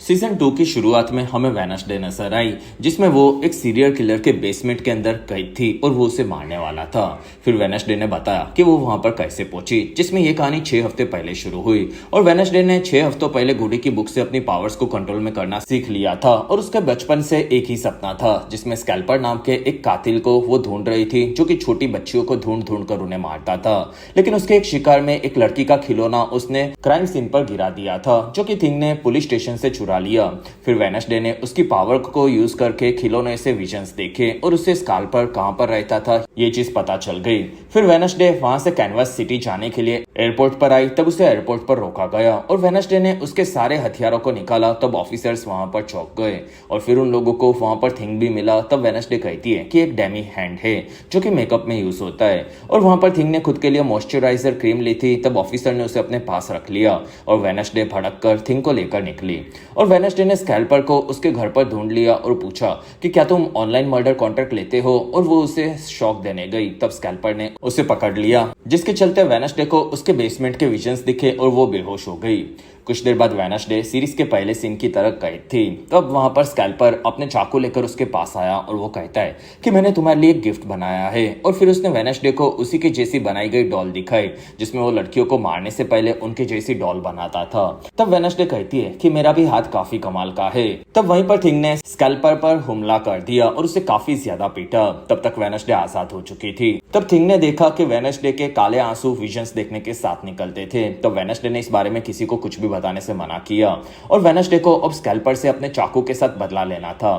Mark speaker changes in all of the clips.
Speaker 1: Season 2 की शुरुआत में हमें वेडनेसडे नजर आई, जिसमें वो एक सीरियल किलर के बेसमेंट के अंदर कैद थी और वो उसे मारने वाला था। फिर वेडनेसडे ने बताया कि वो वहां पर कैसे पहुंची, जिसमें ये कहानी 6 हफ्ते पहले शुरू हुई और वेडनेसडे ने 6 हफ्तों पहले गुडी की बुक से अपनी पावर्स को कंट्रोल में करना सीख लिया था और उसके बचपन से एक ही सपना था, जिसमें स्कैल्पर नाम के एक कातिल को वो ढूंढ रही थी, जो कि छोटी बच्चियों को ढूंढ ढूंढ कर उन्हें मारता था। लेकिन उसके एक शिकार में एक लड़की का खिलौना उसने क्राइम सीन पर गिरा दिया था, जो कि थिंग ने पुलिस स्टेशन से चुरा लिया। फिर वेडनेसडे ने उसकी पावर को यूज करके खिलौने से विजन्स देखे और उसे स्कैल्पर कहां पर रहता था ये चीज पता चल गई। फिर वेडनेसडे वहां से कैनवास सिटी जाने के लिए एयरपोर्ट पर आई, तब उसे एयरपोर्ट पर रोका गया और वेडनेसडे ने उसके सारे हथियारों को निकाला। तब ऑफिसर्स वहां पर चौंक गए और फिर उन लोगों को वहां पर थिंग भी मिला। तब वेडनेसडे कहती है कि एक डेमी हैंड है जो कि मेकअप में यूज होता है और वहां पर थिंग ने खुद के लिए मॉइस्चराइजर क्रीम ली थी। तब ऑफिसर ने उसे अपने पास रख लिया और वेडनेसडे भड़क कर थिंग को लेकर निकली और वेडनेसडे ने स्कैल्पर को उसके घर पर ढूंढ लिया और पूछा कि क्या तुम ऑनलाइन मर्डर कॉन्ट्रैक्ट लेते हो, और वो उसे शॉक देने गई। तब स्कैल्पर ने उसे पकड़ लिया, जिसके चलते वेडनेसडे को उसके बेसमेंट के विजन्स दिखे और वो बेहोश हो गई। कुछ देर बाद वेडनेसडे सीरीज के पहले सीन की तरह कैद थी। तब वहां पर स्कैल्पर अपने चाकू लेकर उसके पास आया और वो कहता है कि मैंने तुम्हारे लिए एक गिफ्ट बनाया है, और फिर उसने वेडनेसडे को उसी के जैसी बनाई गई डॉल दिखाई, जिसमें वो लड़कियों को मारने से पहले उनके जैसी डॉल बनाता था। तब वेडनेसडे कहती है कि मेरा भी हाथ काफी कमाल का है। तब वहीं पर थिंग ने स्कैल्पर पर हमला कर दिया और उसे काफी ज्यादा पीटा। तब तक वेडनेसडे आजाद हो चुकी थी। तब थिंग ने देखा कि वेडनेसडे के काले आंसू विजन्स देखने के साथ निकलते थे। तब वेडनेसडे ने इस बारे में किसी को कुछ भी बताने से मना किया और वेडनेसडे को अब स्कैल्पर से अपने चाकू के साथ बदला लेना था।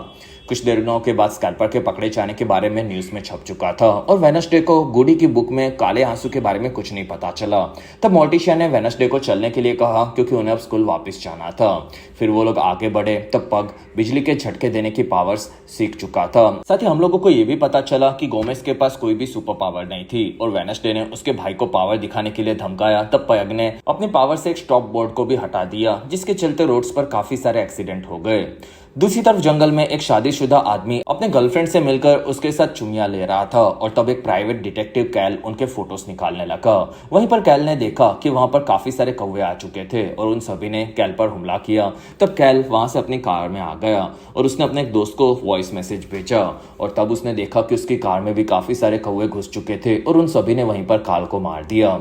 Speaker 1: कुछ दिनों के बाद स्कैल्पर के पकड़े जाने के बारे में न्यूज में छप चुका था और वेडनेसडे को गुडी की बुक में काले आंसू के बारे में कुछ नहीं पता चला। तब मोर्टिशिया ने वेडनेसडे को चलने के लिए कहा, क्योंकि उन्हें अब स्कूल वापस जाना था। फिर वो लोग आगे बढ़े। तब पग बिजली के झटके देने की पावर्स सीख चुका था। साथ ही हम लोगों को यह भी पता चला कि गोमेज के पास कोई भी सुपर पावर नहीं थी और वेडनेसडे ने उसके भाई को पावर दिखाने के लिए धमकाया। तब पग ने अपनी पावर से एक स्टॉप बोर्ड को भी हटा दिया, जिसके चलते रोड्स पर काफी सारे एक्सीडेंट हो गए। दूसरी तरफ जंगल में एक शादीशुदा आदमी अपने गर्लफ्रेंड से मिलकर उसके साथ चुम्मियां ले रहा था और तब एक प्राइवेट डिटेक्टिव कैल उनके फोटोज निकालने लगा। वहीं पर कैल ने देखा कि वहां पर काफी सारे कौवे आ चुके थे और उन सभी ने कैल पर हमला किया। तब कैल वहां से अपनी कार में आ गया और उसने अपने एक दोस्त को वॉइस मैसेज भेजा और तब उसने देखा कि उसकी कार में भी काफी सारे कौवे घुस चुके थे और उन सभी ने वहीं पर काल को मार दिया।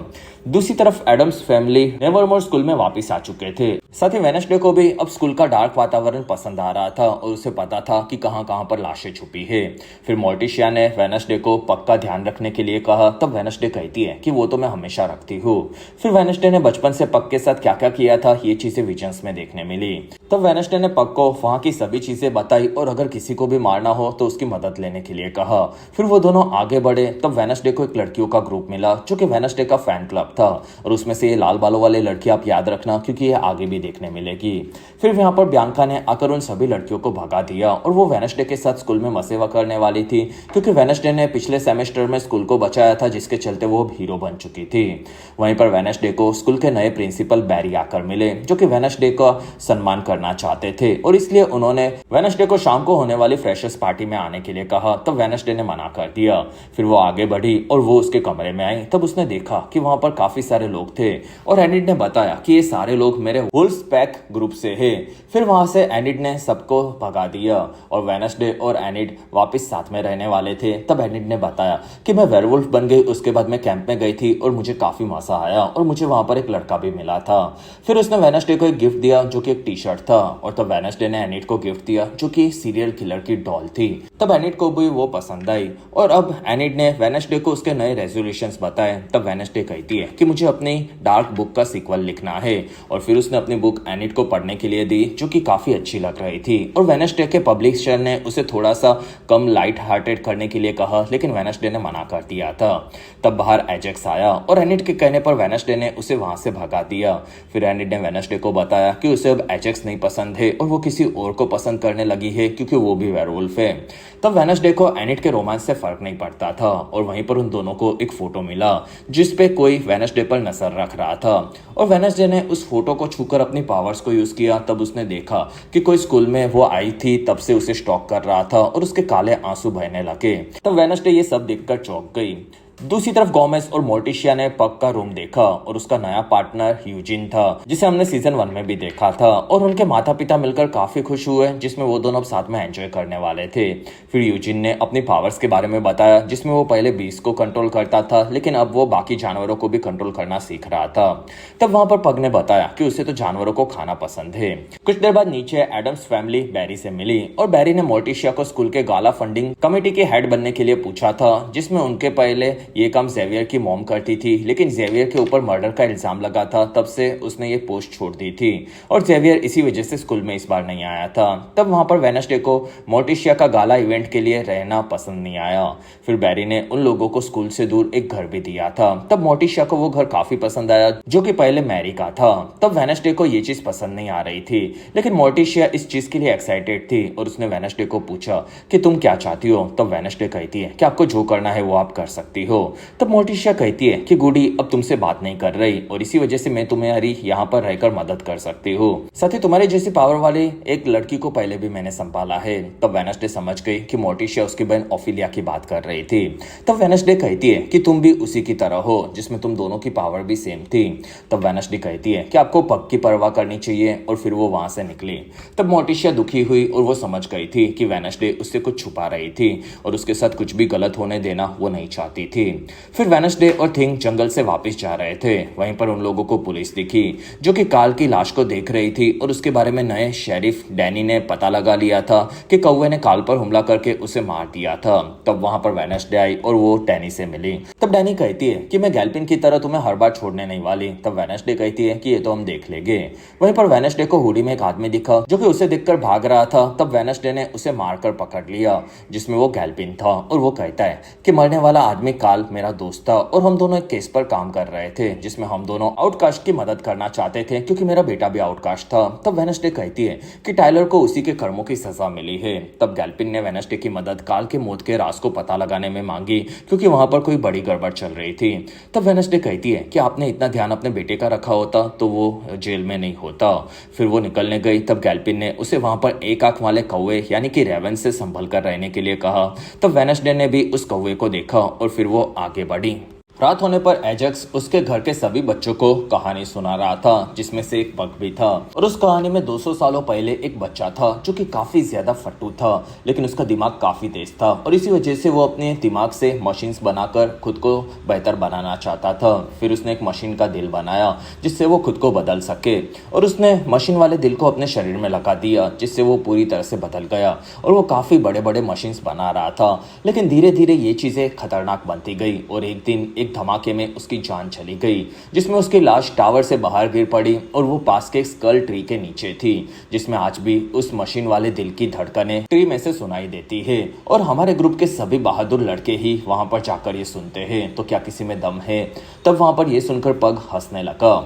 Speaker 1: दूसरी तरफ एडम्स फैमिली नेवरमोर स्कूल में वापस आ चुके थे। साथ ही वेडनेसडे को भी अब स्कूल का डार्क वातावरण पसंद आ रहा था और उसे पता था कि कहां कहां पर लाशें छुपी है। फिर मोर्टिशिया ने वेडनेसडे को पक्का ध्यान रखने के लिए कहा। तब वेडनेसडे कहती है कि वो तो मैं हमेशा रखती हूँ। फिर वेडनेसडे ने बचपन से पग के साथ क्या क्या किया था ये चीजें विजन्स में देखने मिली। तब वेडनेसडे ने पग को वहां की सभी चीजें बताई और अगर किसी को भी मारना हो तो उसकी मदद लेने के लिए कहा। फिर वो दोनों आगे बढ़े। तब वेडनेसडे को एक लड़कियों का ग्रुप मिला जो कि वेडनेसडे का फैन क्लब था और उसमें से ये लाल बालों वाली लड़की आप याद रखना, क्योंकि ये आगे भी देखने मिलेगी। फिर यहाँ पर बियांका ने आकर उन सभी लड़कियों को भगा दिया और वो वेडनेसडे के साथ स्कूल में मसेवा करने वाली थी, क्योंकि वेडनेसडे ने पिछले सेमेस्टर में स्कूल को बचाया था, जिसके चलते वो हीरो बन चुकी थी। वहीं पर वेडनेसडे को स्कूल के नए प्रिंसिपल बैरी आकर मिले, जो कि वेडनेसडे का सम्मान करना चाहते थे और इसलिए उन्होंने वेडनेसडे को शाम को होने वाली फ्रेशर्स पार्टी में आने के लिए कहा। तब वेडनेसडे ने मना कर दिया। फिर वो आगे बढ़ी और वो उसके कमरे में आई। तब उसने देखा कि वहां पर काफी सारे लोग थे और एनिड ने बताया कि ये सारे लोग मेरे वुल्फ पैक ग्रुप से हैं। फिर वहां से एनिड ने सबको भगा दिया और वेडनेसडे और एनिड वापस साथ में रहने वाले थे। तब एनिड ने बताया कि मैं वेयरवुल्फ बन गई, उसके बाद मैं कैंप में गई थी और मुझे काफी मजा आया और मुझे वहां पर एक लड़का भी मिला था। फिर उसने वेडनेसडे को एक गिफ्ट दिया जो कि एक टी शर्ट था और तब वेडनेसडे ने एनिड को गिफ्ट दिया जो कि सीरियल किलर की डॉल थी। तब एनिड को भी वो पसंद आई और अब एनिड ने वेडनेसडे को उसके नए रेजोल्यूशंस बताए। तब वेडनेसडे कहती है कि मुझे अपनी डार्क बुक का सीक्वल लिखना है और फिर उसने अपनी बुक एनिड को पढ़ने के लिए दी, जो कि काफी अच्छी लग रही थी और वेडनेसडे के पब्लिशर ने उसे थोड़ा सा कम लाइट हार्टेड करने के लिए कहा, लेकिन वेडनेसडे ने मना कर दिया था। तब बाहर एजेक्स आया और एनिड के कहने पर वेडनेसडे ने उसे वहां से भगा दिया। फिर एनिड ने वेडनेसडे को बताया कि उसे अब एजेक्स नहीं पसंद है और वो किसी और को पसंद करने लगी है, क्योंकि वो भी वेयरवुल्फ है। तब वेडनेसडे को एनिड के रोमांस से फर्क नहीं पड़ता था और वहीं पर उन दोनों को एक फोटो मिला जिसपे कोई वेडनेसडे पर नजर रख रहा था और वेडनेसडे ने उस फोटो को छूकर अपनी पावर्स को यूज किया। तब उसने देखा कि कोई स्कूल में वो आई थी, तब से उसे स्टॉक कर रहा था और उसके काले आंसू बहने लगे। तब वेडनेसडे ये सब देखकर चौंक गई। दूसरी तरफ गोमेस और मोर्टिशिया ने पग का रूम देखा और उसका नया पार्टनर यूजिन था, जिसे हमने सीजन 1 में भी देखा था, और उनके माता पिता मिलकर काफी खुश हुए, जिसमें वो दोनों अब साथ में एंजॉय करने वाले थे। फिर यूजिन ने अपनी पावर्स के बारे में बताया, जिसमें वो पहले बीस को कंट्रोल करता था, लेकिन अब वो बाकी जानवरों को भी कंट्रोल करना सीख रहा था। तब वहां पर पग ने बताया कि उसे तो जानवरों को खाना पसंद है। कुछ देर बाद नीचे एडम्स फैमिली बैरी से मिली और बैरी ने मोर्टिशिया को स्कूल के गाला फंडिंग कमेटी के हेड बनने के लिए पूछा था, जिसमें उनके पहले ये काम जेवियर की मॉम करती थी, लेकिन जेवियर के ऊपर मर्डर का इल्जाम लगा था, तब से उसने ये पोस्ट छोड़ दी थी और जेवियर इसी वजह से स्कूल में इस बार नहीं आया था। तब वहां पर वेडनेसडे को मोर्टिशिया का गाला इवेंट के लिए रहना पसंद नहीं आया। फिर बैरी ने उन लोगों को स्कूल से दूर एक घर भी दिया था। तब मोर्टिशिया को वो घर काफी पसंद आया, जो कि पहले मैरी का था। तब वेडनेसडे को ये चीज पसंद नहीं आ रही थी, लेकिन मोर्टिशिया इस चीज के लिए एक्साइटेड थी और उसने वेडनेसडे को पूछा कि तुम क्या चाहती हो। तब वेडनेसडे कहती है कि आपको जो करना है वो आप कर सकती हो। तब मोर्टिशिया कहती है कि गुडी अब तुमसे बात नहीं कर रही और इसी वजह से मैं तुम्हारी यहाँ पर रहकर मदद कर सकती हूँ। साथ ही तुम्हारे जैसी पावर वाली एक लड़की को पहले भी मैंने संभाला है। तब वेडनेसडे समझ गई कि मोर्टिशिया उसकी बहन ओफिलिया की बात कर रही थी। तब वेडनेसडे कहती है कि तुम भी उसी की तरह हो, जिसमें तुम दोनों की पावर भी सेम थी। तब वेडनेसडे कहती है कि आपको पग की परवाह करनी चाहिए और फिर वो वहां से निकली। तब मोर्टिशिया दुखी हुई और वो समझ गई थी कि वेडनेसडे उससे कुछ छुपा रही थी और उसके साथ कुछ भी गलत होने देना वो नहीं चाहती थी। फिर वेडनेसडे और थिंग जंगल से वापस जा रहे थे। वहीं पर उन लोगों को पुलिस दिखी, जो कि काल की लाश को देख रही थी और उसके बारे में नए शेरिफ डैनी ने पता लगा लिया था कि कौवे ने काल पर हमला करके उसे मार दिया था। तब वहां पर वेडनेसडे आई और वो डैनी से मिली। तब डैनी कहती है कि मैं गैल्पिन की तरह तुम्हें हर बार छोड़ने नहीं वाली। तब वेडनेसडे कहती है कि ये तो हम देख लेंगे। वहीं पर वेडनेसडे को हुडी में एक आदमी दिखा, जो कि उसे देखकर भाग रहा था। तब वेडनेसडे ने उसे मारकर पकड़ लिया, जिसमें वो गैल्पिन था, और वो कहता है कि मरने वाला आदमी काल मेरा दोस्त था और हम दोनों एक केस पर काम कर रहे थे, जिसमें हम दोनों आउटकास्ट की मदद करना चाहते थे, क्योंकि मेरा बेटा भी आउटकास्ट था। तब वेडनेसडे कहती है कि टाइलर को उसी के कर्मों की सजा मिली है। तब गैल्पिन ने वेडनेसडे की मदद काल के मौत के राज को पता लगाने में मांगी, क्योंकि वहां पर कोई बड़ी गड़बड़ चल रही थी। तब वेडनेसडे कहती है कि आपने इतना ध्यान अपने बेटे का रखा होता तो वो जेल में नहीं होता। फिर वो निकलने गई। तब गैल्पिन ने उसे वहां पर एक आंख वाले कौवे यानी कि रेवन से संभल कर रहने के लिए कहा। तब वेडनेसडे ने भी उस कौवे को देखा और फिर वो आगे बढ़ी। रात होने पर एजेक्स उसके घर के सभी बच्चों को कहानी सुना रहा था, जिसमें से एक पग भी था। और उस कहानी में 200 सालों पहले एक बच्चा था, जो कि काफी ज्यादा फट्टू था, लेकिन उसका दिमाग काफी तेज था और इसी वजह से वो अपने दिमाग से मशीन्स बनाकर खुद को बेहतर बनाना चाहता था। फिर उसने एक मशीन का दिल बनाया, जिससे वो खुद को बदल सके, और उसने मशीन वाले दिल को अपने शरीर में लगा दिया, जिससे वो पूरी तरह से बदल गया और वो काफी बड़े बड़े मशीन्स बना रहा था। लेकिन धीरे धीरे ये चीजें खतरनाक बनती गई और एक दिन एक धमाके में उसकी जान चली गई, जिसमें उसकी लाश टावर से बाहर गिर पड़ी और वो पास के स्कल ट्री के नीचे थी, जिसमें आज भी उस मशीन वाले दिल की धड़कनें ट्री में से सुनाई देती है। और हमारे ग्रुप के सभी बहादुर लड़के ही वहां पर जाकर ये सुनते हैं, तो क्या किसी में दम है? तब वहां पर ये सुनकर पग हंसने लगा।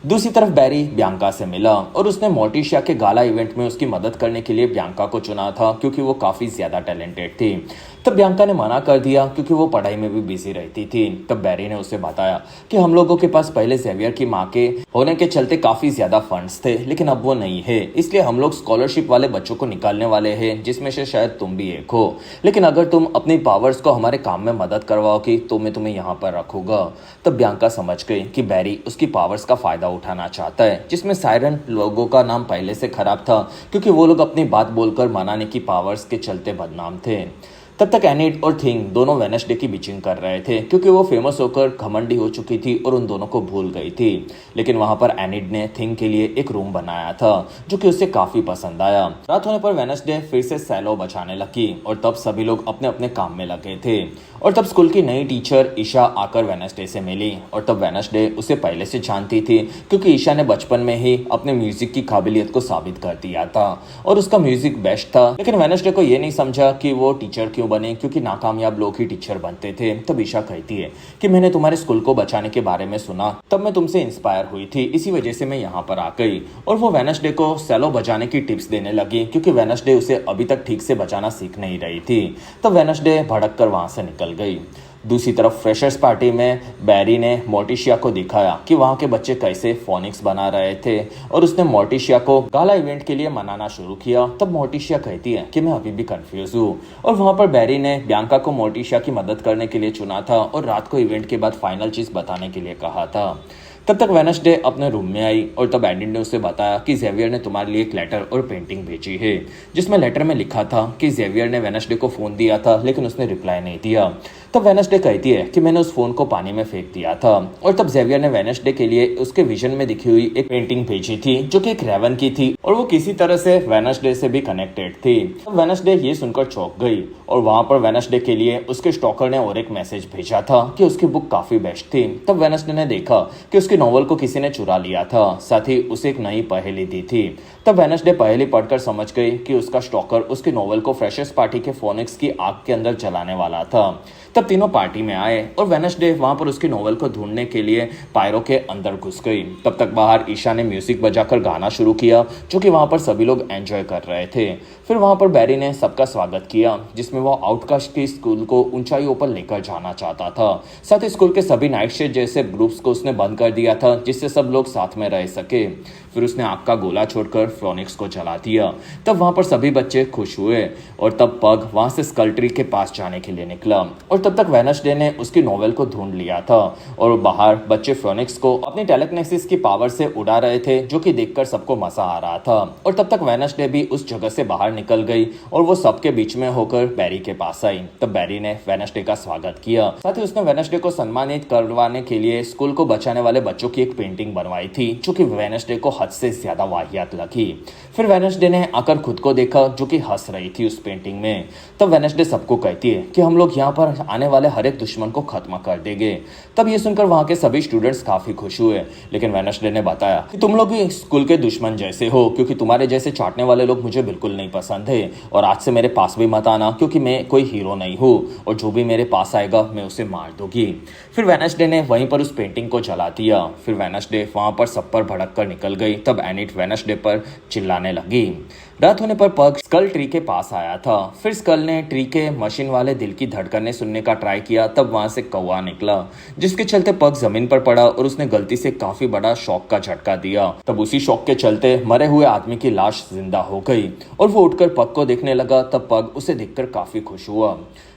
Speaker 1: दूसरी तरफ बैरी बियांका से मिला और उसने मोर्टिशिया के गाला इवेंट में उसकी मदद करने के लिए बियांका को चुना था, क्योंकि वो काफी ज्यादा टैलेंटेड थी। तब बियांका ने मना कर दिया, क्योंकि वो पढ़ाई में भी बिजी रहती थी। तब बैरी ने उसे बताया कि हम लोगों के पास पहले जेवियर की माँ के होने के चलते काफी ज्यादा फंड्स थे, लेकिन अब वो नहीं है, इसलिए हम लोग स्कॉलरशिप वाले बच्चों को निकालने वाले हैं, जिसमें से शायद तुम भी एक हो। लेकिन अगर तुम अपनी पावर्स को हमारे काम में मदद करवाओगी तो मैं तुम्हें यहाँ पर रखूंगा। तब बियांका समझ गई कि बैरी उसकी पावर्स का फायदा उठाना चाहता है, जिसमें सायरन लोगों का नाम पहले से खराब था, क्योंकि वो लोग अपनी बात बोलकर मनाने की पावर्स के चलते बदनाम थे। तब तक एनिड और थिंग दोनों वेडनेसडे की बिचिंग कर रहे थे, क्योंकि वो फेमस होकर घमंडी हो चुकी थी और उन दोनों को भूल गई थी। लेकिन वहां पर एनिड ने थिंग के लिए एक रूम बनाया था, जो कि उसे काफी पसंद आया। रात होने पर वेडनेसडे फिर से सैलो बचाने लगी और तब सभी लोग अपने अपने काम में लगे थे। और तब स्कूल की नई टीचर ईशा आकर वेडनेसडे से मिली और तब वेडनेसडे उसे पहले से जानती थी, क्योंकि ईशा ने बचपन में ही अपने म्यूजिक की काबिलियत को साबित कर दिया था और उसका म्यूजिक बेस्ट था। लेकिन वेडनेसडे को ये नहीं समझा कि वो टीचर क्यों बने, क्योंकि नाकामयाब लोग ही टीचर बनते थे। तब ईशा कहती है कि मैंने तुम्हारे स्कूल को बचाने के बारे में सुना, तब मैं तुमसे इंस्पायर हुई थी, इसी वजह से मैं यहाँ पर आ गई। और वो वेडनेसडे को सैलो बजाने की टिप्स देने लगी, क्योंकि वेडनेसडे उसे अभी तक ठीक से बजाना सीख नहीं रही थी। तब वेडनेसडे भड़क कर वहां से निकल गई। दूसरी तरफ फ्रेशर्स पार्टी में बैरी ने मोर्टिशिया को दिखाया कि वहाँ के बच्चे कैसे फोनिक्स बना रहे थे और उसने मोर्टिशिया को गाला इवेंट के लिए मनाना शुरू किया। तब मोर्टिशिया कहती है कि मैं अभी भी कंफ्यूज हूँ और वहाँ पर बैरी ने बियांका को मोर्टिशिया की मदद करने के लिए चुना था और रात को इवेंट के बाद फाइनल चीज बताने के लिए कहा था। तब तक वेडनेसडे अपने रूम में आई और तब एनिड ने उसे बताया कि जेवियर ने तुम्हारे लिए एक लेटर और पेंटिंग भेजी है, जिसमें लेटर में लिखा था कि जेवियर ने वेडनेसडे को फोन दिया था लेकिन उसने रिप्लाई नहीं दिया। तब वेडनेसडे कहती है कि मैंने उस फोन को पानी में फेंक दिया था और तब जेवियर ने वेडनेसडे के लिए उसके विजन में दिखी हुई एक पेंटिंग भेजी थी जो कि एक रेवन की थी और वो किसी तरह से वेडनेसडे से भी कनेक्टेड थी। तब वेडनेसडे ये सुनकर चौंक गई और वहां पर वेडनेसडे के लिए उसके स्टॉकर ने और एक मैसेज भेजा था कि उसकी बुक काफी बेस्ट थी। तब वेडनेसडे ने देखा कि उसकी नॉवल को किसी ने चुरा लिया था, साथ ही उसे एक नई पहेली दी थी। तब वेडनेसडे पहेली पढ़कर समझ गई कि उसका स्टॉकर उसकी नॉवल को फ्रेशर्स पार्टी के फोनिक्स की आग के अंदर जलाने वाला था। तब तीनों पार्टी में आए और वेडनेसडे वहां पर उसकी नॉवल को ढूंढने के लिए पायरो के अंदर घुस गई। तब तक बाहर ईशा ने म्यूजिक बजाकर गाना शुरू किया जो कि वहां पर सभी लोग एंजॉय कर रहे थे। फिर वहां पर बैरी ने सबका स्वागत किया जिसमें वो आउटकास्ट की स्कूल को ऊंचाइयों पर लेकर जाना चाहता था। साथ ही स्कूल के सभी नाइट शिफ्ट जैसे ग्रुप्स को उसने बंद कर दिया था जिससे सब लोग साथ में रह सके। फिर उसने आग का गोला छोड़कर फोनिक्स को जला दिया। तब वहां पर सभी बच्चे खुश हुए और तब पग वहां से स्कल ट्री के पास जाने के लिए निकला और तब तक वेडनेसडे ने उसकी नॉवेल को ढूंढ लिया था और बाहर बच्चे फोनिक्स को अपनी टेलेकिनेसिस की पावर से उड़ा रहे थे जो कि देखकर सबको मजा आ रहा था। और तब तक वेडनेसडे भी उस जगह से बाहर निकल गई और वो सबके बीच में होकर बैरी के पास आई। तब बैरी ने वेडनेसडे का स्वागत किया, साथ ही उसने वेडनेसडे को सम्मानित करवाने के लिए स्कूल को बचाने वाले बच्चों की एक पेंटिंग बनवाई थी जो कि वेडनेसडे को हद से ज्यादा वाहियात लगी। फिर वेडनेसडे ने आकर खुद को देखा जो कि हंस रही थी उस पेंटिंग में। तब वेडनेसडे सबको कहती है कि हम लोग यहाँ पर आने वाले हर एक दुश्मन को खत्म कर देंगे। तब ये सुनकर वहां के सभी स्टूडेंट्स काफी खुश हुए, लेकिन वेडनेसडे ने बताया कि तुम लोग भी स्कूल के दुश्मन जैसे हो क्योंकि तुम्हारे जैसे चाटने वाले लोग मुझे बिल्कुल नहीं पसंद है और आज से मेरे पास भी मत आना क्योंकि मैं कोई हीरो नहीं हूँ और जो भी मेरे पास आएगा मैं उसे मार दूंगी। फिर वेडनेसडे ने वहीं पर उस पेंटिंग को जला दिया। फिर वेडनेसडे वहां पर सब पर भड़क कर निकल गई। तब एनिट वेडनेसडे पर चिल्लाने लगी। रात होने पर पग स्कल ट्री के पास आया था। फिर स्कल ने ट्री के मशीन वाले दिल की धड़कनें सुनने का ट्राई किया। तब वहां से कौवा निकला जिसके चलते पग जमीन पर पड़ा और उसने गलती से काफी बड़ा शॉक का झटका दिया। तब उसी शॉक के चलते मरे हुए आदमी की लाश जिंदा हो गई और वो उठकर पग को देखने लगा। तब पग उसे देखकर काफी खुश हुआ।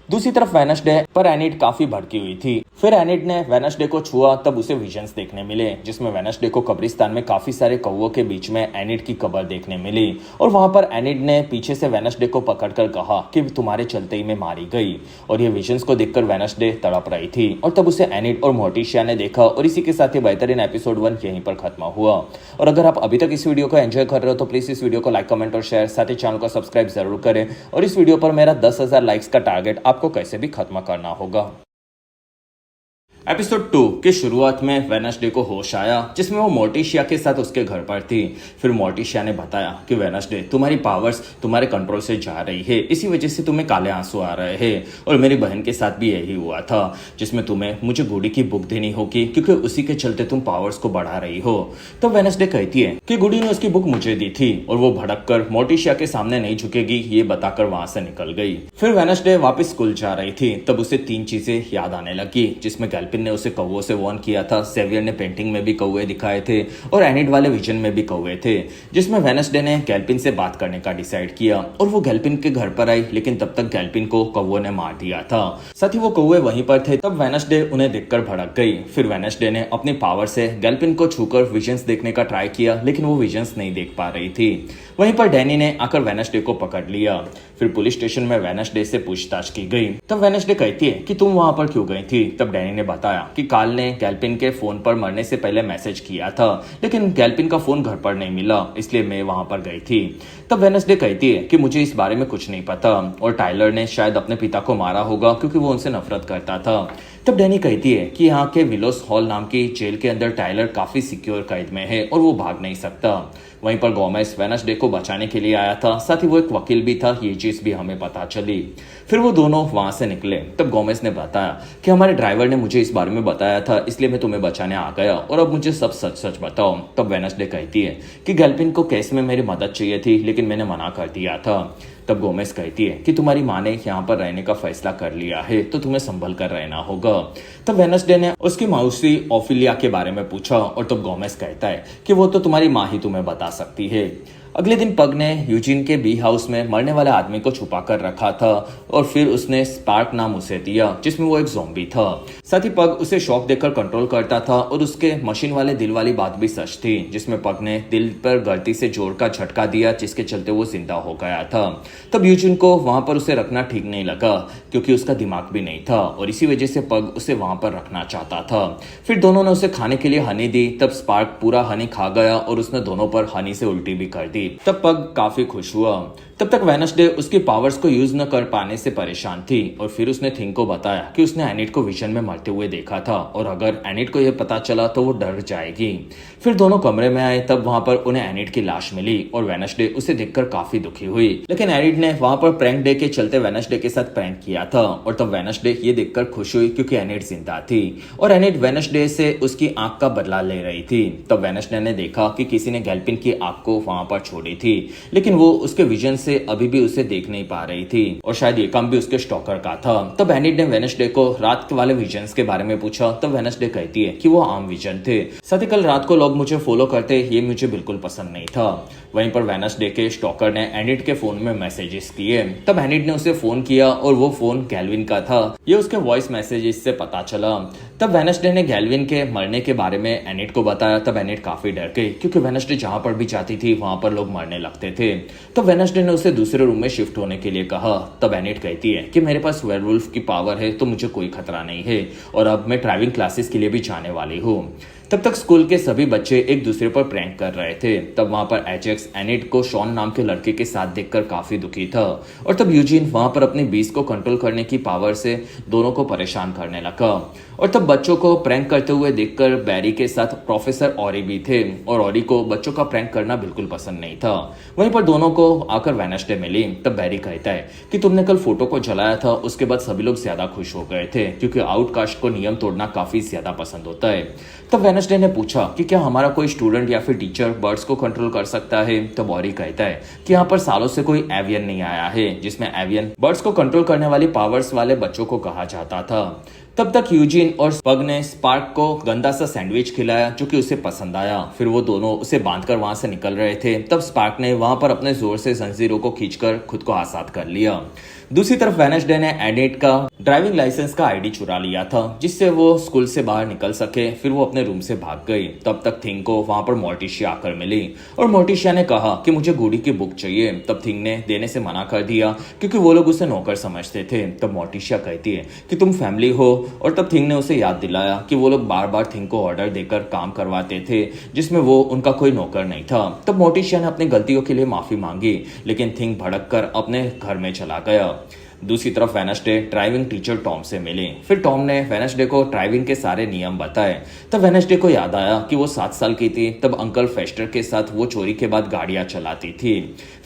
Speaker 1: दूसरी तरफ वेडनेसडे पर एनिड काफी भड़की हुई थी। फिर एनिड ने वेडनेसडे को छुआ। तब उसे विजन्स देखने मिले जिसमें वेडनेसडे को कब्रिस्तान में काफी सारे कौवों के बीच में एनिड की कब्र देखने मिली और वहां पर एनिड ने पीछे से वेडनेसडे को पकड़कर कहा कि तुम्हारे चलते ही मैं मारी गई और ये विजन्स को देखकर वेडनेसडे तड़प रही थी और तब उसे एनिड और मोर्टिशिया ने देखा और इसी के साथ ही बेहतरीन एपिसोड 1 यहीं पर खत्म हुआ। और अगर आप अभी तक इस वीडियो को एंजॉय कर रहे हो तो प्लीज इस वीडियो को लाइक, कमेंट और शेयर, साथ ही चैनल को सब्सक्राइब जरूर करें। और इस वीडियो पर मेरा 10,000 लाइक्स का टारगेट आपको कैसे भी खत्म करना होगा। एपिसोड 2 की शुरुआत में वेडनेसडे को होश आया जिसमें वो मोर्टिशिया के साथ उसके घर पर थी। फिर मोर्टिशिया ने बताया कि वेडनेसडे तुम्हारी पावर्स तुम्हारे कंट्रोल से जा रही है, इसी वजह से तुम्हें काले आंसू आ रहे हैं और मेरी बहन के साथ भी यही हुआ था जिसमें तुम्हें मुझे गुडी की बुक देनी होगी क्योंकि उसी के चलते तुम पावर्स को बढ़ा रही हो। तब वेडनेसडे कहती है कि गुडी ने उसकी बुक मुझे दी थी और वो भड़क कर मोर्टिशिया के सामने नहीं झुकेगी ये बताकर वहां से निकल गई। फिर वेडनेसडे वापस स्कूल जा रही थी। तब उसे 3 चीजें याद आने लगी जिसमें गैल्पिन ने उसे कौवों से वार्न किया था, जेवियर ने पेंटिंग में भी कौवे दिखाए थे और एनिड वाले विजन में भी कौवे थे, जिसमें वेडनेसडे ने गैल्पिन से बात करने का डिसाइड किया और वो गैल्पिन के घर पर आई लेकिन तब तक गैल्पिन को कौवों ने मार दिया था। साथ ही वो कौवे वहीं पर थे। तब वेडनेसडे उन्हें देखकर भड़क गई। फिर वेडनेसडे ने अपनी पावर से गैल्पिन को छूकर विजन्स देखने का ट्राई किया लेकिन वो विजन्स नहीं देख पा रही थी। वहीं पर डैनी ने आकर वेडनेसडे को पकड़ लिया। फिर पुलिस स्टेशन में वेडनेसडे से पूछताछ की गई। तब वेडनेसडे कहती है कि तुम वहां पर क्यों गई थी। तब डैनी ने बताया कि काल ने गैल्पिन के फोन पर मरने से पहले मैसेज किया था लेकिन गैल्पिन का फोन घर पर नहीं मिला इसलिए मैं वहां पर गई थी। तब वेडनेसडे कहती है कि मुझे इस बारे में कुछ नहीं पता और टाइलर ने शायद अपने पिता को मारा होगा क्योंकि वो उनसे नफरत करता था। तब डैनी कहती है कि यहाँ के विलोस हॉल नाम की जेल के अंदर टाइलर काफी सिक्योर कैद में है और वो भाग नहीं सकता। वहीं पर गोमेस वेडनेसडे को बचाने के लिए आया था, साथ ही वो एक वकील भी था, ये चीज भी हमें पता चली। फिर वो दोनों वहां से निकले। तब गोमेस ने बताया कि हमारे ड्राइवर ने मुझे इस बारे में बताया था इसलिए मैं तुम्हें बचाने आ गया और अब मुझे सब सच सच बताओ। तब वेडनेसडे कहती है कि गैल्पिन को केस में मेरी मदद चाहिए थी लेकिन मैंने मना कर दिया था। तब गोमेस कहती है कि तुम्हारी माँ ने यहाँ पर रहने का फैसला कर लिया है तो तुम्हें संभल कर रहना होगा। तब वेडनेसडे ने उसकी मौसी ओफिलिया के बारे में पूछा और तब गोमेस कहता है कि वो तो तुम्हारी माँ ही तुम्हें बता सकती है। अगले दिन पग ने यूजिन के बी हाउस में मरने वाले आदमी को छुपा कर रखा था और फिर उसने स्पार्क नाम उसे दिया जिसमें वो एक ज़ॉम्बी था। साथ ही पग उसे शॉक देकर कंट्रोल करता था और उसके मशीन वाले दिल वाली बात भी सच थी जिसमें पग ने दिल पर गलती से जोर का झटका दिया जिसके चलते वो जिंदा हो गया था। तब यूजिन को वहां पर उसे रखना ठीक नहीं लगा क्योंकि उसका दिमाग भी नहीं था और इसी वजह से पग उसे वहां पर रखना चाहता था। फिर दोनों ने उसे खाने के लिए हनी दी। तब स्पार्क पूरा हनी खा गया और उसने दोनों पर हनी से उल्टी भी कर दी। तब पग काफी खुश हुआ। तब तक वेडनेसडे उसकी पावर्स को यूज न कर पाने से परेशान थी और फिर उसने थिंग को बताया कि उसने एनिट को विजन में मरते हुए देखा था और अगर एनिट को यह पता चला तो वो डर जाएगी। फिर दोनों कमरे में आए। तब वहां पर उन्हें एनिट की लाश मिली और वेडनेसडे उसे देखकर काफी दुखी हुई। लेकिन एनिट ने वहां पर प्रैंक डे के चलते वेडनेसडे के साथ प्रैंक किया था और तब वेडनेसडे ये देखकर खुश हुई क्योंकि एनिट जिंदा थी और एनिट वेडनेसडे से उसकी आंख का बदला ले रही थी। तब वेडनेसडे ने देखा कि किसी ने गैल्पिन की आंख को वहां पर छोड़ी थी लेकिन वो उसके विजन से अभी भी उसे देख नहीं पा रही थी और शायद ये काम भी उसके स्टॉकर का था। तब एनिट ने वेडनेसडे को रात वाले विजन्स के बारे में पूछा। तब वेडनेसडे कहती है कि वो आम विजन थे। साथ ही कल रात को लोग मुझे फॉलो करते ये मुझे बिल्कुल पसंद नहीं था। वहीं पर वेडनेसडे के स्टॉकर ने एनिट के फोन में मैसेजेस किए। तब एनिट ने उसे फोन किया और वो फोन गैल्विन का था। ये उसके वॉइस मैसेजेस से पता चला। तब वेडनेसडे ने गैल्विन के मरने के बारे में एनिट को बताया। तब एनिट काफी डर गई क्योंकि वेडनेसडे जहां पर भी जाती थी वहां पर लोग मरने लगते थे। तब वेडनेसडे ने उसे दूसरे रूम में शिफ्ट होने के लिए कहा। तब एनिट कहती है कि मेरे पास वेयरवुल्फ की पावर है तो मुझे कोई खतरा नहीं है और अब मैं ड्राइविंग क्लासेस के लिए भी जाने वाली हूँ। तब तक स्कूल के सभी बच्चे एक दूसरे पर प्रैंक कर रहे थे। तब वहां पर एजेक्स एनिट को शॉन नाम के लड़के के साथ देखकर काफी दुखी था और तब यूजिन वहां पर अपनी बीस्ट को कंट्रोल करने की पावर से दोनों को परेशान करने लगा और तब बच्चों को प्रैंक करते हुए देखकर बैरी के साथ प्रोफेसर ऑरी भी थे और ऑरी को बच्चों का प्रैंक करना बिल्कुल पसंद नहीं था। वहीं पर दोनों को आकर वेडनेसडे मिली। तब बैरी कहता है कि तुमने कल फोटो को जलाया था उसके बाद सभी लोग ज्यादा खुश हो गए थे क्योंकि आउटकास्ट को नियम तोड़ना काफी ज्यादा पसंद होता है। तब वेडनेसडे ने पूछा कि क्या हमारा कोई स्टूडेंट या फिर टीचर बर्ड्स को कंट्रोल कर सकता है। तब ऑरी कहता है कि यहाँ पर सालों से कोई एवियन नहीं आया है जिसमें एवियन बर्ड्स को कंट्रोल करने वाली पावर्स वाले बच्चों को कहा जाता था। तब तक यूजिन और पग ने स्पार्क को गंदा सा सैंडविच खिलाया जो कि उसे पसंद आया। फिर वो दोनों उसे बांधकर वहां से निकल रहे थे। तब स्पार्क ने वहां पर अपने जोर से जंजीरों को खींचकर खुद को आजाद कर लिया। दूसरी तरफ वेडनेसडे ने एनिट का ड्राइविंग लाइसेंस का आईडी चुरा लिया था जिससे वो स्कूल से बाहर निकल सके। फिर वो अपने रूम से भाग गई। तब तक थिंग को वहां पर मोर्टिशिया आकर मिली और मोर्टिशिया ने कहा कि मुझे गूडी की बुक चाहिए। तब थिंग ने देने से मना कर दिया क्योंकि वो लोग उसे नौकर समझते थे। तब मोर्टिशिया कहती है कि तुम फैमिली हो और तब थिंग ने उसे याद दिलाया कि वो लोग बार बार थिंग को ऑर्डर देकर काम करवाते थे जिसमें वो उनका कोई नौकर नहीं था। तब मोर्टिशिया ने अपनी गलतियों के लिए माफी मांगी लेकिन थिंग भड़क कर अपने घर में चला गया। दूसरी तरफ वेडनेसडे ड्राइविंग टीचर टॉम से मिले। फिर टॉम ने वेडनेसडे को ड्राइविंग के सारे नियम बताए। तब वेडनेसडे को याद आया कि वो 7 साल की थी तब अंकल फेस्टर के साथ वो चोरी के बाद गाड़ियां चलाती थी।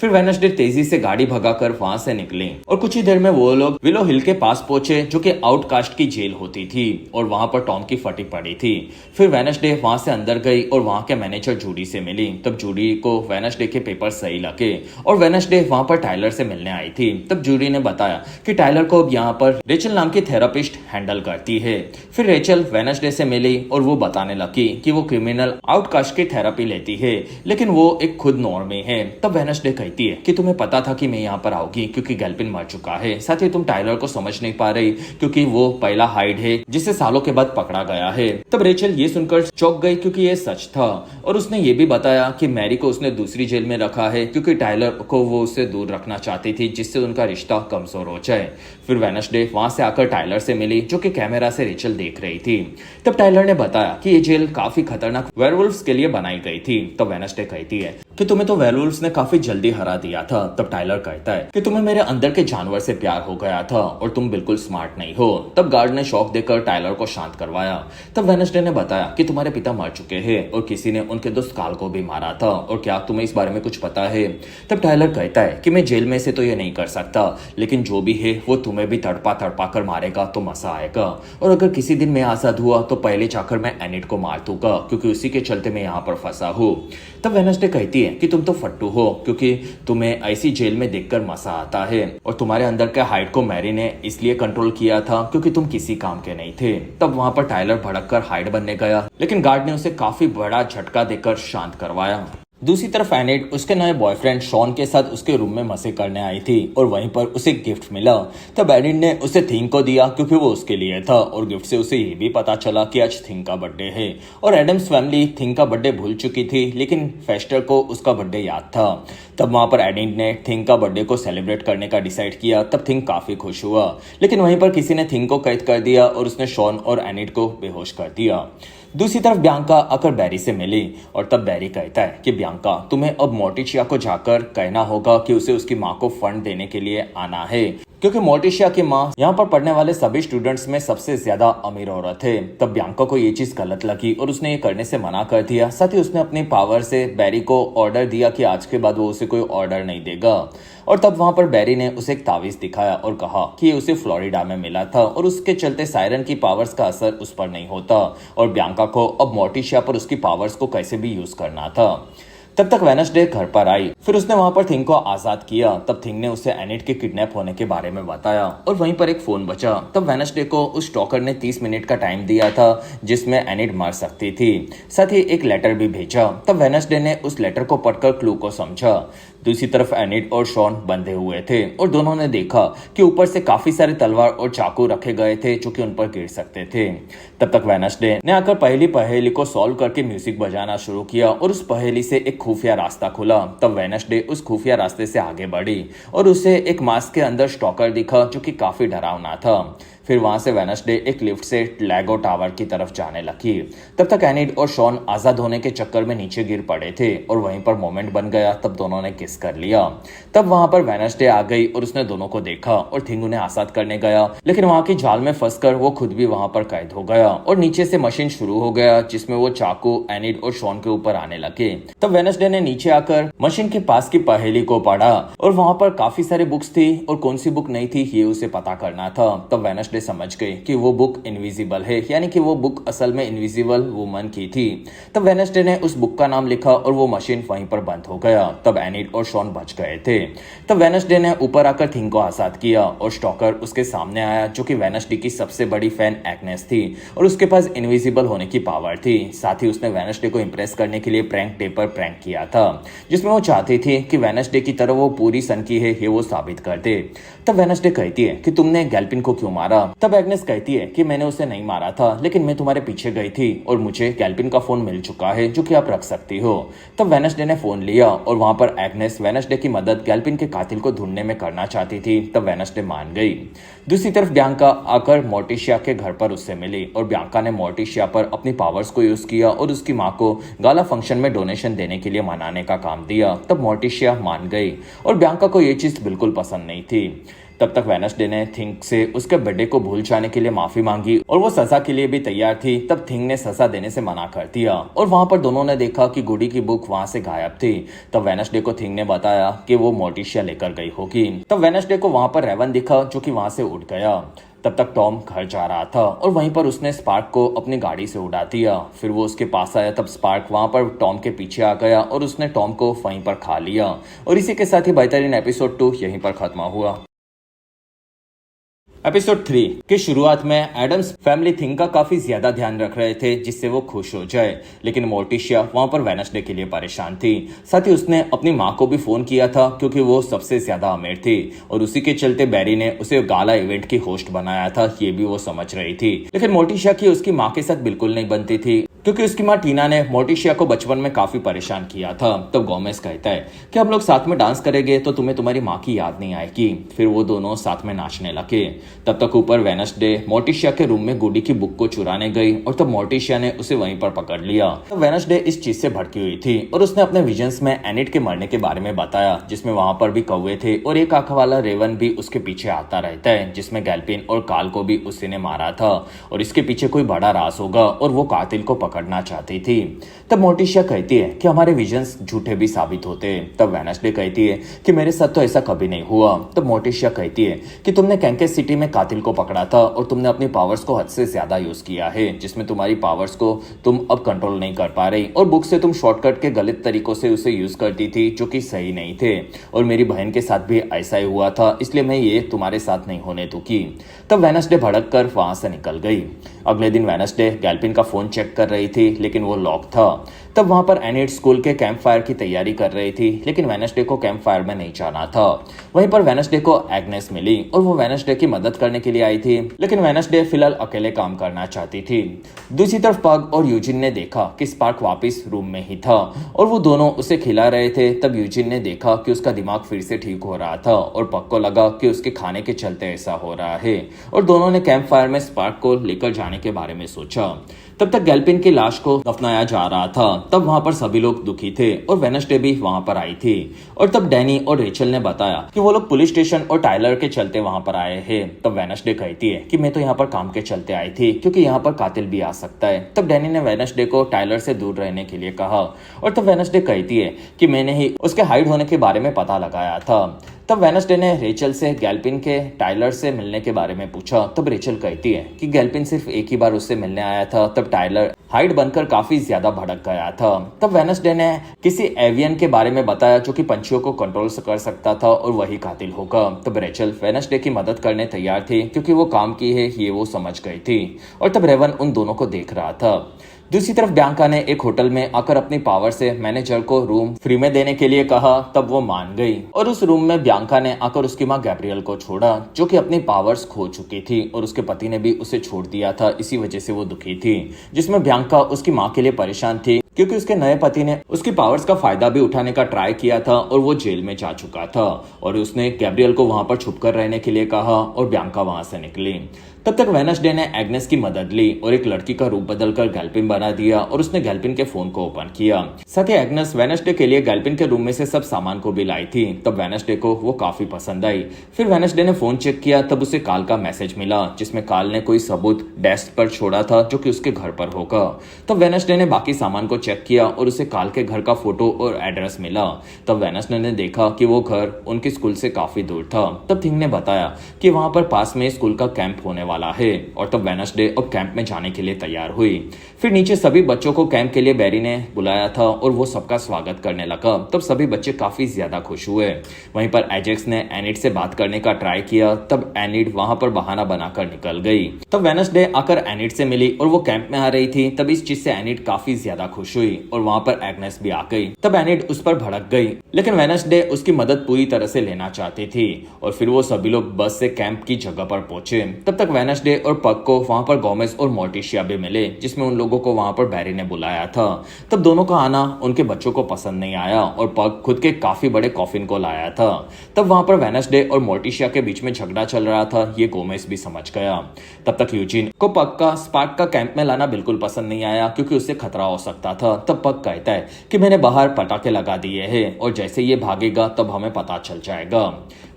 Speaker 1: फिर वेडनेसडे तेजी से गाड़ी भगाकर वहां से निकली और कुछ ही देर में वो लोग विलो हिल के पास पहुंचे जो कि आउटकास्ट की जेल होती थी और वहां पर टॉम की फटी पड़ी थी। फिर वेडनेसडे वहां से अंदर गई और वहां के मैनेजर जूडी से मिली। तब जूडी को वेडनेसडे के पेपर सही लगे और वेडनेसडे वहां पर टाइलर से मिलने आई थी। तब जूडी ने बताया कि टाइलर को अब यहाँ पर रेचल नाम की थेरापिस्ट हैंडल करती है। फिर रेचल वेडनेसडे से मिली और वो बताने लगी कि वो क्रिमिनल आउटकास्ट की थेरापी लेती है लेकिन वो एक खुद नॉर्मी है। तब वेडनेसडे कहती है कि तुम्हें पता था कि मैं यहाँ पर आऊंगी क्योंकि गैल्पिन मर चुका है। साथ ही तुम टाइलर को समझ नहीं पा रही क्योंकि वो पहला हाइड है जिसे सालों के बाद पकड़ा गया है। तब रेचल ये सुनकर चौंक गई क्योंकि ये सच था और उसने ये भी बताया कि मैरी को उसने दूसरी जेल में रखा है क्योंकि टाइलर को वो उससे दूर रखना चाहती थी जिससे उनका रिश्ता कमजोर हो जाए। फिर वेडनेसडे वहां से आकर टाइलर से मिली जो कि कैमरा से रेचल देख रही थी। तब टाइलर ने बताया कि ये जेल काफी खतरनाक वेयरवुल्फ्स के लिए बनाई गई थी। तब वेडनेसडे कहती है कि तुम्हें तो वेयरवुल्फ्स ने काफी जल्दी हरा दिया था। तब टाइलर कहता है कि तुम्हें मेरे अंदर के जानवर से प्यार हो गया था और तुम बिल्कुल स्मार्ट नहीं हो। तब गार्ड ने शॉक देकर टाइलर को शांत करवाया। तब वेडनेसडे ने बताया कि तुम्हारे पिता मर चुके हैं और किसी ने उनके दोस्त काल को भी मारा था और क्या तुम्हें इस बारे में कुछ पता है। तब टाइलर कहता है कि मैं जेल में से तो ये नहीं कर सकता लेकिन जो जो भी है वो तुम्हें भी तड़पा तड़पा कर मारेगा तो मजा आएगा, और अगर किसी दिन मैं आजाद हुआ तो पहले जाकर मैं एनिट को मार दूंगा, क्योंकि उसी के चलते मैं यहाँ पर फंसा हूँ। तब वेडनेसडे कहती है कि तुम तो फट्टू हो, क्योंकि तुम्हें ऐसी जेल में देखकर मजा आता है, और तुम्हारे अंदर के हाइट को मैरी ने इसलिए कंट्रोल किया था क्योंकि तुम किसी काम के नहीं थे। तब वहां पर टाइलर भड़क कर हाइड बनने गया, लेकिन गार्ड ने उसे काफी बड़ा झटका देकर शांत करवाया। दूसरी तरफ एनिट उसके नए बॉयफ्रेंड शॉन के साथ उसके रूम में मजे करने आई थी, और वहीं पर उसे गिफ्ट मिला। तब एनिट ने उसे थिंग को दिया क्योंकि वो उसके लिए था, और गिफ्ट से उसे ये भी पता चला कि आज थिंग का बर्थडे है, और एडम्स फैमिली थिंग का बर्थडे भूल चुकी थी, लेकिन फेस्टर को उसका बर्थडे याद था। तब वहां पर एनिट ने थिंग का बर्थडे को सेलिब्रेट करने का डिसाइड किया। तब थिंग काफी खुश हुआ, लेकिन वहीं पर किसी ने थिंग को कैद कर दिया और उसने शॉन और एनिट को बेहोश कर दिया। दूसरी तरफ बियांका आकर बैरी से मिली, और तब बैरी कहता है कि बियांका, तुम्हें अब मोर्टिशिया को जाकर कहना होगा कि उसे उसकी माँ को फंड देने के लिए आना है, क्योंकि मोर्टिशिया की माँ यहाँ पर पढ़ने वाले सभी स्टूडेंट्स में सबसे ज्यादा अमीर औरत है। तब बियांका को ये चीज गलत लगी और उसने ये करने से मना कर दिया। साथ ही उसने अपनी पावर से बैरी को ऑर्डर दिया कि आज के बाद वो उसे कोई ऑर्डर नहीं देगा, और तब वहां पर बैरी ने उसे एक तावीज दिखाया और कहा कि ये उसे फ्लोरिडा में मिला था, और उसके चलते सायरन की पावर्स का असर उस पर नहीं होता, और बियांका को अब मोर्टिशिया पर उसकी पावर्स को कैसे भी यूज करना था। तब तक वेडनेसडे घर पर आई, फिर उसने वहां पर थिंग को आजाद किया। तब थिंग ने उसे एनिट के किडनैप होने के बारे में बताया, और वहीं पर एक फोन बचा। तब वेडनेसडे को उस स्टॉकर ने 30 मिनट का टाइम दिया था जिसमें एनिट मर सकती थी। साथ ही एक लेटर भी भेजा। तब वेडनेसडे ने उस लेटर को पढ़कर क्लू को समझा। दूसरी तरफ एनिट और शॉन बंधे हुए थे, और दोनों ने देखा कि ऊपर से काफी सारे तलवार और चाकू रखे गए थे जो कि उन पर गिर सकते थे। तब तक वेडनेसडे ने आकर पहली पहेली को सॉल्व करके म्यूजिक बजाना शुरू किया, और उस पहेली से एक खुफिया रास्ता खुला। तब वेडनेसडे उस खुफिया रास्ते से आगे बढ़ी, और उसे एक मास्क के अंदर स्टॉकर दिखा जो कि काफी डरावना था। फिर वहां से वेडनेसडे एक लिफ्ट से लेगो टावर की तरफ जाने लगी। तब तक एनिट और शॉन आजाद होने के चक्कर में नीचे गिर पड़े थे, और वहीं पर मोमेंट बन गया। तब दोनों ने किस कर लिया। तब वहां पर वेडनेसडे आ गई और उसने दोनों को देखा, और थिंग उन्हें आजाद करने गया, लेकिन वहां की जाल में फंसकर वो खुद भी वहां पर कैद हो गया, और नीचे से मशीन शुरू हो गया जिसमें वो चाकू एनिट और शॉन के ऊपर आने लगे। तब वेडनेसडे ने नीचे आकर मशीन के पास की पहेली को पढ़ा, और वहां पर काफी सारी बुक्स थी, और कौन सी बुक नहीं थी ये उसे पता करना था। तब वेडनेसडे समझ गई कि वो बुक इनविजिबल है, यानी कि वो बुक असल में इनविजिबल वुमन की थी। तब वेडनेसडे ने उस बुक का नाम लिखा, और वो मशीन वहीं पर बंद हो गया। तब एनिट और शॉन बच गए थे। तब वेडनेसडे ने ऊपर आकर थिंग को आजाद किया, और स्टॉकर उसके सामने आया जो कि वेडनेसडे की सबसे बड़ी फैन एग्नेस थी, और उसके पास इनविजिबल होने की पावर थी। साथ ही उसने वेडनेसडे को इंप्रेस करने के लिए प्रैंक डे पर प्रैंक किया था, जिसमें वो चाहती थी कि वेडनेसडे की तरह वो पूरी सन की है ये वो साबित कर दे। तब वेडनेसडे कहती है कि तुमने गैल्पिन को क्यों मारा। तब एग्नेस कहती है कि मैंने उसे नहीं मारा था, लेकिन मैं तुम्हारे पीछे गई थी, और मुझे गैल्पिन का फोन मिल चुका है जो कि आप रख सकती हो। तब वेडनेसडे ने फोन लिया, और वहां पर एग्नेस वेडनेसडे की मदद गैल्पिन के कातिल को ढूंढने में करना चाहती थी। तब वेडनेसडे मान गई। दूसरी तरफ बियांका आकर मोर्टिशिया के घर पर उससे मिली, और बियांका ने मोर्टिशिया पर अपनी पावर्स को यूज किया और उसकी माँ को गाला फंक्शन में डोनेशन देने के लिए मनाने का काम दिया। तब मोर्टिशिया मान गई, और बियांका को ये चीज बिल्कुल पसंद नहीं थी। तब तक वेडनेसडे ने थिंग से उसके बर्थडे को भूल जाने के लिए माफी मांगी, और वो सजा के लिए भी तैयार थी। तब थिंग ने सजा देने से मना कर दिया, और वहां पर दोनों ने देखा कि गुडी की बुक वहां से गायब थी। तब वेडनेसडे को थिंग ने बताया कि वो मोर्टिशिया लेकर गई होगी। तब वेडनेसडे को वहां पर रेवन दिखा जो कि वहां से उड़ गया। तब तक टॉम घर जा रहा था, और वहीं पर उसने स्पार्क को अपनी गाड़ी से उड़ा दिया। फिर वो उसके पास आया। तब स्पार्क वहां पर टॉम के पीछे आ गया, और उसने टॉम को वहीं पर खा लिया। और इसी के साथ ही बेहतरीन एपिसोड 2 यहीं पर खत्म हुआ। एपिसोड 3 की शुरुआत में एडम्स फैमिली थिंग का काफी ज्यादा ध्यान रख रहे थे जिससे वो खुश हो जाए, लेकिन मोर्टिशिया वहां पर वेडनेसडे के लिए परेशान थी। साथ ही उसने अपनी माँ को भी फोन किया था क्योंकि वो सबसे ज्यादा अमीर थी, और उसी के चलते बैरी ने उसे गाला इवेंट की होस्ट बनाया था, ये भी वो समझ रही थी। लेकिन मोर्टिशिया की उसकी माँ के साथ बिल्कुल नहीं बनती थी, क्योंकि उसकी माँ टीना ने मोर्टिशिया को बचपन में काफी परेशान किया था। तब गोमेस कहता है कि हम लोग साथ में डांस करेंगे तो तुम्हें तुम्हारी माँ की याद नहीं आएगी। फिर वो दोनों साथ में नाचने लगे। तब तक ऊपर वेडनेसडे मोर्टिशिया के रूम में गुडी की बुक को चुराने गई, और तब मोर्टिशिया ने उसे वहीं पर पकड़ लिया। तब वेडनेसडे इस चीज से भड़की हुई थी, और उसने अपने विजन्स में एनिट के मरने के बारे में बताया, जिसमें वहां पर भी कौवे थे, और एक आंख वाला रेवन भी उसके पीछे आता रहता है, जिसमें गैल्पिन और काल को भी उसी ने मारा था, और इसके पीछे कोई बड़ा राज होगा और वो कातिल को पकड़ पकड़ना चाहती थी। तब मोर्टिशिया कहती है कि हमारे विजन्स झूठे भी साबित होते हैं। तब वेडनेसडे कहती है कि मेरे साथ तो ऐसा कभी नहीं हुआ। तब मोर्टिशिया कहती है कि तुमने कैंकेस सिटी में कातिल को पकड़ा था और तुमने अपनी पावर्स को हद से ज्यादा यूज किया है, जिसमें तुम्हारी पावर्स को तुम अब कंट्रोल नहीं कर पा रही और बुक से तुम शॉर्टकट के गलत तरीकों से उसे यूज करती थी जो कि सही नहीं थे। और मेरी बहन के साथ भी ऐसा ही हुआ था, इसलिए मैं ये तुम्हारे साथ नहीं होने दूंगी। तब वेडनेसडे भड़क कर वहां से निकल गई। अगले दिन वेडनेसडे गैल्पिन का फोन चेक कर रही थी, लेकिन वो लॉक था। तब वहां पर एनिड स्कूल के कैंप फायर की तैयारी कर रही थी, लेकिन वेडनेसडे को कैंप फायर में नहीं जाना था। वहीं पर वेडनेसडे को एग्नेस मिली और वो वेडनेसडे की मदद करने के लिए आई थी, लेकिन वेडनेसडे फिलहाल अकेले काम करना चाहती थी। दूसरी तरफ पग और यूजिन ने देखा कि स्पार्क वापस रूम में ही था और वो दोनों उसे खिला रहे थे। तब यूजिन ने देखा कि उसका दिमाग फिर से ठीक हो रहा था और पग को लगा कि उसके खाने के चलते ऐसा हो रहा है और दोनों ने कैंप फायर में स्पार्क को लेकर जाने के बारे में सोचा। तब तक गैल्पिन की लाश को दफनाया जा रहा था। तब वहां पर सभी लोग दुखी थे और वेडनेसडे भी वहां पर आई थी। और तब डैनी और रेचल ने बताया कि वो लोग पुलिस स्टेशन और टाइलर के चलते वहां पर आए हैं। तब वेडनेसडे कहती है कि मैं तो यहाँ पर काम के चलते आई थी, क्योंकि यहाँ पर कातिल भी आ सकता है। तब डैनी ने वेडनेसडे को टाइलर से दूर रहने के लिए कहा और तब वेडनेसडे कहती है कि मैंने ही उसके हाइड होने के बारे में पता लगाया था। तब वेडनेसडे ने रेचल से गैल्पिन के टाइलर से मिलने के बारे में पूछा। तब रेचल कहती है कि गैल्पिन सिर्फ एक ही बार उससे मिलने आया था। तब टाइलर हाइड बनकर काफी ज्यादा भड़क गया था। तब वेडनेसडे ने किसी एवियन के बारे में बताया जो कि पंछियों को कंट्रोल कर सकता था और वही कातिल होगा। तब रेचल वेडनेसडे की मदद करने तैयार थी, क्योंकि वो काम की है ये वो समझ गई थी। और तब रेवन उन दोनों को देख रहा था। दूसरी तरफ बियांका ने एक होटल में आकर अपनी पावर से मैनेजर को रूम फ्री में देने के लिए कहा। तब वो मान गई और उस रूम में बियांका ने आकर उसकी माँ गैब्रियल को छोड़ा, जो कि अपनी पावर्स खो चुकी थी और उसके पति ने भी उसे छोड़ दिया था। इसी वजह से वो दुखी थी, जिसमें बियांका उसकी माँ के लिए परेशान थी, क्योंकि उसके नए पति ने उसकी पावर्स का फायदा भी उठाने का ट्राई किया था और वो जेल में जा चुका था। और उसने गैब्रियल को वहां पर छुपकर रहने के लिए कहा और बियांका वहां से निकली। तब तक वेडनेसडे ने एग्नेस की मदद ली और एक लड़की का रूप बदलकर गैल्पिन बना दिया और उसने गैल्पिन के फोन को ओपन किया। साथ ही एग्नेस वेडनेसडे के लिए गैल्पिन के रूम में से सब सामान को भी लाई थी। तब वेडनेसडे को वो काफी पसंद आई। फिर वेडनेसडे ने फोन चेक किया, तब उसे काल का मैसेज मिला, जिसमें काल ने कोई सबूत डेस्क पर छोड़ा था जो कि उसके घर पर होगा। तब वेडनेसडे ने बाकी सामान को चेक किया और उसे काल के घर का फोटो और एड्रेस मिला। तब वेडनेसडे ने देखा कि वो घर उनके स्कूल से काफी दूर था। तब थिंग ने बताया कि वहां पर पास में स्कूल का कैंप होने वाला है और तब वेडनेसडे अब कैंप में जाने के लिए तैयार हुई। फिर नीचे सभी बच्चों को कैंप के लिए बैरी ने बुलाया था और वो सबका स्वागत करने लगा। तब सभी बच्चे काफी ज्यादा खुश हुए। वहीं पर एजेक्स ने एनिड से बात करने का ट्राई किया। तब एनिड वहां पर बहाना बनाकर निकल गई। तब वेडनेसडे आकर एनिड से मिली और वो कैंप में आ रही थी। तब इस चीज से एनिड काफी ज्यादा खुश हुई और वहां पर एग्नेस भी आ गई। तब एनिड उस पर भड़क गई, लेकिन वेडनेसडे उसकी मदद पूरी तरह से लेना चाहती थी और फिर वो सभी लोग बस से कैंप की जगह पर पहुंचे। तब तक वेडनेसडे और पग को वहां पर गोमेज और मोर्टिशिया भी मिले, जिसमें उन लोगों को वहां पर बैरी ने बुलाया था। तब दोनों का आना उनके बच्चों को पसंद नहीं आया और पग खुद के काफी बड़े कॉफिन को लाया था। तब वहां पर वेडनेसडे और मोर्टिशिया के बीच में झगड़ा चल रहा था, ये गोमेज भी समझ गया। तब तक यूजिन को पग का स्पार्क का कैंप में लाना बिल्कुल पसंद नहीं आया, क्योंकि उससे खतरा हो सकता था। तब पग कहता है कि मैंने बाहर पटाखे लगा दिए हैं और जैसे ये भागेगा तब हमें पता चल जाएगा।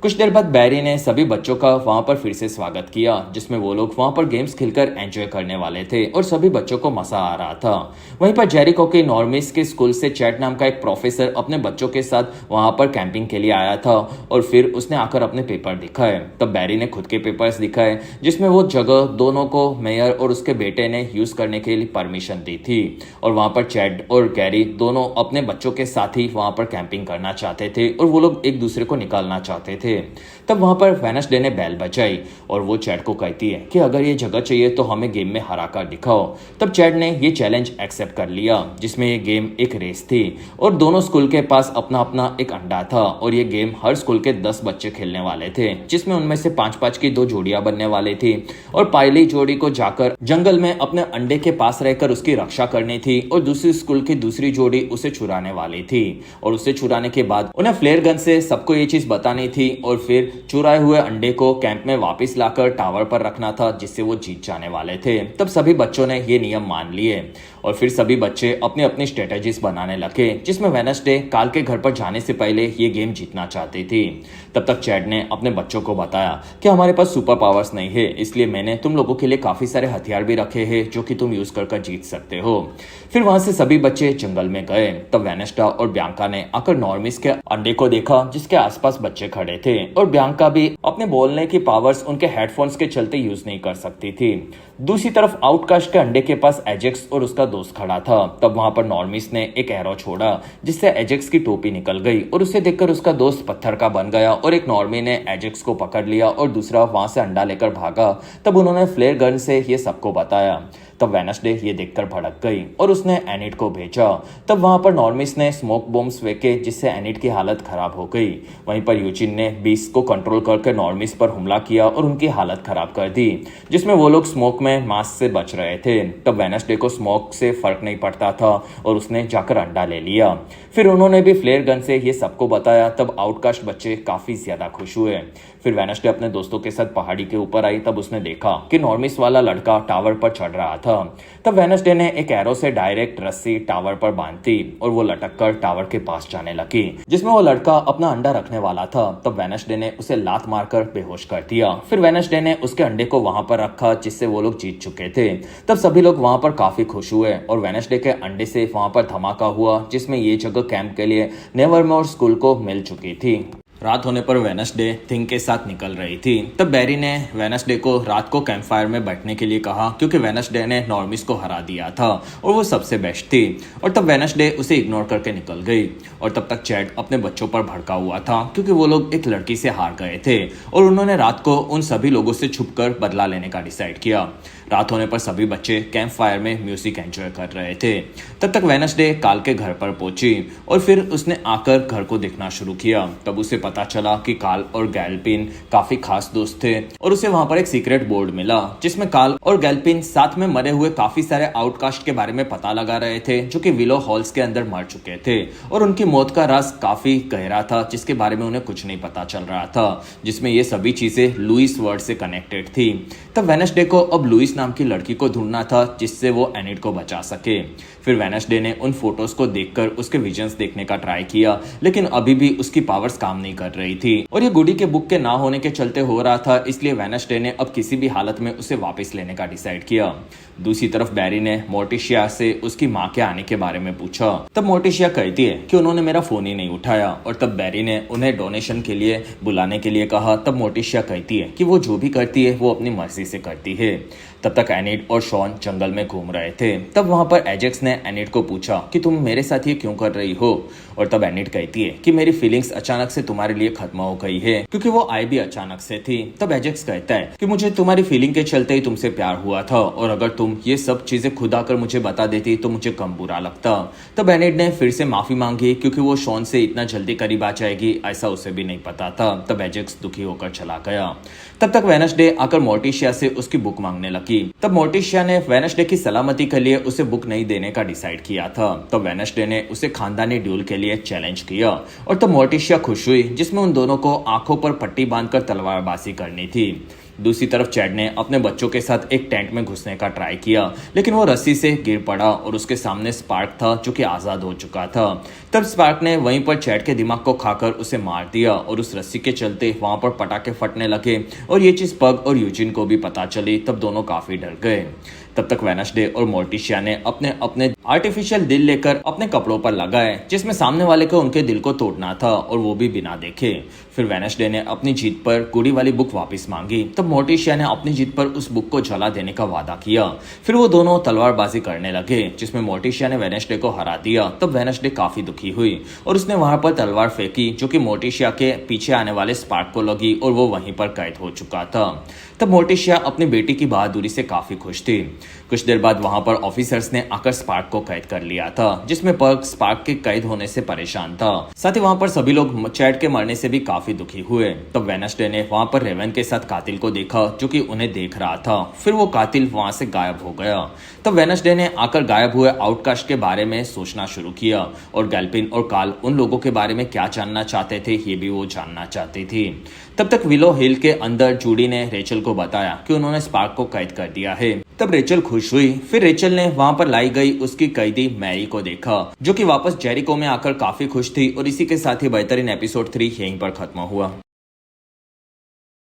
Speaker 1: कुछ देर बाद बैरी ने सभी बच्चों का वहां पर फिर से स्वागत किया, जिसमें वो लोग वहां पर गेम्स खेलकर एंजॉय करने वाले थे और सभी बच्चों को मजा आ रहा था। वहीं पर जेरिको के नॉर्मिस के स्कूल से चैट नाम का एक प्रोफेसर अपने बच्चों के साथ वहां पर कैंपिंग के लिए आया था और फिर उसने आकर अपने पेपर दिखाए। तब बैरी ने खुद के पेपर्स दिखाए, जिसमें वो जगह दोनों को मेयर और उसके बेटे ने यूज करने के लिए परमिशन दी थी और वहां पर चैट और गैरी दोनों अपने बच्चों के साथ ही वहां पर कैंपिंग करना चाहते थे और वो लोग एक दूसरे को निकालना चाहते थे। तब वहां पर वेडनेसडे ने बेल बजाई और वो चैट को कहती है कि अगर ये जगह चाहिए तो हमें गेम में हरा कर दिखाओ। तब चैट ने ये चैलेंज एक्सेप्ट कर लिया, जिसमें ये गेम एक रेस थी और दोनों स्कूल के पास अपना अपना एक अंडा था और ये गेम हर स्कूल के 10 बच्चे खेलने वाले थे, जिसमें उनमें से 5-5 की 2 जोड़ियां बनने वाली थी और पहली जोड़ी को जाकर जंगल में अपने अंडे के पास रहकर उसकी रक्षा करनी थी और दूसरी स्कूल की दूसरी जोड़ी उसे चुराने वाली थी और उसे चुराने के बाद उन्हें फ्लेयर गन से सबको ये चीज बतानी थी और फिर चुराए हुए अंडे को कैंप में वापस लाकर टावर पर रखना था, जिससे वो जीत जाने वाले थे। तब सभी बच्चों ने ये नियम मान लिए और फिर सभी बच्चे अपनी अपनी स्ट्रेटेजीज बनाने लगे, जिसमें वेडनेसडे काल के घर पर जाने से पहले ये गेम जीतना चाहती थी। तब तक चैड ने अपने बच्चों को बताया कि हमारे पास सुपर पावर्स नहीं है, इसलिए मैंने तुम लोगों के लिए काफी सारे हथियार भी रखे हैं जो कि तुम यूज कर जीत सकते हो। फिर वहां से सभी बच्चे जंगल में गए। तब वेनेस्टा और ब्यांका ने आकर नॉर्मिस के अंडे को देखा, जिसके आसपास बच्चे खड़े थे, और ब्यांका भी अपने बोलने की पावर्स उनके हेडफोन्स के चलते यूज नहीं कर सकती थी। दूसरी तरफ आउटकास्ट के अंडे के पास एजेक्स और उसका दोस्त खड़ा था। तब वहां पर नॉर्मिस ने एक एरो छोड़ा, जिससे एजेक्स की टोपी निकल गई, और उसे देखकर उसका दोस्त पत्थर का बन गया, और एक नॉर्मी ने एजेक्स को पकड़ लिया और दूसरा वहां से अंडा लेकर भागा। तब उन्होंने फ्लेयर गन से ये सबको बताया। तब वेडनेसडे ये देखकर भड़क गई और उसने एनिट को भेजा। तब वहां पर नॉर्मिस ने स्मोक बॉम्ब्स फेंके, जिससे एनिट की हालत खराब हो गई। वहीं पर यूजिन ने बीस्ट को कंट्रोल करके नॉर्मिस पर हमला किया और उनकी हालत खराब कर दी, जिसमें वो लोग स्मोक में मास्क से बच रहे थे। तब वेडनेसडे को स्मोक से फर्क नहीं पड़ता था और उसने जाकर अंडा ले लिया। फिर उन्होंने भी फ्लेयर गन से ये सबको बताया। तब आउटकास्ट बच्चे काफी ज्यादा खुश हुए। फिर वेडनेसडे अपने दोस्तों के साथ पहाड़ी के ऊपर आई। तब उसने देखा कि नॉर्मिस वाला लड़का टावर पर चढ़ रहा था। तब वेडनेसडे ने एक एरो से डायरेक्ट रस्सी टावर पर बांधी और वो लटक कर टावर के पास जाने लगी, जिसमें वो लड़का अपना अंडा रखने वाला था। तब वेडनेसडे ने उसे लात मारकर बेहोश कर दिया। फिर वेडनेसडे ने उसके अंडे को वहां पर रखा, जिससे वो लोग जीत चुके थे। तब सभी लोग वहां पर काफी खुश हुए और वेडनेसडे के अंडे से वहां पर धमाका हुआ, जिसमें ये जगह कैंप के लिए नेवरमोर स्कूल को मिल चुकी थी। रात होने पर वेडनेसडे थिंग के साथ निकल रही थी। तब बैरी ने वेडनेसडे को रात को कैंप फायर में बैठने के लिए कहा, क्योंकि वेडनेसडे ने नॉर्मिस को हरा दिया था और वो सबसे बेस्ट थी। और तब वेडनेसडे उसे इग्नोर करके निकल गई। और तब तक चैड अपने बच्चों पर भड़का हुआ था, क्योंकि वो लोग एक लड़की से हार गए थे और उन्होंने रात को उन सभी लोगों से छुपकर बदला लेने का डिसाइड किया। रात होने पर सभी बच्चे कैंप फायर में म्यूजिक एंजॉय कर रहे थे। तब तक वेडनेसडे काल के घर पर पहुंची और फिर उसने आकर घर को देखना शुरू किया। तब उसे पता चला कि काल और गैल्पिन काफी खास दोस्त थे और उसे वहां पर एक सीक्रेट बोर्ड मिला, जिसमें काल और गैल्पिन साथ में मरे हुए काफी सारे आउटकास्ट के बारे में पता लगा रहे थे, जो कि विलो हॉल्स के अंदर मर चुके थे और उनकी मौत का राज काफी गहरा था, जिसके बारे में उन्हें कुछ नहीं पता चल रहा था, जिसमें ये सभी चीजें लुइस वर्ड से कनेक्टेड थी। तब वेडनेसडे को अब लुइस नाम की लड़की को ढूंढना था, जिससे वो एनिट को बचा सके। फिर वेडनेसडे ने उन फोटोज को देखकर उसके विजन्स देखने का ट्राई किया, लेकिन अभी भी उसकी पावर्स काम नहीं कर रही थी और ये गुडी के बुक के ना होने के चलते हो रहा था, इसलिए वेडनेसडे ने अब किसी भी हालत में उसे वापस लेने का डिसाइड किया। दूसरी तरफ बैरी ने मोर्टिशिया से उसकी माँ के आने के बारे में पूछा। तब मोर्टिशिया कहती है कि उन्होंने मेरा फोन ही नहीं उठाया और तब बैरी ने उन्हें डोनेशन के लिए बुलाने के लिए कहा। तब मोर्टिशिया कहती है कि वो जो भी करती है वो अपनी मर्जी से करती है। तब तक एनिट और शॉन जंगल में घूम रहे थे। तब वहां पर एजेक्स ने एनिट को पूछा कि तुम मेरे साथ ये क्यों कर रही हो, और तब एनिट कहती है कि मेरी फीलिंग्स अचानक से तुम्हारे लिए खत्म हो गई है, क्योंकि वो आई भी अचानक से थी। तब एजेक्स कहता है कि मुझे तुम्हारी फीलिंग के चलते ही तुमसे प्यार हुआ था और अगर तुम ये सब चीजें खुद आकर मुझे बता देती तो मुझे कम बुरा लगता। तब एनिट ने फिर से माफी मांगी, क्योंकि वो शॉन से इतना जल्दी करीब आ जाएगी ऐसा उसे भी नहीं पता था। तब एजेक्स दुखी होकर चला गया। तब तक वेडनेसडे आकर मोर्टिशिया से उसकी बुक मांगने लगी। तब मोर्टिशिया ने वेडनेसडे की सलामती के लिए उसे बुक नहीं देने का डिसाइड किया था। तब वेडनेसडे ने उसे खानदानी ड्यूल के लिए चैलेंज किया और तब मोर्टिशिया खुश हुई, जिसमें उन दोनों को आंखों पर पट्टी बांधकर तलवारबाजी करनी थी। दूसरी तरफ चैड ने अपने बच्चों के साथ एक टेंट में घुसने का ट्राई किया, लेकिन वो रस्सी से गिर पड़ा और उसके सामने स्पार्क था, जो कि आजाद हो चुका था। तब स्पार्क ने वहीं पर चैड के दिमाग को खाकर उसे मार दिया और उस रस्सी के चलते वहां पर पटाखे फटने लगे और ये चीज पग और यूजिन को भी पता चली। तब दोनों काफी डर गए। तब तक वेडनेसडे और मोर्टिशिया ने अपने अपने आर्टिफिशियल दिल लेकर अपने कपड़ों पर लगाए, जिसमें सामने वाले को उनके दिल को तोड़ना था और वो भी बिना देखे। फिर वेडनेसडे ने अपनी जीत पर गुडी वाली बुक वापस मांगी। तब मोर्टिशिया ने अपनी जीत पर उस बुक को जला देने का वादा किया। फिर वो दोनों तलवारबाजी करने लगे, जिसमें मोर्टिशिया ने वेडनेसडे को हरा दिया। तब वेडनेसडे काफी दुखी हुई और उसने वहां पर तलवार फेंकी, जो कि मोर्टिशिया के पीछे आने वाले स्पार्क को लगी और वो वहीं पर कैद हो चुका था। तब मोर्टिशिया अपनी बेटी की बहादुरी से काफी खुश थी। कुछ देर बाद वहां पर ऑफिसर्स ने आकर स्पार्क को कैद कर लिया था, जिसमें पग स्पार्क के कैद होने से परेशान था। साथ ही वहां पर सभी लोग चैड के मरने से भी काफी दुखी हुए। तब वेडनेसडे ने वहां पर रेवन के साथ कातिल को देखा, जो कि उन्हें देख रहा था। फिर वो कातिल वहां से गायब हो गया। तब वेडनेसडे ने आकर गायब हुए आउटकास्ट के बारे में सोचना शुरू किया और गैल्पिन और काल उन लोगों के बारे में क्या जानना चाहते थे ये भी वो जानना चाहती थी। तब तक विलो हिल के अंदर जूडी ने रेचल को बताया कि उन्होंने स्पार्क को कैद कर दिया है। तब रेचल खुश हुई। फिर रेचल ने वहां पर लाई गई उसकी कैदी मैरी को देखा, जो कि वापस जेरिको में आकर काफी खुश थी। और इसी के साथ ही बेहतरीन एपिसोड 3 यहीं पर खत्म हुआ।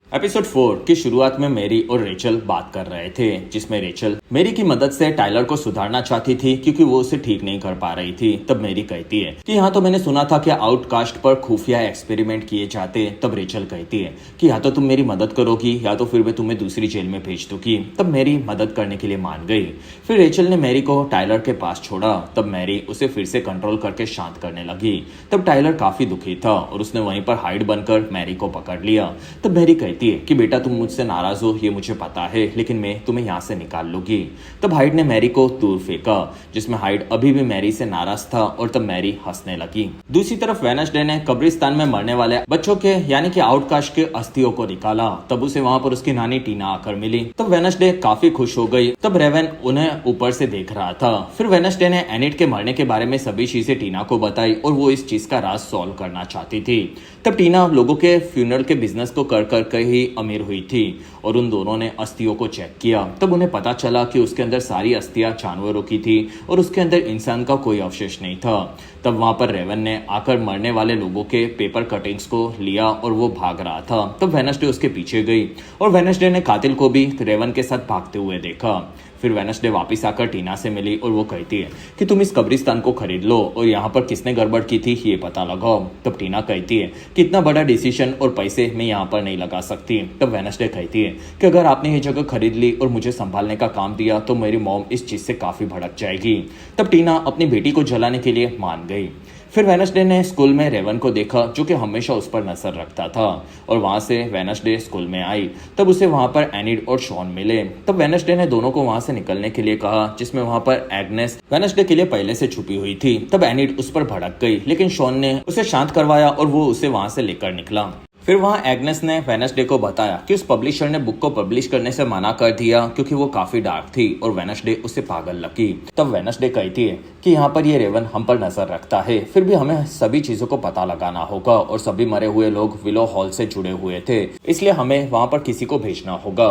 Speaker 1: एपिसोड 4 की शुरुआत में मेरी और रेचल बात कर रहे थे, जिसमें रेचल मेरी की मदद से टाइलर को सुधारना चाहती थी क्योंकि वो उसे ठीक नहीं कर पा रही थी। तब मेरी कहती है कि यहाँ तो मैंने सुना था कि आउटकास्ट पर खुफिया एक्सपेरिमेंट किए जाते। तब रेचल कहती है कि या तो तुम मेरी मदद करोगी या तो फिर मैं तुम्हें दूसरी जेल में भेज दूंगी। तब मेरी मदद करने के लिए मान गई। फिर रेचल ने मैरी को टाइलर के पास छोड़ा। तब मैरी उसे फिर से कंट्रोल करके शांत करने लगी। तब टाइलर काफी दुखी था और उसने वहीं पर हाइड बनकर मैरी को पकड़ लिया। तब मैरी कहती है कि बेटा तुम मुझसे नाराज हो ये मुझे पता है, लेकिन मैं तुम्हें यहाँ से निकाल लूंगी। तब हाइड ने मैरी को दूर फेंका, जिसमें हाइड अभी भी मैरी से नाराज था। और तब मैरी हंसने लगी। दूसरी तरफ वेडनेसडे ने कब्रिस्तान में मरने वाले बच्चों के यानी कि आउटकास्ट के अस्थियों को निकाला। तब उसे वहां पर उसकी नानी टीना आकर मिली। तब वेडनेसडे काफी खुश हो गई। तब रेवन उन्हें ऊपर से देख रहा था। फिर वेडनेसडे ने एनिट के मरने के बारे में सभी चीजें टीना को बताई और वो इस चीज का राज सॉल्व करना चाहती थी। तब टीना लोगों के फ्यूनरल के बिजनेस को कर कर ही अमीर हुई थी और उन दोनों ने अस्थियों को चेक किया। तब उन्हें पता चला कि उसके अंदर सारी अस्थियां जानवरों की थी और उसके अंदर इंसान का कोई अवशेष नहीं था। तब वहां पर रेवन ने आकर मरने वाले लोगों के पेपर कटिंग्स को लिया और वो भाग रहा था। तब वेडनेसडे उसके पीछे गई और वेडनेसडे ने कातिल को भी रेवन के साथ भागते हुए देखा। फिर वेडनेसडे वापस आकर टीना से मिली और वो कहती है कि तुम इस कब्रिस्तान को खरीद लो और यहाँ पर किसने गड़बड़ की थी ये पता लगाओ। तब टीना कहती है कि इतना बड़ा डिसीजन और पैसे मैं यहाँ पर नहीं लगा सकती। तब वेडनेसडे कहती है कि अगर आपने ये जगह खरीद ली और मुझे संभालने का काम दिया तो मेरी मॉम इस चीज से काफी भड़क जाएगी। तब टीना अपनी बेटी को जलाने के लिए मान गई। फिर वेडनेसडे ने स्कूल में रेवन को देखा, जो कि हमेशा उस पर नजर रखता था। और वहां से वेडनेसडे स्कूल में आई। तब उसे वहां पर एनिड और शॉन मिले। तब वेडनेसडे ने दोनों को वहां से निकलने के लिए कहा, जिसमें वहां पर एग्नेस वेडनेसडे के लिए पहले से छुपी हुई थी। तब एनिड उस पर भड़क गई, लेकिन शॉन ने उसे शांत करवाया और वो उसे वहां से लेकर निकला। फिर वहां एग्नेस ने वेडनेसडे को बताया कि उस पब्लिशर ने बुक को पब्लिश करने से मना कर दिया क्योंकि वो काफी डार्क थी और वेडनेसडे उसे पागल लगी। तब वेडनेसडे कहती है कि यहाँ पर ये रेवन हम पर नजर रखता है, फिर भी हमें सभी चीजों को पता लगाना होगा और सभी मरे हुए लोग विलो हॉल से जुड़े हुए थे, इसलिए हमें वहां पर किसी को भेजना होगा।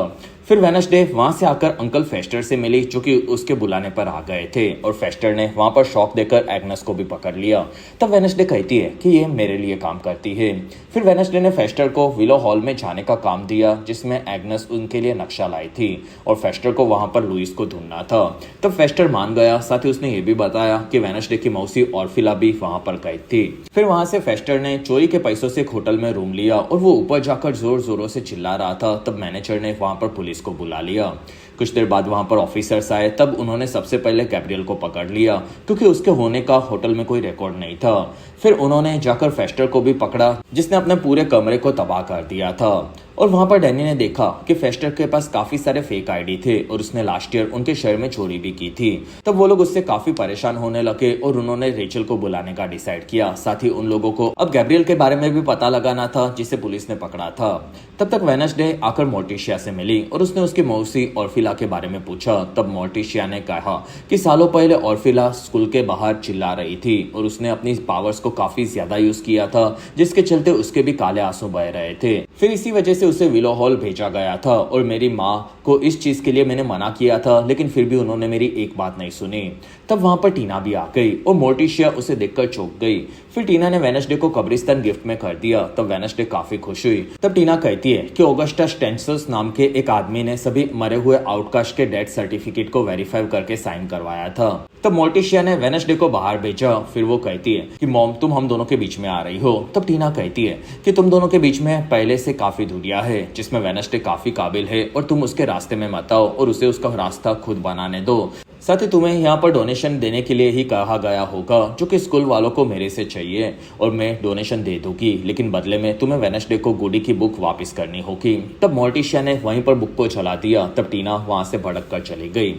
Speaker 1: फिर वेडनेसडे वहां से आकर अंकल फेस्टर से मिली, जो कि उसके बुलाने पर आ गए थे और फेस्टर ने वहां पर शॉक देकर एग्नेस को भी पकड़ लिया। तब वेडनेसडे कहती है कि ये मेरे लिए काम करती है। फिर वेडनेसडे ने फेस्टर को विलो हॉल में जाने का काम दिया, जिसमें एग्नेस उनके लिए नक्शा लाई थी और फेस्टर को वहां पर लुइस को ढूंढना था। तब फेस्टर मान गया। साथ ही उसने ये भी बताया कि वेडनेसडे की मौसी ऑर्फिला भी वहां पर कैद थी। फिर वहां से फेस्टर ने चोरी के पैसों से एक होटल में रूम लिया और वो ऊपर जाकर जोर जोरों से चिल्ला रहा था। तब मैनेजर ने वहां पर पुलिस को बुला लिया। कुछ देर बाद वहां पर ऑफिसर्स आए। तब उन्होंने सबसे पहले गैब्रियल को पकड़ लिया क्योंकि उसके होने का होटल में कोई रिकॉर्ड नहीं था। फिर उन्होंने जाकर फेस्टर को भी पकड़ा, जिसने अपने पूरे कमरे को तबाह कर दिया था। और वहां पर डैनी ने देखा कि फेस्टर के पास काफी सारे फेक आईडी थे और उसने लास्ट ईयर उनके शहर में चोरी भी की थी। तब वो लोग उससे काफी परेशान होने लगे और उन्होंने रेचल को बुलाने का डिसाइड किया। साथ ही उन लोगों को अब गैब्रियल के बारे में भी पता लगाना था, जिसे पुलिस ने पकड़ा था। तब तक वेडनेसडे आकर मोर्टिशिया से मिली और उसने उसकी मौसी ऑर्फिला के बारे में पूछा। तब मोर्टिशिया ने कहा कि सालों पहले ऑर्फिला स्कूल के बाहर चिल्ला रही थी और उसने अपनी पावर्स को काफी ज्यादा यूज किया था, जिसके चलते उसके भी काले आंसू बह रहे थे। फिर इसी वजह से उसे विलो हॉल भेजा गया था और मेरी माँ को इस चीज के लिए मैंने मना किया था, लेकिन फिर भी उन्होंने मेरी एक बात नहीं सुनी। तब वहां पर टीना भी आ गई और मोर्टिशिया उसे देखकर चौंक गई। फिर टीना ने वेडनेसडे को कब्रिस्तान गिफ्ट में कर दिया। तब वेडनेसडे काफी खुश हुई। तब टीना कहती है कि ऑगस्टा स्टेंसस नाम के एक आदमी ने सभी मरे हुए आउटकास्ट के डेथ सर्टिफिकेट को वेरीफाई करके साइन करवाया था। तब मोर्टिशिया ने वेडनेसडे को बाहर भेजा। फिर वो कहती है कि मॉम तुम हम दोनों के बीच में आ रही हो। तब टीना कहती है कि तुम दोनों के बीच में पहले से काफी दूरियां है, जिसमें वेडनेसडे काफी काबिल है और तुम उसके रास्ते में मत आओ और उसे उसका रास्ता खुद बनाने दो। साथ ही तुम्हें यहाँ पर डोनेशन देने के लिए ही कहा गया होगा, जो कि स्कूल वालों को मेरे से चाहिए और मैं डोनेशन दे दूंगी, लेकिन बदले में तुम्हें वेडनेसडे को गुडी की बुक वापस करनी होगी। तब मोर्टिशिया ने वहीं पर बुक को जला दिया। तब टीना वहां से भड़क कर चली गई।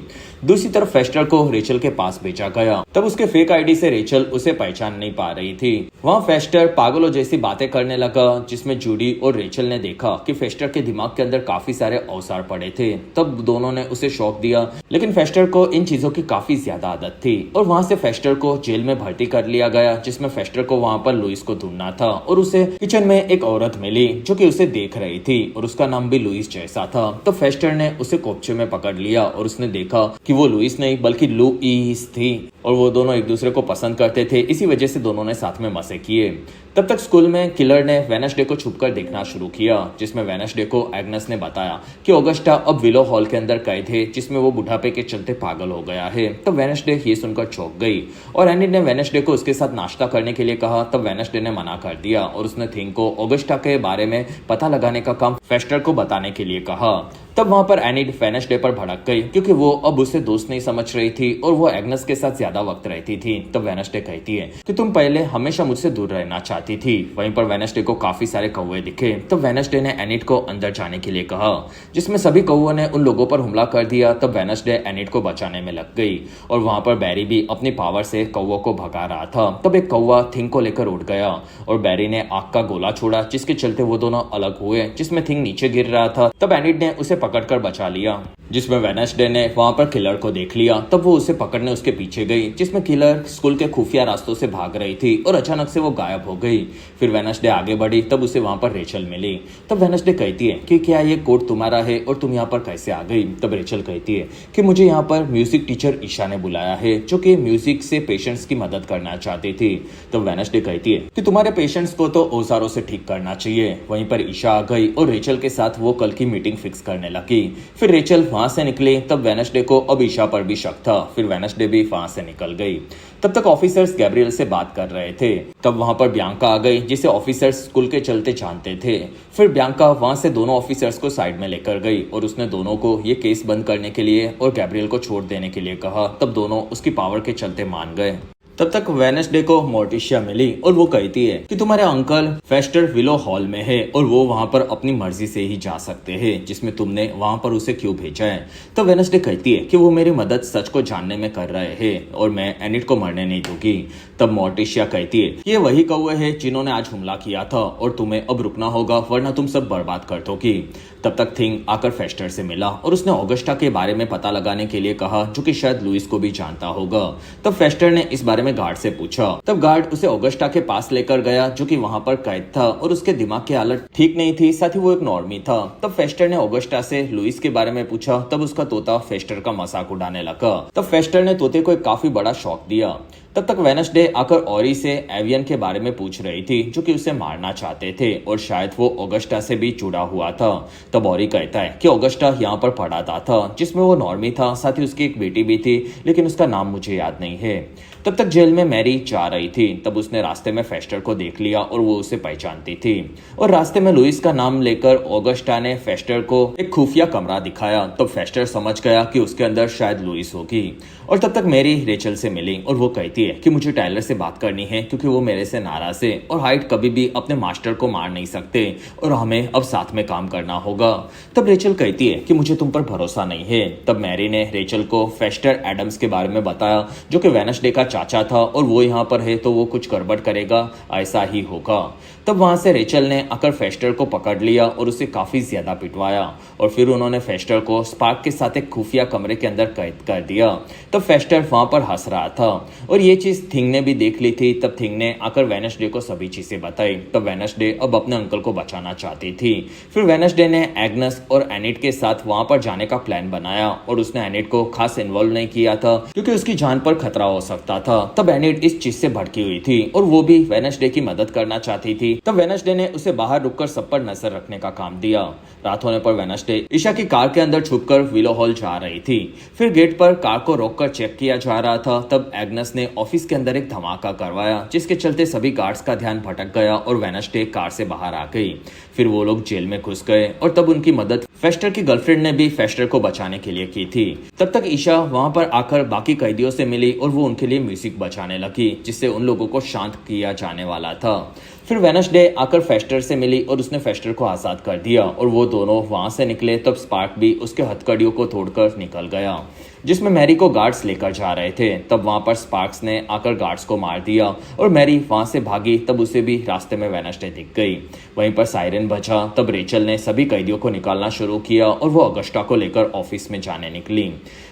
Speaker 1: दूसरी तरफ फेस्टर को रेचल के पास भेजा गया। तब उसके फेक आईडी से रेचल उसे पहचान नहीं पा रही थी। वहाँ फेस्टर पागलों जैसी बातें करने लगा, जिसमें जूडी और रेचल ने देखा कि फेस्टर के दिमाग के अंदर काफी सारे औजार पड़े थे। तब दोनों ने उसे शॉक दिया, लेकिन फेस्टर को इन चीजों की काफी ज्यादा आदत थी और वहाँ से फेस्टर को जेल में भर्ती कर लिया गया, जिसमें फेस्टर को वहाँ पर लुइस को ढूंढना था और उसे किचन में एक औरत मिली जो कि उसे देख रही थी और उसका नाम भी लुइस जैसा था। तो फेस्टर ने उसे कोपचे में पकड़ लिया और उसने देखा कि वो लुइस नहीं बल्कि लुइस थी और वो दोनों एक दूसरे को पसंद करते थे। इसी वजह से दोनों ने साथ में मजे किए। तब तक स्कूल में किलर ने वेडनेसडे को छुपकर देखना शुरू किया, जिसमें वेडनेसडे को एग्नेस ने बताया कि ऑगस्टा अब विलो हॉल के अंदर कैद है, जिसमें वो बुढ़ापे के चलते पागल हो गया है। तब वेडनेसडे ये सुनकर चौंक गई और एनिड ने वेडनेसडे को उसके साथ नाश्ता करने के लिए कहा। तब वेडनेसडे ने मना कर दिया और उसने थिंग को ऑगस्टा के बारे में पता लगाने का काम फेस्टर को बताने के लिए कहा। तब वहां पर एनिड वेडनेसडे पर भड़क गई, क्योंकि वो अब उसे दोस्त नहीं समझ रही थी और वो एग्नेस के साथ ज्यादा वक्त रहती थी। तब वेडनेसडे कहती है कि तुम पहले हमेशा मुझसे दूर रहना चाहती थी। वहीं पर वेडनेसडे को काफी सारे कौवे दिखे। तब वेडनेसडे ने एनिड को अंदर जाने के लिए कहा, जिसमें सभी कौवों ने उन लोगों पर हमला कर दिया। तब वेडनेसडे एनिड को बचाने में लग गई और वहां पर बैरी भी अपनी पावर से कौवों को भगा रहा था। तब एक कौवा थिंग को लेकर उड़ गया और बैरी ने आग का गोला छोड़ा, जिसके चलते वो दोनों अलग हुए, जिसमें थिंग नीचे गिर रहा था। तब एनिड ने उसे पकड़कर बचा लिया, जिसमें वेडनेसडे ने वहां पर किलर को देख लिया। तब वो उसे पकड़ने उसके पीछे गई, जिसमें किलर स्कूल के खुफिया रास्तों से भाग रही थी और अचानक से वो गायब हो गई। फिर वेडनेसडे आगे बढ़ी, तब उसे वहां पर रेचल मिली। तब वेडनेसडे कहती है कि क्या ये कोट तुम्हारा है और तुम यहाँ पर कैसे आ गई। तब रेचल कहती है कि मुझे यहाँ पर म्यूजिक टीचर ईशा ने बुलाया है, जो कि म्यूजिक से पेशेंट्स की मदद करना चाहती थी। तब वेडनेसडे कहती है कि तुम्हारे पेशेंट्स को तो औजारों से ठीक करना चाहिए। वहीं पर ईशा आ गई और रेचल के साथ वो कल की मीटिंग फिक्स करने लगी। फिर रेचल वहां से निकली। तब वेडनेसडे को अब ईशा पर भी शक था। फिर वेडनेसडे भी वहां से निकल गई। तब तक ऑफिसर्स गैब्रियल से बात कर रहे थे। तब वहां पर बियांका आ गई, जिसे ऑफिसर्स स्कूल के चलते जानते थे। फिर बियांका वहां से दोनों ऑफिसर्स को साइड में लेकर गई और उसने दोनों को ये केस बंद करने के लिए और गैब्रियल को छोड़ देने के लिए कहा। तब दोनों उसकी पावर के चलते मान गए। तब तक वेडनेसडे को मोर्टिशिया मिली और वो कहती है कि तुम्हारे अंकल फेस्टर विलो हॉल में है और वो वहां पर अपनी मर्जी से ही जा सकते हैं, जिसमें तुमने वहां पर उसे क्यों भेजा है। तब वेडनेसडे कहती है कि वो मेरी मदद सच को जानने में कर रहे हैं और मैं एनिड को मरने नहीं दूंगी। तब मोर्टिशिया कहती है कि ये वही कौवे हैं जिन्होंने आज हमला किया था और तुम्हें अब रुकना होगा, वरना तुम सब बर्बाद कर दोगी। तब तक थिंग आकर फेस्टर से मिला और उसने ऑगस्टा के बारे में पता लगाने के लिए कहा, जो कि शायद लुइस को भी जानता होगा। तब फेस्टर ने इस बारे में गार्ड से पूछा। तब गार्ड उसे ऑगस्टा के पास लेकर गया, जो कि वहां पर कैद था और उसके दिमाग की हालत ठीक नहीं थी, साथ ही वो एक नॉर्मी था। तब फेस्टर ने ऑगस्टा से लुइस के बारे में पूछा। तब उसका तोता फेस्टर का मजाक उड़ाने लगा। तब फेस्टर ने तोते को एक काफी बड़ा शॉक दिया। तब तक वेडनेसडे आकर ऑरी से एवियन के बारे में पूछ रही थी, जो कि उसे मारना चाहते थे और शायद वो ऑगस्टा से भी जुड़ा हुआ था। तब ऑरी कहता है कि ऑगस्टा यहाँ पर पढ़ाता था, जिसमें वो नॉर्मी था, साथ ही उसकी एक बेटी भी थी, लेकिन उसका नाम मुझे याद नहीं है। तब तक जेल में मैरी जा रही थी। तब उसने रास्ते में फेस्टर को देख लिया और वो उसे पहचानती थी और रास्ते में लुइस का नाम लेकर ऑगस्टा ने फेस्टर को एक खुफिया कमरा दिखाया। तब फेस्टर समझ गया कि उसके अंदर शायद लुइस होगी और तब तक मैरी रेचल से मिली और वो कहती है कि मुझे टाइलर से बात करनी है, क्योंकि वो मेरे से नाराज है और हाइड कभी भी अपने मास्टर को मार नहीं सकते और हमें अब साथ में काम करना होगा। तब रेचल कहती है कि मुझे तुम पर भरोसा नहीं है। तब मैरी ने रेचल को फेस्टर एडम्स के बारे में बताया, जो कि वेडनेसडे का चाचा था और वो यहाँ पर है तो वो कुछ गड़बड़ करेगा, ऐसा ही होगा। तब वहां से रेचल ने आकर फेस्टर को पकड़ लिया और उसे काफी ज्यादा पिटवाया और फिर उन्होंने फेस्टर को स्पार्क के साथ एक खुफिया कमरे के अंदर कैद कर दिया। तब फेस्टर वहां पर हंस रहा था और ये चीज थिंग ने भी देख ली थी। तब थिंग ने आकर वेडनेसडे को सभी चीजें बताई। तब वेडनेसडे अब अपने अंकल को बचाना चाहती थी। फिर वेडनेसडे ने एग्नेस और एनिड के साथ वहां पर जाने का प्लान बनाया और उसने एनिड को खास इन्वॉल्व नहीं किया था, क्योंकि उसकी जान पर खतरा हो सकता था। तब एनिड इस चीज से भड़की हुई थी और वो भी वेडनेसडे की मदद करना चाहती थी। तब वेडनेसडे ने उसे बाहर रुककर सब पर नजर रखने का काम दिया। रात होने पर वेडनेसडे ईशा की कार के अंदर छुपकर विलो हॉल जा रही थी। फिर गेट पर कार को रोककर चेक किया जा रहा था। तब एग्नेस ने ऑफिस के अंदर एक धमाका करवाया, जिसके चलते सभी गार्ड्स का ध्यान भटक गया और वेडनेसडे कार से बाहर आ गई। फिर वो लोग जेल में घुस गए और तब उनकी मदद फेस्टर की गर्लफ्रेंड ने भी फेस्टर को बचाने के लिए की थी। तब तक ईशा वहां पर आकर बाकी कैदियों से मिली और वो उनके लिए म्यूजिक बजाने लगी, जिससे उन लोगों को शांत किया जाने वाला था। फिर वेडनेसडे आकर फेस्टर से मिली और उसने फेस्टर को आजाद कर दिया और वो दोनों वहां से निकले। तब स्पार्क भी उसके हथकड़ियों को तोड़कर निकल गया। जिसमें मैरी को गार्ड्स लेकर जा रहे थे। तब वहां पर स्पार्क्स ने आकर गार्ड्स को मार दिया और मैरी वहां से भागी। तब उसे भी रास्ते में वेडनेसडे दिख गई। वहीं पर सायरन बजा। तब रेचल ने सभी कैदियों को निकालना शुरू किया और वो अगस्टा को लेकर ऑफिस में जाने निकली।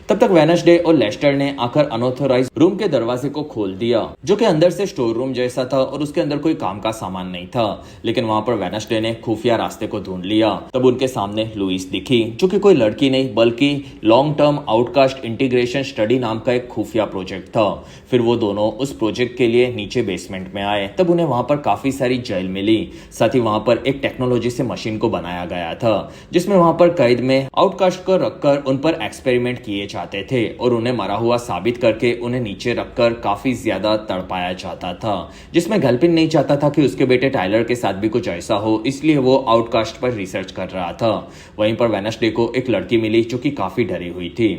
Speaker 1: तब तक वेडनेसडे और लेस्टर ने आकर अनऑथोराइज रूम के दरवाजे को खोल दिया, जो कि अंदर से स्टोर रूम जैसा था और उसके अंदर कोई काम का सामान नहीं था। लेकिन वहां पर वेडनेसडे ने खुफिया रास्ते को ढूंढ लिया। तब उनके सामने लुइस दिखी, जो कि कोई लड़की नहीं बल्कि long term outcast integration study नाम का एक खुफिया प्रोजेक्ट था। फिर वो दोनों उस प्रोजेक्ट के लिए नीचे बेसमेंट में आए। तब उन्हें वहां पर काफी सारी जेल मिली। साथ ही वहां पर एक टेक्नोलॉजी से मशीन को बनाया गया था, जिसमें वहां पर कैद में आउटकास्ट को रखकर उन पर एक्सपेरिमेंट किए जाते थे और उन्हें मरा हुआ साबित करके उन्हें नीचे रखकर काफी ज्यादा तड़पाया जाता था। जिसमें गैल्पिन नहीं चाहता था कि उसके बेटे टाइलर के साथ भी कुछ ऐसा हो, इसलिए वो आउटकास्ट पर रिसर्च कर रहा था। वहीं पर वेडनेसडे को एक लड़की मिली जो कि काफी डरी हुई थी।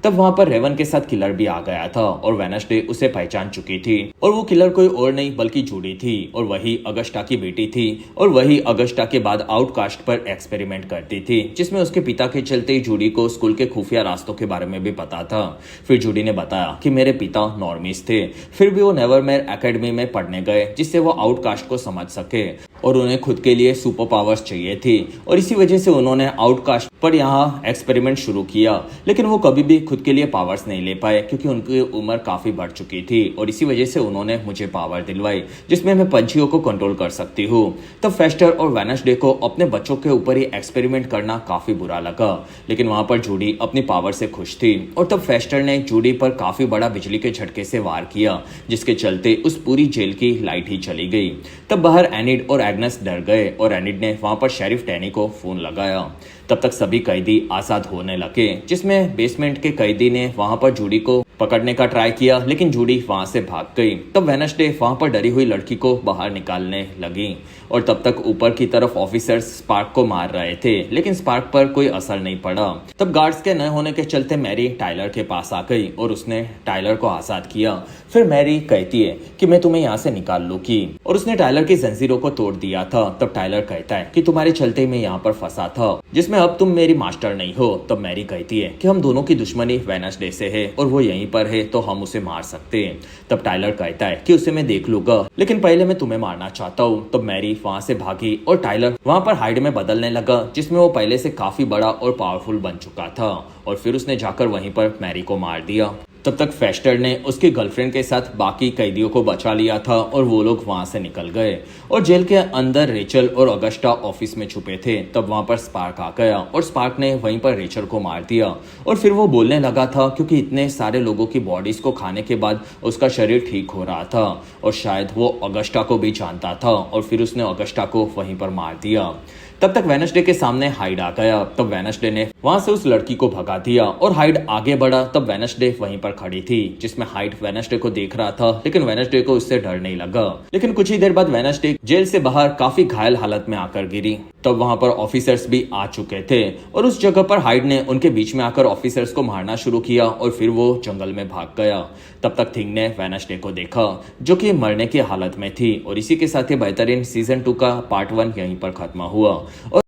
Speaker 1: तब वहां पर रेवन के साथ किलर भी आ गया था और वेडनेसडे उसे पहचान चुकी थी और वो किलर कोई और नहीं बल्कि जूडी थी और वही अगस्टा की बेटी थी और वही अगस्टा के बाद आउटकास्ट पर एक्सपेरिमेंट करती थी, जिसमें उसके पिता के चलते जूडी को स्कूल के खुफिया रास्तों के बारे में भी पता था। फिर जूडी ने बताया कि मेरे पिता नॉर्मिस थे। फिर भी वो नेवरमेयर एकेडमी में पढ़ने गए, जिससे वो आउटकास्ट को समझ सके और उन्हें खुद के लिए सुपर पावर्स चाहिए थी और इसी वजह से उन्होंने आउटकास्ट पर यहाँ एक्सपेरिमेंट शुरू किया। लेकिन वो कभी भी खुद के लिए पावर्स नहीं ले पाए क्योंकि उनकी उम्र काफी बढ़ चुकी थी और इसी वजह से उन्होंने मुझे पावर दिलवाई जिसमें मैं पंछियों को कंट्रोल कर सकती हूँ। तब फेस्टर और वेडनेसडे को अपने बच्चों के ऊपर ही एक्सपेरिमेंट करना काफी बुरा लगा, लेकिन वहां पर जूडी अपनी पावर से खुश थी और तब फेस्टर ने जूडी पर काफी बड़ा बिजली के झटके से वार किया, जिसके चलते उस पूरी जेल की लाइट ही चली गई। तब बाहर एनिड और एग्नेस डर गए और एनिड ने वहां पर शेरिफ डैनी को फोन लगाया। तब तक सभी कैदी आजाद होने लगे, जिसमें बेसमेंट के कैदी ने वहां पर जूडी को पकड़ने का ट्राई किया, लेकिन जूडी वहां से भाग गई। तब वेडनेसडे वहां पर डरी हुई लड़की को बाहर निकालने लगी और तब तक ऊपर की तरफ ऑफिसर्स स्पार्क को मार रहे थे, लेकिन स्पार्क पर कोई असर नहीं पड़ा। तब गार्ड्स के न होने के चलते मैरी टाइलर के पास आ गई और उसने टाइलर को आजाद किया। फिर मैरी कहती है कि मैं तुम्हें यहाँ से निकाल लूंगी और उसने टाइलर की जंजीरों को तोड़ दिया था। तब टाइलर कहता है कि तुम्हारे चलते मैं यहाँ पर फंसा था, जिसमें अब तुम मेरी मास्टर नहीं हो। तब मैरी कहती है कि हम दोनों की दुश्मनी वेडनेसडे से है और वो यहीं पर है तो हम उसे मार सकते हैं। तब टाइलर कहता है कि उसे मैं देख लूंगा, लेकिन पहले मैं तुम्हें मारना चाहता हूँ। तब मैरी वहां से भागी और टाइलर वहां पर हाइड में बदलने लगा, जिसमें वो पहले से काफी बड़ा और पावरफुल बन चुका था और फिर उसने जाकर वहीं पर मैरी को मार दिया। तब तक फेस्टर ने उसकी गर्लफ्रेंड के साथ बाकी कैदियों को बचा लिया था और वो लोग वहां से निकल गए और जेल के अंदर रेचल और अगस्टा ऑफिस में छुपे थे। तब वहां पर स्पार्क आ गया और स्पार्क ने वहीं पर रेचल को मार दिया और फिर वो बोलने लगा था क्योंकि इतने सारे लोगों की बॉडीज को खाने के बाद उसका शरीर ठीक हो रहा था और शायद वो अगस्टा को भी जानता था और फिर उसने अगस्टा को वहीं पर मार दिया। तब तक वेडनेसडे के सामने हाइड आ गया। तब वेडनेसडे ने वहां से उस लड़की को भगा दिया और हाइड आगे बढ़ा। तब वेडनेसडे वहीं पर खड़ी थी, जिसमें हाइड वेडनेसडे को देख रहा था, लेकिन वेडनेसडे को उससे डर नहीं लगा। लेकिन कुछ ही देर बाद वेडनेसडे जेल से बाहर काफी घायल हालत में आकर गिरी। तब वहां पर ऑफिसर्स भी आ चुके थे और उस जगह पर हाइड ने उनके बीच में आकर ऑफिसर्स को मारना शुरू किया और फिर वो जंगल में भाग गया। तब तक थिंग ने वेडनेसडे को देखा, जो कि मरने की हालत में थी और इसी के साथ ही बेहतरीन सीजन 2 का पार्ट 1 यहीं पर खत्म हुआ। और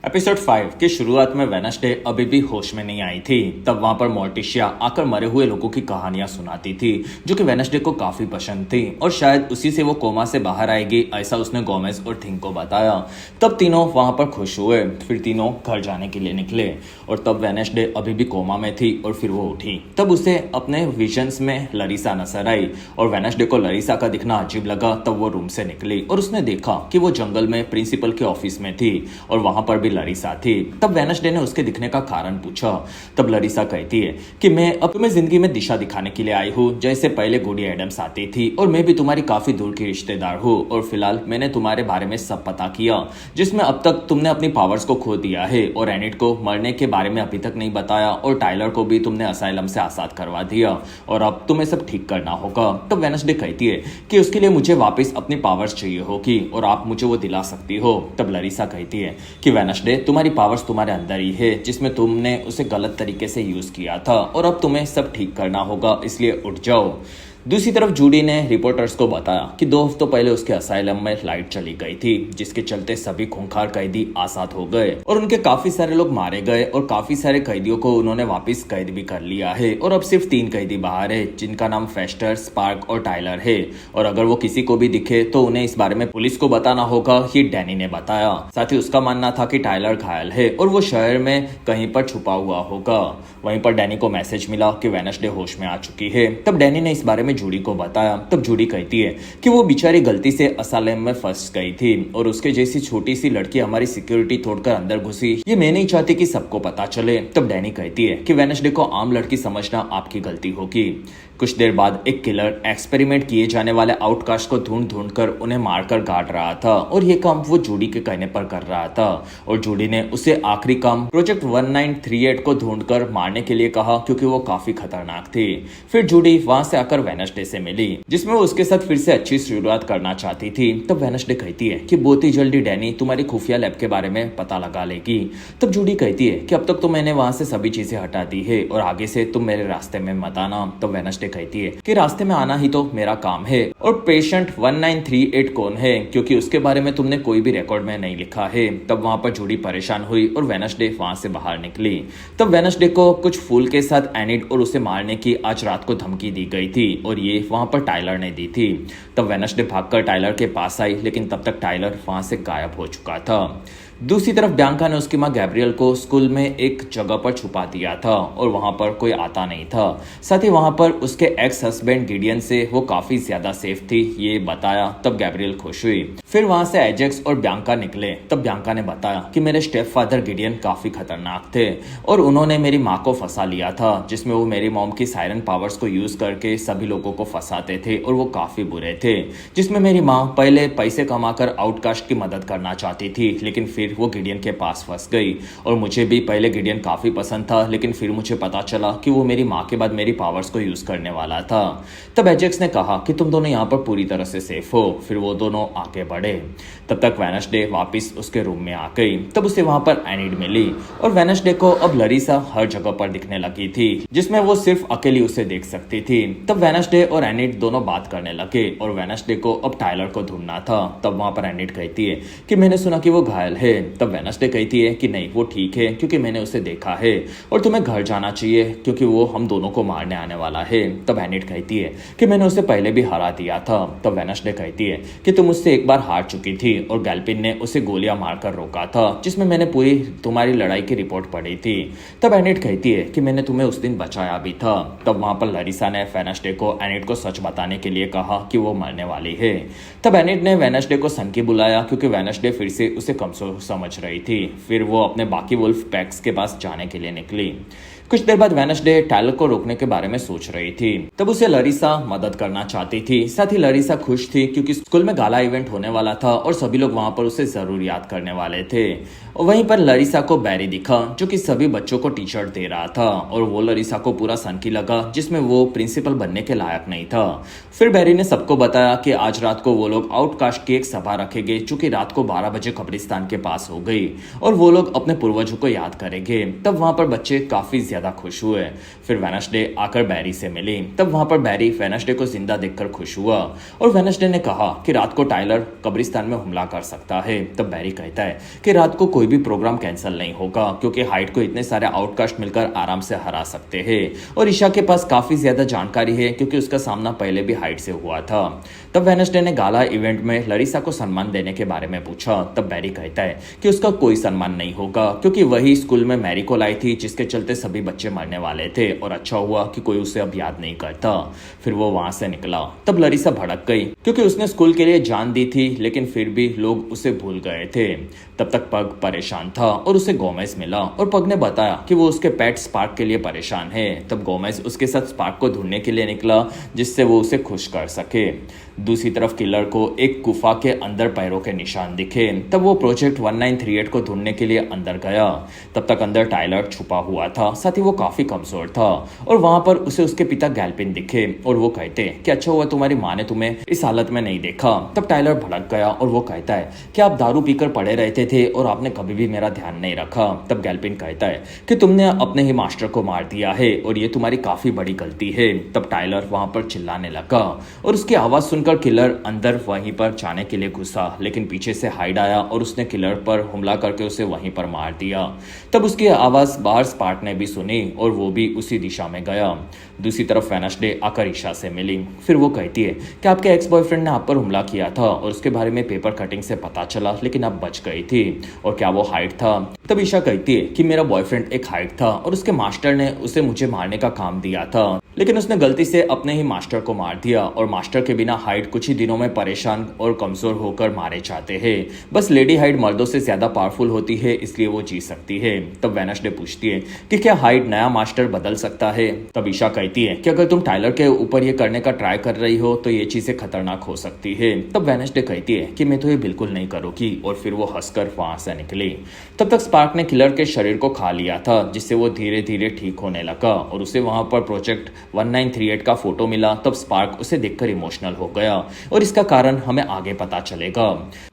Speaker 1: एपिसोड 5 की शुरुआत में वेडनेसडे अभी भी होश में नहीं आई थी। तब वहां पर मोर्टिशिया आकर मरे हुए लोगों की कहानियां सुनाती थी, जो कि वेडनेसडे को काफी पसंद थी और शायद उसी से वो कोमा से बाहर आएगी, ऐसा उसने गोमेज और थिंग को बताया। तब तीनों वहां पर खुश हुए। फिर तीनों घर जाने के लिए निकले और तब वेडनेसडे अभी भी कोमा में थी और फिर वो उठी। तब उसे अपने विजन्स में लरीसा नजर आई और वेडनेसडे को लरीसा का दिखना अजीब लगा। तब वो रूम से निकली और उसने देखा कि वो जंगल में प्रिंसिपल के ऑफिस में थी और वहां पर लरीसा थी। तब वेडनेसडे ने उसके दिखने का कारण पूछा। तब लरीसा कहती है कि मैं अब तुम्हें जिंदगी में दिशा दिखाने के लिए आई हूँ, जैसे पहले गुडी एडम्स आती थी और मैं भी तुम्हारी काफी दूर की रिश्तेदार हूँ और फिलहाल मैंने तुम्हारे बारे में सब पता किया, जिसमें अब तक तुमने अपनी पावर्स को खो दिया है और एनिड को मरने के बारे में अभी तक नहीं बताया और टाइलर को भी तुमने असाइलम से आजाद करवा दिया और अब तुम्हें सब ठीक करना होगा। तब वेडनेसडे कहती है कि उसके लिए मुझे वापस अपनी पावर्स चाहिए होगी और आप मुझे वो दिला सकती हो। तब लरीसा कहती है कि वेडनेसडे तुम्हारी पावर्स तुम्हारे अंदर ही है, जिसमें तुमने उसे गलत तरीके से यूज किया था और अब तुम्हें सब ठीक करना होगा, इसलिए उठ जाओ। दूसरी तरफ जूडी ने रिपोर्टर्स को बताया कि 2 हफ्तों पहले उसके असाइलम में लाइट चली गई थी, जिसके चलते सभी खूंखार कैदी आजाद हो गए और उनके काफी सारे लोग मारे गए और काफी सारे कैदियों को उन्होंने वापस कैद भी कर लिया है और अब सिर्फ 3 कैदी बाहर है, जिनका नाम फेस्टर, स्पार्क और टाइलर है। और अगर वो किसी को भी दिखे तो उन्हें इस बारे में पुलिस को बताना होगा, ये डैनी ने बताया। साथ ही उसका मानना था कि टाइलर घायल है और वो शहर में कहीं पर छुपा हुआ होगा। वहीं पर डैनी को मैसेज मिला कि वेडनेसडे होश में आ चुकी है। तब डैनी ने इस बारे में जूडी को बताया। तब जूडी कहती है कि वो बेचारी गलती से असाइलम में फंस गई थी और उसके जैसी छोटी सी लड़की हमारी सिक्योरिटी तोड़कर अंदर घुसी, ये मैं नहीं चाहती कि सबको पता चले। तब डैनी कहती है कि वेडनेसडे को आम लड़की समझना आपकी गलती होगी। कुछ देर बाद एक किलर एक्सपेरिमेंट किए जाने वाले आउटकास्ट को ढूंढ कर उन्हें मारकर गाड़ रहा था और ये काम वो जूडी के कहने पर कर रहा था और जूडी ने उसे आखिरी काम प्रोजेक्ट 1938 को ढूंढकर मारने के लिए कहा, क्योंकि वो काफी खतरनाक थी। फिर जूडी वहां से आकर वेडनेसडे से मिली, जिसमें वो उसके साथ फिर से अच्छी शुरुआत करना चाहती थी। तब वेडनेसडे कहती है कि बहुत ही जल्दी डैनी तुम्हारी खुफिया लैब के बारे में पता लगा लेगी। तब जूडी कहती है कि अब तक तो मैंने वहां से सभी चीजें हटा दी है और आगे से तुम मेरे रास्ते में मत आना। तो वेडनेसडे कहती है कि रास्ते में आना ही तो मेरा काम है और पेशेंट 1938 कौन है, क्योंकि उसके बारे में तुमने कोई भी रिकॉर्ड में नहीं लिखा है। तब वहां पर जूडी परेशान हुई और वेडनेसडे वहां से बाहर निकली। तब वेडनेसडे को कुछ फूल के साथ एनिड और उसे मारने की आज रात को धमकी दी गई थी और ये वहां पर टाइलर ने दी थी। तब वेडनेसडे भागकर टाइलर के पास आई, लेकिन तब तक टाइलर वहां से गायब हो चुका था। दूसरी तरफ बियांका ने उसकी मां गैब्रियल को स्कूल में एक जगह पर छुपा दिया था और वहां पर कोई आता नहीं था। साथ ही वहां पर उसके एक्स हस्बैंड गिडियन से वो काफी ज्यादा सेफ थी, ये बताया। तब गैब्रियल खुश हुई। फिर वहां से एजेक्स और बियांका निकले। तब बियांका ने बताया कि मेरे स्टेप फादर गिडियन काफी खतरनाक थे और उन्होंने मेरी माँ को फंसा लिया था, जिसमें वो मेरी मॉम की सायरन पावर्स को यूज करके सभी लोगों को फंसाते थे और वो काफी बुरे थे, जिसमें मेरी माँ पहले पैसे कमाकर आउटकास्ट की मदद करना चाहती थी, लेकिन फिर वो गिडियन के पास फंस गई। और मुझे भी पहले गिडियन काफी पसंद था, लेकिन फिर मुझे पता चला कि वो मेरी माँ के बाद मेरी पावर्स को यूज करने वाला था। तब एजेक्स ने कहा कि तुम दोनों यहाँ पर पूरी तरह से सेफ हो। फिर वो दोनों आगे बढ़े। तब तक वेडनेसडे वापस उसके रूम में आ गई। तब उसे वहां पर एनिड मिली और वेडनेसडे को अब लरीसा हर जगह पर दिखने लगी थी, जिसमें वो सिर्फ अकेली उसे देख सकती थी। तब वेडनेसडे और एनिड दोनों बात करने लगे और वेडनेसडे को अब टाइलर को ढूंढना था। तब वहां पर एनिड कहती है कि मैंने सुना कि वो घायल है। तब वेडनेसडे कहती है कि नहीं, वो ठीक है, क्योंकि मैंने उसे देखा है और तुम्हें घर जाना चाहिए, क्योंकि वो हम दोनों को मारने आने वाला है। तब एनिड कहती है कि मैंने उसे पहले भी हरा दिया था। तब वेडनेसडे कहती है कि तुम उससे एक बार हार चुकी थी और गैल्पिन ने उसे गोलियां मारकर रोका था, जिसमें मैंने पूरी तुम्हारी लड़ाई की रिपोर्ट पढ़ी थी। तब एनिड कहती है कि मैंने तुम्हें उस दिन बचाया भी था। तब वहां पर लरीसा ने वेडनेसडे को एनिड को सच बताने के लिए कहा कि वो मरने वाली है। तब एनिड ने वेडनेसडे को सनकी बुलाया, क्योंकि वेडनेसडे फिर से उसे कमजोर समझ रही थी। फिर वो अपने बाकी वुल्फ पैक्स के पास जाने के लिए निकली। कुछ देर बाद वेडनेसडे टाइलर को रोकने के बारे में सोच रही थी। तब उसे लरीसा मदद करना चाहती थी। साथ ही लरीसा खुश थी, क्योंकि स्कूल में गाला इवेंट होने वाला था और सभी लोग वहां पर उसे जरूर याद करने वाले थे। और वहीं पर लरीसा को बैरी दिखा, जो कि सभी बच्चों को टी शर्ट दे रहा था और वो लरीसा को पूरा सनकी लगा, जिसमें वो प्रिंसिपल बनने के लायक नहीं था। फिर बैरी ने सबको बताया कि आज रात को वो लोग आउटकास्ट की एक सभा रखेंगे, जो कि रात को 12 बजे कब्रिस्तान के पास हो गई और वो लोग अपने पूर्वजों को याद करेंगे। तब वहां पर बच्चे काफी ज्यादा खुश हुए। फिर वेडनेसडे आकर बैरी से मिली। तब वहां पर बैरी वेडनेसडे को जिंदा देखकर खुश हुआ और वेडनेसडे ने कहा कि रात को टाइलर कब्रिस्तान में हमला कर सकता है। तब बैरी कहता है कि रात को कोई भी प्रोग्राम कैंसिल नहीं होगा, क्योंकि हाइड को इतने सारे आउटकास्ट मिलकर आराम से हरा सकते हैं और ईशा के पास काफी ज्यादा जानकारी है, क्योंकि उसका सामना पहले भी हाइड से हुआ था। तब वेडनेसडे ने गाला इवेंट में लरीसा को सम्मान देने के बारे में पूछा। तब बैरी कहता है कि उसका कोई सम्मान नहीं होगा, क्योंकि वही स्कूल में मैरी को लाई थी, जिसके चलते सभी बच्चे मरने वाले थे और अच्छा हुआ कि कोई उसे अब याद नहीं करता। फिर वो वहां से निकला। तब लरीसा भड़क गई, क्योंकि उसने स्कूल के लिए जान दी थी, लेकिन फिर भी लोग उसे भूल गए थे। तब तक पग परेशान था और उसे गोमेज मिला और पग ने बताया कि वो उसके पेट स्पार्क के लिए परेशान है। तब गोमेज उसके साथ स्पार्क को ढूंढने के लिए निकला, जिससे वो उसे खुश कर सके। दूसरी तरफ किलर को एक गुफा के अंदर पैरों के निशान दिखे। तब वो प्रोजेक्ट 1938 को ढूंढने के लिए अंदर गया। तब तक अंदर टाइलर छुपा हुआ था, साथ ही वो काफी कमजोर था और वहां पर उसे उसके पिता गैल्पिन दिखे और वो कहते कि अच्छा हुआ तुम्हारी माँ ने तुम्हें इस हालत में नहीं देखा। तब टाइलर भड़क गया और वो कहता है कि आप दारू पीकर पड़े रहते थे और आपने कभी भी मेरा ध्यान नहीं रखा। तब गैल्पिन कहता है कि तुमने अपने ही मास्टर को मार दिया है और ये तुम्हारी काफी बड़ी गलती है। तब टाइलर वहां पर चिल्लाने लगा और उसकी आवाज सुनकर किलर अंदर वहीं पर जाने के लिए घुसा, लेकिन पीछे से हाइड आया और उसने किलर पर हमला करके उसे वहीं पर मार दिया। तब उसकी आवाज बाहर स्पार्क ने भी सुनी और वो भी उसी दिशा में गया। दूसरी तरफ वेडनेसडे आकर ईशा से मिली। फिर वो कहती है कि आपके एक्स बॉयफ्रेंड ने आप पर हमला किया था और उसके बारे में पेपर कटिंग से पता चला, लेकिन आप बच गई थी। और क्या वो हाइड था? तब ईशा कहती है कि मेरा बॉयफ्रेंड एक हाइड था और उसके मास्टर ने उसे मुझे मारने का काम दिया था, लेकिन उसने गलती से अपने ही मास्टर को मार दिया और मास्टर के बिना हाइड कुछ ही दिनों में परेशान और कमजोर होकर मारे जाते हैं। बस लेडी हाइड मर्दों से ज्यादा पावरफुल होती है, इसलिए वो जी सकती है। तब वेडनेसडे पूछती है कि क्या हाइड नया मास्टर बदल सकता है? तब ईशा कहती है कि अगर तुम टाइलर के ऊपर ये करने का ट्राई कर रही हो तो ये चीजें खतरनाक हो सकती है। तब वेडनेसडे कहती है कि मैं तो ये बिल्कुल नहीं करूंगी और फिर वो हंसकर वहां से निकली। तब तक स्पार्क ने किलर के शरीर को खा लिया था, जिससे वो धीरे धीरे ठीक होने लगा और उसे वहां पर प्रोजेक्ट 1938 का फोटो मिला। तब स्पार्क उसे देखकर इमोशनल हो गया और इसका कारण हमें आगे पता चलेगा।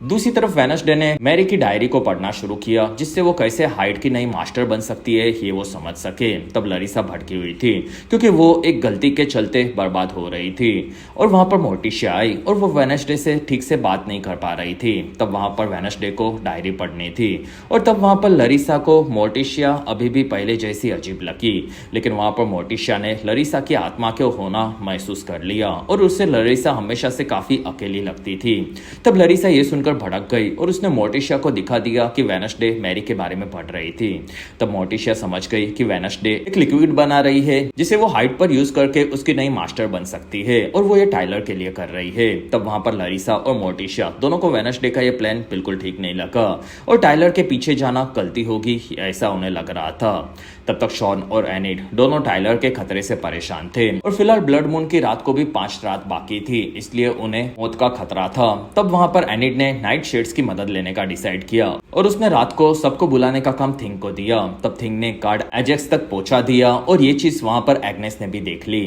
Speaker 1: दूसरी तरफ वेडनेसडे ने मैरी की डायरी को पढ़ना शुरू किया, जिससे वो कैसे हाइड की नई मास्टर बन सकती है ये वो समझ सके। तब लरीसा भड़की हुई थी क्योंकि वो एक गलती के चलते बर्बाद हो रही थी और वहां पर मोर्टिशिया आई और वो वेडनेसडे से ठीक से बात नहीं कर पा रही थी। तब वहां पर वेडनेसडे को डायरी पढ़नी थी और तब वहां पर लरीसा को मोर्टिशिया अभी भी पहले जैसी अजीब लगी, लेकिन वहां पर मोर्टिशिया ने लरीसा की आत्मा के होना महसूस कर लिया और उससे लरीसा हमेशा से काफी अकेली लगती थी। तब लरीसा ये सुनकर भड़क गई और उसने मोर्टिशिया को दिखा दिया कि वेडनेसडे मैरी के बारे में पढ़ रही थी। तब मोर्टिशिया समझ गई कि वेडनेसडे एक लिक्विड बना रही है जिसे वो हाइड पर यूज करके उसकी नई मास्टर बन सकती है और वो ये टाइलर के लिए कर रही है। तब वहां पर लरीसा और मोर्टिशिया दोनों को वेडनेसडे का ये प्लान बिल्कुल ठीक नहीं लगा और टाइलर के पीछे जाना गलती होगी ऐसा उन्हें लग रहा था। तब तक शॉन और एनिड दोनों टाइलर के खतरे से परेशान थे और फिलहाल ब्लड मून की रात को भी 5 रात बाकी थी, इसलिए उन्हें मौत का खतरा था। तब वहां पर एनिड ने नाइट शेड्स की मदद लेने का डिसाइड किया और उसने रात को सबको बुलाने का काम थिंग को दिया। तब थिंग ने कार्ड एजेक्स तक पहुंचा दिया और ये चीज वहां पर एग्नेस ने भी देख ली।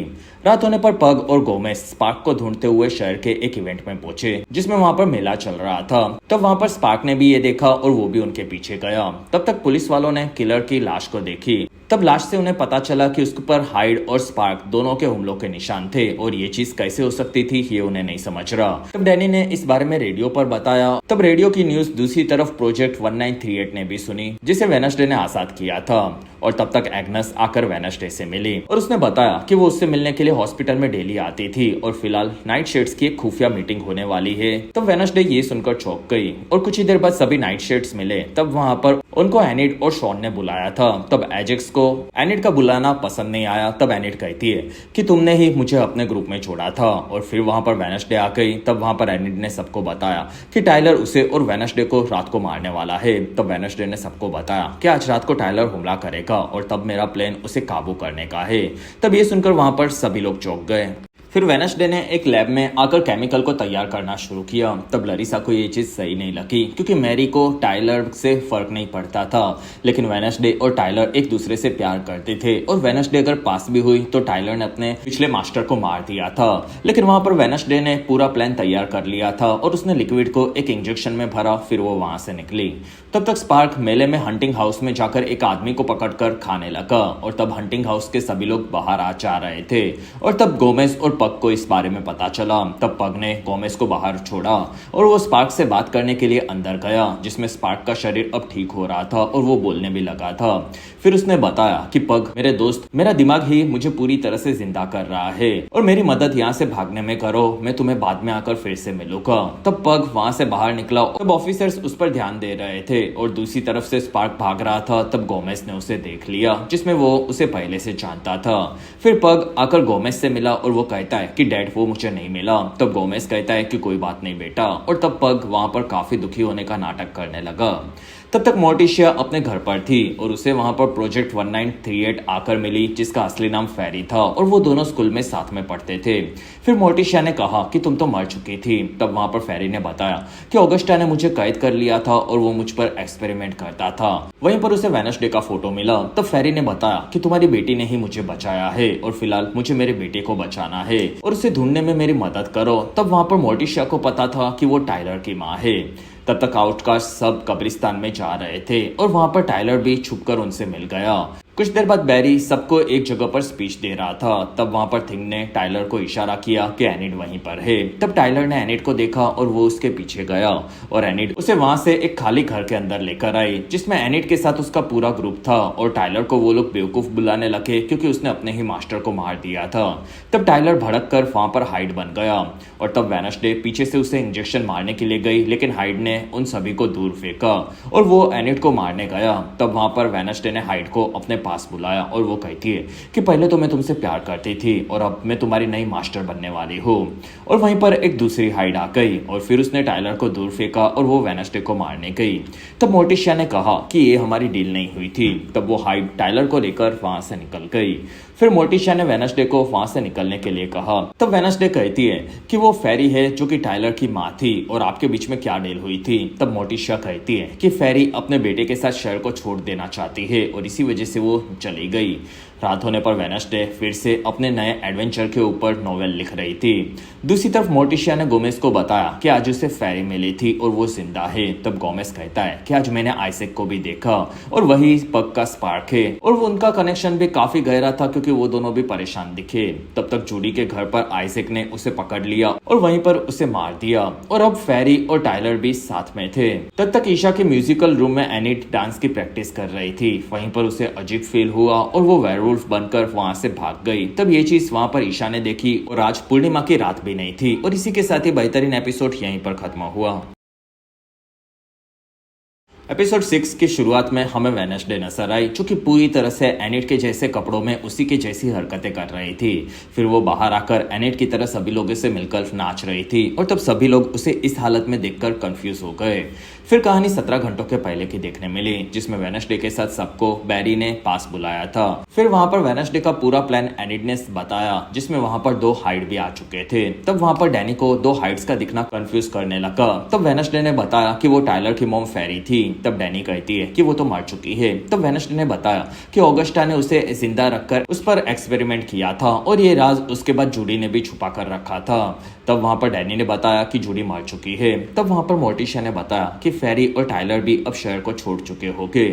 Speaker 1: रात होने पर पग और गोमेस स्पार्क को ढूंढते हुए शहर के एक इवेंट में पहुंचे, जिसमें वहां पर मेला चल रहा था। तब वहां पर स्पार्क ने भी ये देखा और वो भी उनके पीछे गया। तब तक पुलिस वालों ने किलर की लाश को देखी। तब लाश से उन्हें पता चला कि उसके ऊपर हाइड और स्पार्क दोनों के हमलों के निशान थे और ये चीज कैसे हो सकती थी ये उन्हें नहीं समझ रहा। तब डैनी ने इस बारे में रेडियो पर बताया। तब रेडियो की न्यूज दूसरी तरफ प्रोजेक्ट 1938 ने भी सुनी, जिसे वेडनेसडे ने आजाद किया था। और तब तक एग्नेस आकर वेडनेसडे से मिली और उसने बताया कि वो उससे मिलने के लिए हॉस्पिटल में डेली आती थी और फिलहाल नाइट शेड्स की एक खुफिया मीटिंग होने वाली है। तब वेडनेसडे ये सुनकर चौंक गई और कुछ ही देर बाद सभी नाइट शेड्स मिले। तब वहां पर उनको एनिड और शॉन ने बुलाया था। तब एजेक्स को एनिड का बुलाना पसंद नहीं आया। तब एनिड कहती है कि तुमने ही मुझे अपने ग्रुप में छोड़ा था और फिर वहां पर वेडनेसडे आ गई। तब वहां पर एनिड ने सबको बताया कि टाइलर उसे और वेडनेसडे को रात को मारने वाला है। तब वेडनेसडे ने सबको बताया कि आज रात को टाइलर हमला करेगा और तब मेरा प्लान उसे काबू करने का है। तब ये सुनकर वहां पर सभी लोग चौंक गए। फिर वेडनेसडे ने एक लैब में आकर केमिकल को तैयार करना शुरू किया। तब लरीसा को ये चीज सही नहीं लगी क्योंकि मैरी को टाइलर से फर्क नहीं पड़ता था, लेकिन वेडनेसडे और टाइलर एक दूसरे से प्यार करते थे और वेडनेसडे अगर पास भी हुई तो टाइलर ने अपने पिछले मास्टर को मार दिया था। लेकिन वहां पर वेडनेसडे ने पूरा प्लान तैयार कर लिया था और उसने लिक्विड को एक इंजेक्शन में भरा, फिर वो वहां से निकली। तब तक स्पार्क मेले में हंटिंग हाउस में जाकर एक आदमी को पकड़कर खाने लगा और तब हंटिंग हाउस के सभी लोग बाहर आ जा रहे थे और तब गोमेस और पग को इस बारे में पता चला। तब पग ने गोमेस को बाहर छोड़ा और वो स्पार्क से बात करने के लिए अंदर गया, जिसमें स्पार्क का शरीर अब ठीक हो रहा था और वो बोलने भी लगा था। फिर उसने बताया कि पग मेरे दोस्त, मेरा दिमाग ही मुझे पूरी तरह से जिंदा कर रहा है और मेरी मदद यहाँ से भागने में करो, मैं तुम्हें बाद में आकर फिर से मिलूंगा। तब पग वहां से बाहर निकला। तब ऑफिसर्स उस पर ध्यान दे रहे थे और दूसरी तरफ से स्पार्क भाग रहा था। तब गोमेस ने उसे देख लिया, जिसमें वो उसे पहले से जानता था। फिर पग आकर गोमेस से मिला और वो कहता है कि डैड वो मुझे नहीं मिला। तब गोमेस कहता है कि कोई बात नहीं बेटा, और तब पग वहां पर काफी दुखी होने का नाटक करने लगा। तब तक मोर्टिशिया अपने घर पर थी और उसे वहां पर प्रोजेक्ट 1938 आकर मिली, जिसका असली नाम फेरी था और वो दोनों स्कूल में साथ में पढ़ते थे। फिर मोर्टिशिया ने कहा कि तुम तो मर चुकी थी। तब वहां पर फेरी ने बताया कि ऑगस्टा ने मुझे कैद कर लिया था और वो मुझ पर एक्सपेरिमेंट करता था। वहीं पर उसे वेडनेसडे का फोटो मिला। तब फेरी ने बताया कि तुम्हारी बेटी ने ही मुझे बचाया है और फिलहाल मुझे मेरे बेटे को बचाना है और उसे ढूंढने में मेरी मदद करो। तब वहां पर मोर्टिशिया को पता था कि वो टाइलर की माँ है। तब तक आउटकास्ट सब कब्रिस्तान में जा रहे थे और वहां पर टाइलर भी छुपकर उनसे मिल गया। कुछ देर बाद बैरी सबको एक जगह पर स्पीच दे रहा था। तब वहां पर थिंग ने टाइलर को इशारा किया कि एनिड वहीं पर है। तब टाइलर ने एनिड को देखा और वो उसके पीछे गया और एनिड उसे वहां से एक खाली घर के अंदर लेकर आई, जिसमें एनिड के साथ उसका पूरा ग्रुप था और टाइलर को वो लोग बेवकूफ बुलाने लगे क्योंकि उसने अपने ही मास्टर को मार दिया था। तब टाइलर भड़क कर वहां पर हाइड बन गया और तब वेडनेसडे पीछे से उसे इंजेक्शन मारने के लिए गई, लेकिन हाइड ने उन सभी को दूर फेंका और वो एनिड को मारने गया। तब वहां पर वेडनेसडे ने हाइड को अपने पास बुलाया और वो कहती है कि पहले तो मैं तुमसे प्यार करती थी और अब मैं तुम्हारी नई मास्टर बनने वाली हूँ। और वहीं पर एक दूसरी हाइड आ गई और फिर उसने टाइलर को दूर फेंका और वो वेडनेसडे को मारने गई। तब मोर्टिशिया ने कहा कि ये हमारी डील नहीं हुई थी। तब वो हाइड टाइलर को लेकर वहां से निकल गई। फिर मोर्टिशिया ने वेडनेसडे को वहां से निकलने के लिए कहा। तब वेडनेसडे कहती है कि वो फेरी है जो कि टाइलर की माँ थी और आपके बीच में क्या डील हुई थी। तब मोर्टिशिया कहती है कि फेरी अपने बेटे के साथ शहर को छोड़ देना चाहती है और इसी वजह से वो चली गई। रात होने पर वेडनेसडे फिर से अपने नए एडवेंचर के ऊपर नोवेल लिख रही थी। दूसरी तरफ मोर्टिशिया ने गोमेस को बताया कि आज उसे फेरी मिली थी और वो जिंदा है। तब गोमेस कहता है कि आज मैंने आइजैक को भी देखा और वही पग का स्पार्क है और वो उनका कनेक्शन भी काफी गहरा था क्योंकि वो दोनों भी परेशान दिखे। तब तक जूडी के घर पर आइजैक ने उसे पकड़ लिया और वहीं पर उसे मार दिया और अब फेरी और टाइलर भी साथ में थे। तब तक ईशा के म्यूजिकल रूम में एनिड डांस की प्रैक्टिस कर रही थी। वहीं पर उसे अजीब फील हुआ और वो वेयरवुल्फ बनकर वहां से भाग गई। तब ये चीज वहां पर ईशा ने देखी और आज पूर्णिमा की रात भी नहीं थी। और इसी के साथ ही बेहतरीन एपिसोड यहीं पर खत्म हुआ। एपिसोड 6 की शुरुआत में हमें वेडनेसडे नजर आई जो कि पूरी तरह से एनिड के जैसे कपड़ों में उसी के जैसी हरकतें कर रही थी। फिर वो बाहर आकर एनिड की तरह सभी लोगों से मिलकर नाच रही थी और तब सभी लोग उसे इस हालत में देखकर कंफ्यूज हो गए। फिर कहानी 17 घंटों के पहले की देखने मिली जिसमें वेडनेसडे के साथ सबको बैरी ने पास बुलाया था। फिर वहां पर वेडनेसडे का पूरा प्लान एनिड ने बताया जिसमें वहां पर 2 हाइड भी आ चुके थे। तब वहां पर डैनी को 2 हाइड्स का दिखना कंफ्यूज करने लगा। तब वेडनेसडे ने बताया कि वो टाइलर की मॉम फेरी थी। तब डैनी कहती है कि वो तो मर चुकी है। तब वेडनेसडे ने बताया कि ऑगस्टा ने उसे जिंदा रखकर उस पर एक्सपेरिमेंट किया था और ये राज उसके बाद जूडी ने भी छुपा कर रखा था। तब वहां पर डैनी ने बताया कि जूडी मर चुकी है। तब वहां पर मोर्टिशिया ने बताया कि फेरी और टाइलर भी अब शहर को छोड़ चुके होंगे।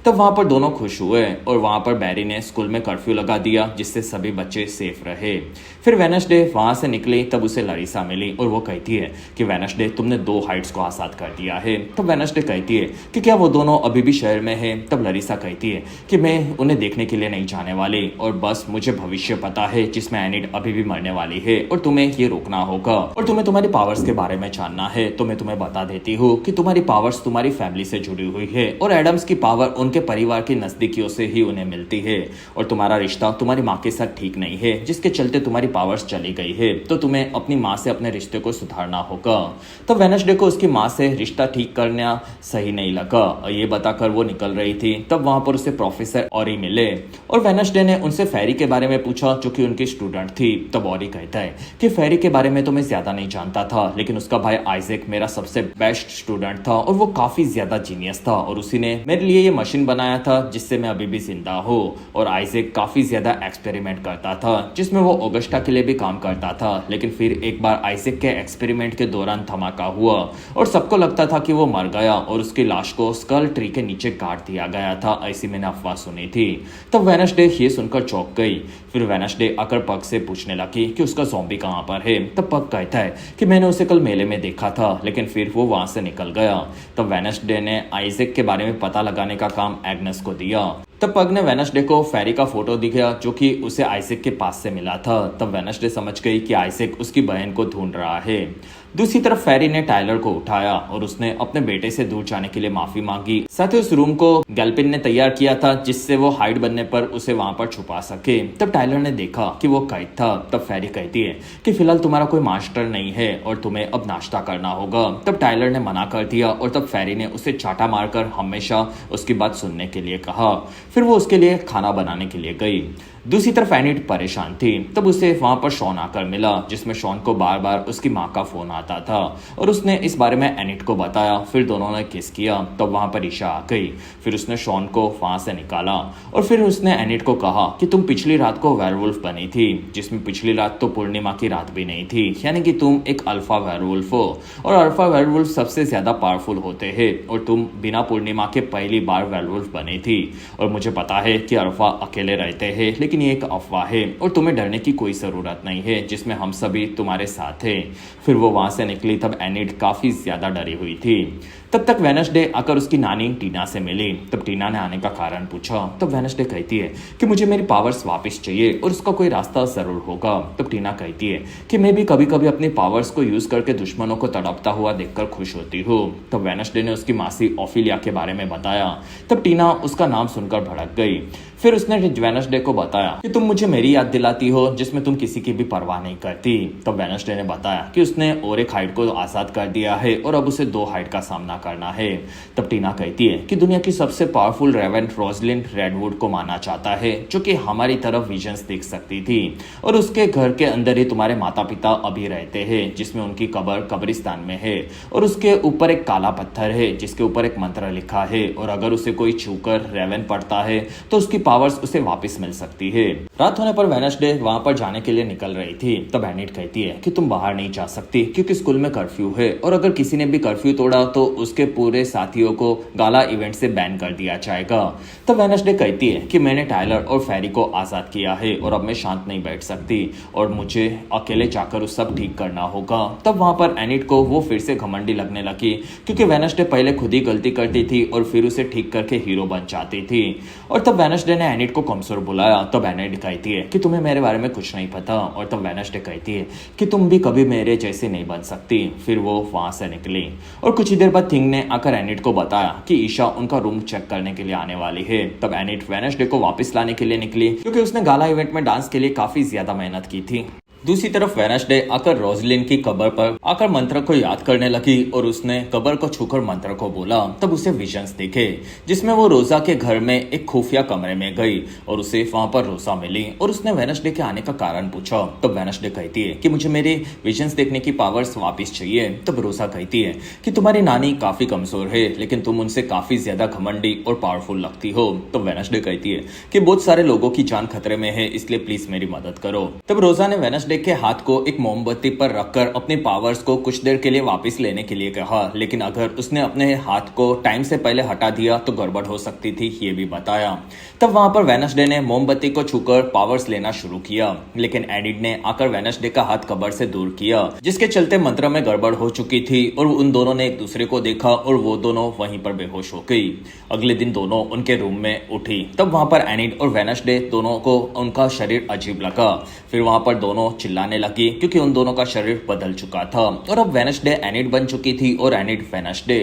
Speaker 1: तब वहां पर दोनों खुश हुए और वहां पर बैरी ने स्कूल में कर्फ्यू लगा दिया जिससे सभी बच्चे सेफ रहे। फिर वेडनेसडे वहां से निकली। तब उसे लरीसा मिली और वो कहती है कि वेडनेसडे तुमने 2 हाइड्स को आजाद कर दिया है। तब वेडनेसडे कहती है कि क्या वो दोनों अभी भी शहर में है। तब लरीसा कहती है कि मैं उन्हें देखने के लिए नहीं जाने वाली और बस मुझे भविष्य पता है जिसमें एनिड अभी भी मरने वाली है और तुम्हें ये रोकना होगा और तुम्हें तुम्हारी पावर्स के बारे में जानना है। तो मैं तुम्हें बता देती हूँ कि तुम्हारी पावर्स तुम्हारी फैमिली से जुड़ी हुई है और एडम्स की पावर उनके परिवार की नजदीकियों से ही उन्हें मिलती है और तुम्हारा रिश्ता तुम्हारी माँ के साथ ठीक नहीं है जिसके चलते तुम्हारी पावर्स चली गई है। तो तुम्हें अपनी माँ से अपने रिश्ते को सुधारना होगा। तब वेडनेसडे को उसकी माँ से रिश्ता ठीक करना सही नहीं लगा और ये बताकर वो निकल रही थी। तब वहां पर उसे प्रोफेसर ऑरी मिले और वेडनेसडे ने उनसे फेरी के बारे में पूछा जो कि उनकी स्टूडेंट थी। तब ऑरी कहता है कि फेरी के बारे में तो मैं ज्यादा नहीं जानता था लेकिन उसका भाई आइजैक मेरा सबसे बेस्ट स्टूडेंट था और वो काफी ज्यादा जीनियस था और उसी ने मेरे लिए ये मशीन बनाया था जिससे मैं अभी भी जिंदा हूँ। और आइजैक काफी ज्यादा एक्सपेरिमेंट करता था जिसमें वो ऑगस्टा के लिए भी काम करता था। लेकिन फिर एक बार आइजैक के एक्सपेरिमेंट के दौरान धमाका हुआ और सबको लगता था कि वो मर गया और उसकी लाश को स्कल ट्री के नीचे काट दिया गया था, ऐसी मैंने अफवाह सुनी थी। तब वेडनेसडे ये सुनकर चौंक गई। फिर वेडनेसडे आकर पग से पूछने लगी कि उसका ज़ॉम्बी कहाँ पर है। तब पग कहता है कि मैंने उसे कल मेले में देखा था लेकिन फिर वो वहां से निकल गया। तब वेडनेसडे ने आइजैक के बारे में पता लगाने का काम एग्नेस को दिया। तब पग ने वेडनेसडे को फेरी का फोटो दिखाया जो कि उसे आइजैक के पास से मिला था। तब वेडनेसडे समझ गई कि आइजैक उसकी बहन को ढूंढ रहा है। दूसरी तरफ फेरी ने टाइलर को उठाया और उसने अपने बेटे से दूर जाने के लिए माफी मांगी। साथ ही उस रूम को गैल्पिन ने तैयार किया था जिससे वो हाइड बनने पर उसे वहां पर छुपा सके। तब टाइलर ने देखा कि वो कैद था। तब फेरी कहती है कि फिलहाल तुम्हारा कोई मास्टर नहीं है और तुम्हें अब नाश्ता करना होगा। तब टाइलर ने मना कर दिया और तब फेरी ने उसे चाटा मारकर हमेशा उसकी बात सुनने के लिए कहा। फिर वो उसके लिए खाना बनाने के लिए गई। दूसरी तरफ एनिट परेशान थी। तब उसे वहां पर शॉन आकर मिला जिसमें शॉन को बार बार उसकी माँ का फोन आता था और उसने इस बारे में एनिट को बताया। फिर दोनों ने किस किया। तब वहां पर ईशा आ गई। फिर उसने शॉन को वहां से निकाला और फिर उसने एनिट को कहा कि तुम पिछली रात को वेयरवुल्फ बनी थी, जिसमें पिछली रात तो पूर्णिमा की रात भी नहीं थी, यानी कि तुम एक अल्फा वेयरवुल्फ हो और अल्फा वेयरवुल्फ सबसे ज्यादा पावरफुल होते हैं और तुम बिना पूर्णिमा के पहली बार वेयरवुल्फ बनी थी। और मुझे पता है कि अल्फा अकेले रहते हैं, लेकिन ये एक अफवाह है और तुम्हें डरने की कोई जरूरत नहीं है, जिसमें हम सभी तुम्हारे साथ हैं। फिर वो वहां से निकली। तब एनिट काफी ज्यादा डरी हुई थी। तब तक वेडनेसडे आकर उसकी नानी टीना से मिली। तब टीना ने आने का कारण पूछा। तब वेडनेसडे कहती है कि मुझे मेरी पावर्स वापस चाहिए और उसका कोई रास्ता जरूर होगा। तब टीना कहती है कि मैं भी कभी कभी अपनी पावर्स को यूज करके दुश्मनों को तड़पता हुआ देखकर खुश होती हूँ। तब वेडनेसडे ने उसकी मासी ओफिलिया के बारे में बताया। तब टीना उसका नाम सुनकर भड़क गई। फिर उसने वेडनेसडे को बताया कि तुम मुझे मेरी याद दिलाती हो जिसमें तुम किसी की भी परवाह नहीं करती। तब वेडनेसडे ने बताया कि उसने और एक हाइड को आजाद कर दिया है और अब उसे 2 हाइड का सामना करना है। तब टीना कहती है कि दुनिया की सबसे पावरफुल रेवेंट रोजलिन रेडवुड को मानना चाहता है, जो कि हमारी तरफ विजन्स देख सकती थी और उसके घर के अंदर ही तुम्हारे माता पिता अभी रहते हैं, जिसमें उनकी कब्र कब्रिस्तान में है और उसके ऊपर एक काला पत्थर है जिसके ऊपर एक मंत्र लिखा है और अगर उसे कोई छूकर रेवन पढ़ता है तो उसकी पावर्स उसे वापस मिल सकती है। रात होने पर वेडनेसडे वहां पर जाने के लिए निकल रही थी। तब एनिट कहती है कि तुम बाहर नहीं जा सकती क्योंकि स्कूल में कर्फ्यू है और अगर किसी ने भी कर्फ्यू तोड़ा तो उसके पूरे साथियों को गाला इवेंट से बैन कर दिया जाएगा। तब वेडनेसडे कहती है कि मैंने टाइलर और फेरी को आजाद किया है और अब मैं शांत नहीं बैठ सकती और मुझे अकेले जाकर उस सब ठीक करना होगा। तब वहां पर एनिट को वो फिर से घमंडी लगने लगी क्योंकि वेडनेसडे पहले खुद ही गलती करती थी और फिर उसे ठीक करके हीरो बन जाती थी। और तब वेडनेसडे ने एनिट को कमजोर बुलाया। तब एनिट कहती है कि तुम्हें मेरे बारे में कुछ नहीं पता और तब वेडनेसडे कहती है कि तुम भी कभी मेरे जैसे नहीं बन सकती। फिर वो वहां से निकली और कुछ ही देर बाद थिंग ने आकर एनिट को बताया कि ईशा उनका रूम चेक करने के लिए आने वाली है। तब एनिट वेडनेसडे को वापस लाने के लिए निकली क्योंकि उसने गाला इवेंट में डांस के लिए काफी ज्यादा मेहनत की थी। दूसरी तरफ वेडनेसडे आकर रोजलिन की कब्र पर आकर मंत्र को याद करने लगी और उसने कब्र को छूकर मंत्र को बोला। तब उसे विजन्स दिखे जिसमें वो रोजा के घर में एक खुफिया कमरे में गई और उसे वहां पर रोजा मिली और उसने वेडनेसडे के आने का कारण पूछा। तब वेडनेसडे कहती है कि मुझे मेरे विजन्स देखने की पावर्स वापस चाहिए। तब रोजा कहती है कि तुम्हारी नानी काफी कमजोर है लेकिन तुम उनसे काफी ज्यादा घमंडी और पावरफुल लगती हो। तब वेडनेसडे कहती है कि बहुत सारे लोगों की जान खतरे में है, इसलिए प्लीज मेरी मदद करो। तब रोजा ने वेडनेसडे के हाथ को एक मोमबत्ती पर रखकर अपने पावर्स को कुछ देर के लिए वापस लेने के लिए कहा, लेकिन अगर उसने अपने हाथ को टाइम से पहले हटा दिया तो गड़बड़ हो सकती थी, ये भी बताया। तब वहां पर वेडनेसडे ने मोमबत्ती को छूकर पावर्स लेना शुरू किया, लेकिन एनिट ने आकर वेडनेसडे का हाथ कब्र से दूर किया, जिसके चलते मंत्र में गड़बड़ हो चुकी थी और उन दोनों ने एक दूसरे को देखा और वो दोनों वहीं पर बेहोश हो गई। अगले दिन दोनों उनके रूम में उठी। तब वहां पर एनिट और वेडनेसडे दोनों को उनका शरीर अजीब लगा। फिर वहां पर दोनों चिल्लाने लगी क्योंकि उन दोनों का शरीर बदल चुका था और अब वेडनेसडे एनिट बन चुकी थी और एनिट वेडनेसडे।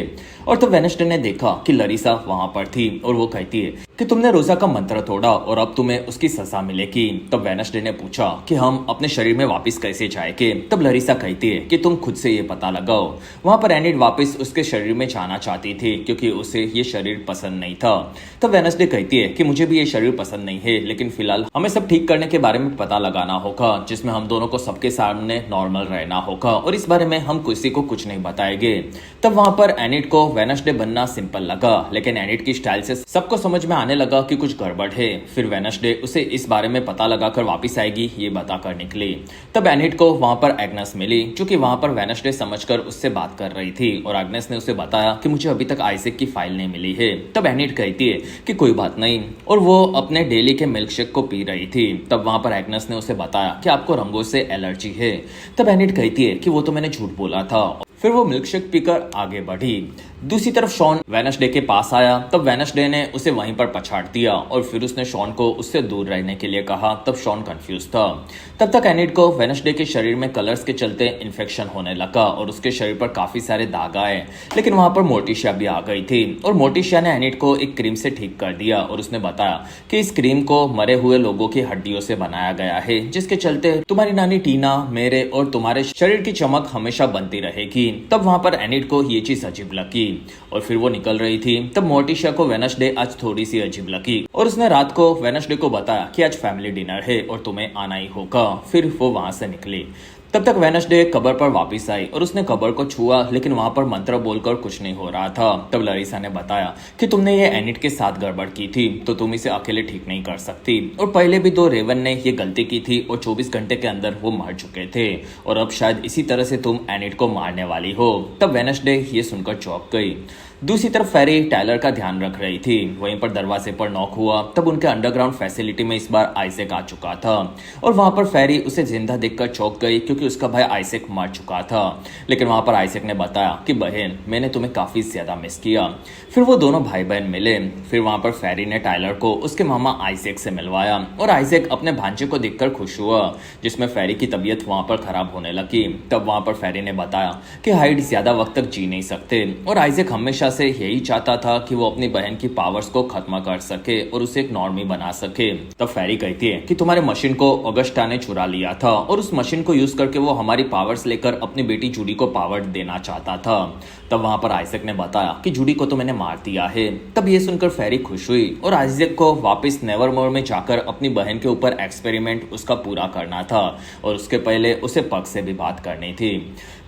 Speaker 1: और तब वेडनेसडे ने देखा कि लरीसा वहां पर थी और वो कहती है कि तुमने रोजा का मंत्र तोड़ा और अब तुम्हें उसकी सजा मिलेगी। तब वेडनेसडे ने पूछा कि हम अपने शरीर में वापस कैसे जाएंगे। तब लरीसा कहती है कि तुम खुद से ये पता लगाओ। वहां पर एनिट वापस उसके शरीर में जाना चाहती थी क्योंकि उसे ये शरीर पसंद नहीं था। तब वेडनेसडे कहती है कि मुझे भी ये शरीर पसंद नहीं है, लेकिन फिलहाल हमें सब ठीक करने के बारे में पता लगाना होगा, जिसमें हम दोनों को सबके सामने नॉर्मल रहना होगा और इस बारे में हम किसी को कुछ नहीं बताएंगे। तब वहां पर एनिट को वेडनेसडे बनना सिंपल लगा, लेकिन एनिट की स्टाइल से सबको समझ में आने लगा कि कुछ गड़बड़ है। फिर वेडनेसडे उसे इस बारे में पता लगाकर वापस आएगी ये बताकर निकली। तब एनिट को वहां पर एग्नेस मिली, क्योंकि वहां पर वेडनेसडे समझकर उससे बात कर रही थी और एग्नेस ने उसे बताया कि मुझे अभी तक आइजैक की फाइल नहीं मिली है। तब एनिट कहती है कि कोई बात नहीं और वो अपने डेली के मिल्कशेक को पी रही थी। तब वहां पर एग्नेस ने उसे बताया कि आपको रंगों से एलर्जी है। तब एनिट कहती है कि वो तो मैंने झूठ बोला था। फिर वो मिल्कशेक पीकर आगे बढ़ी। दूसरी तरफ शॉन वेडनेसडे के पास आया, तब वेडनेसडे ने उसे वहीं पर पछाड़ दिया और फिर उसने शॉन को उससे दूर रहने के लिए कहा। तब शॉन कंफ्यूज था। तब तक एनिड को वेडनेसडे के शरीर में कलर्स के चलते इन्फेक्शन होने लगा और उसके शरीर पर काफी सारे दाग आए। लेकिन वहां पर मोर्टिशिया भी आ गई थी और मोर्टिशिया ने एनिड को एक क्रीम से ठीक कर दिया और उसने बताया कि इस क्रीम को मरे हुए लोगों की हड्डियों से बनाया गया है, जिसके चलते तुम्हारी नानी टीना, मेरे और तुम्हारे शरीर की चमक हमेशा बनती रहेगी। तब वहां पर एनिड को ये चीज अजीब लगी और फिर वो निकल रही थी। तब मोर्टिशिया को वेडनेसडे आज थोड़ी सी अजीब लगी और उसने रात को वेडनेसडे को बताया कि आज फैमिली डिनर है और तुम्हें आना ही होगा। फिर वो वहां से निकली। तब तक वेडनेसडे कब्र पर वापस आई और उसने कब्र को छुआ, लेकिन वहां पर मंत्र बोलकर कुछ नहीं हो रहा था। तब लरीसा ने बताया कि तुमने ये एनिड के साथ गड़बड़ की थी, तो तुम इसे अकेले ठीक नहीं कर सकती और पहले भी 2 रेवन ने ये गलती की थी और 24 घंटे के अंदर वो मर चुके थे और अब शायद इसी तरह से तुम एनिड को मारने वाली हो। तब वेडनेसडे ये सुनकर चौंक गई। दूसरी तरफ फेरी टायलर का ध्यान रख रही थी। वहीं पर दरवाजे पर नॉक हुआ। तब उनके अंडरग्राउंड फैसिलिटी में इस बार आइजैक आ चुका था और वहां पर फेरी उसे जिंदा देखकर चौंक गई क्योंकि उसका भाई आइजैक मर चुका था। लेकिन वहां पर आइजैक ने बताया कि बहन, मैंने तुम्हें काफी ज्यादा मिस किया। फिर वो दोनों भाई बहन मिले। फिर वहां पर फेरी ने टायलर को उसके मामा आइजैक से मिलवाया और आइजैक अपने भांजे को देखकर खुश हुआ, जिसमें फेरी की तबीयत वहां पर खराब होने लगी। तब वहां पर फेरी ने बताया कि हाइड ज्यादा वक्त तक जी नहीं सकते और आइजैक हमेशा से यही चाहता था कि वो अपनी बहन की पावर्स को खत्म कर सके और उसे एक नॉर्मी बना सके। तब फेरी कहती है कि तुम्हारे मशीन को ऑगस्टा ने चुरा लिया था और उस मशीन को यूज करके वो हमारी पावर्स लेकर अपनी बेटी जूडी को पावर देना चाहता था। तब वहां पर आइजैक ने बताया कि जूडी को तो मैंने मार दिया है। तब ये सुनकर फेरी खुश हुई और आइजैक को वापस नेवरमोर में जाकर अपनी बहन के ऊपर एक्सपेरिमेंट उसका पूरा करना था और उसके पहले उसे पग से भी बात करनी थी।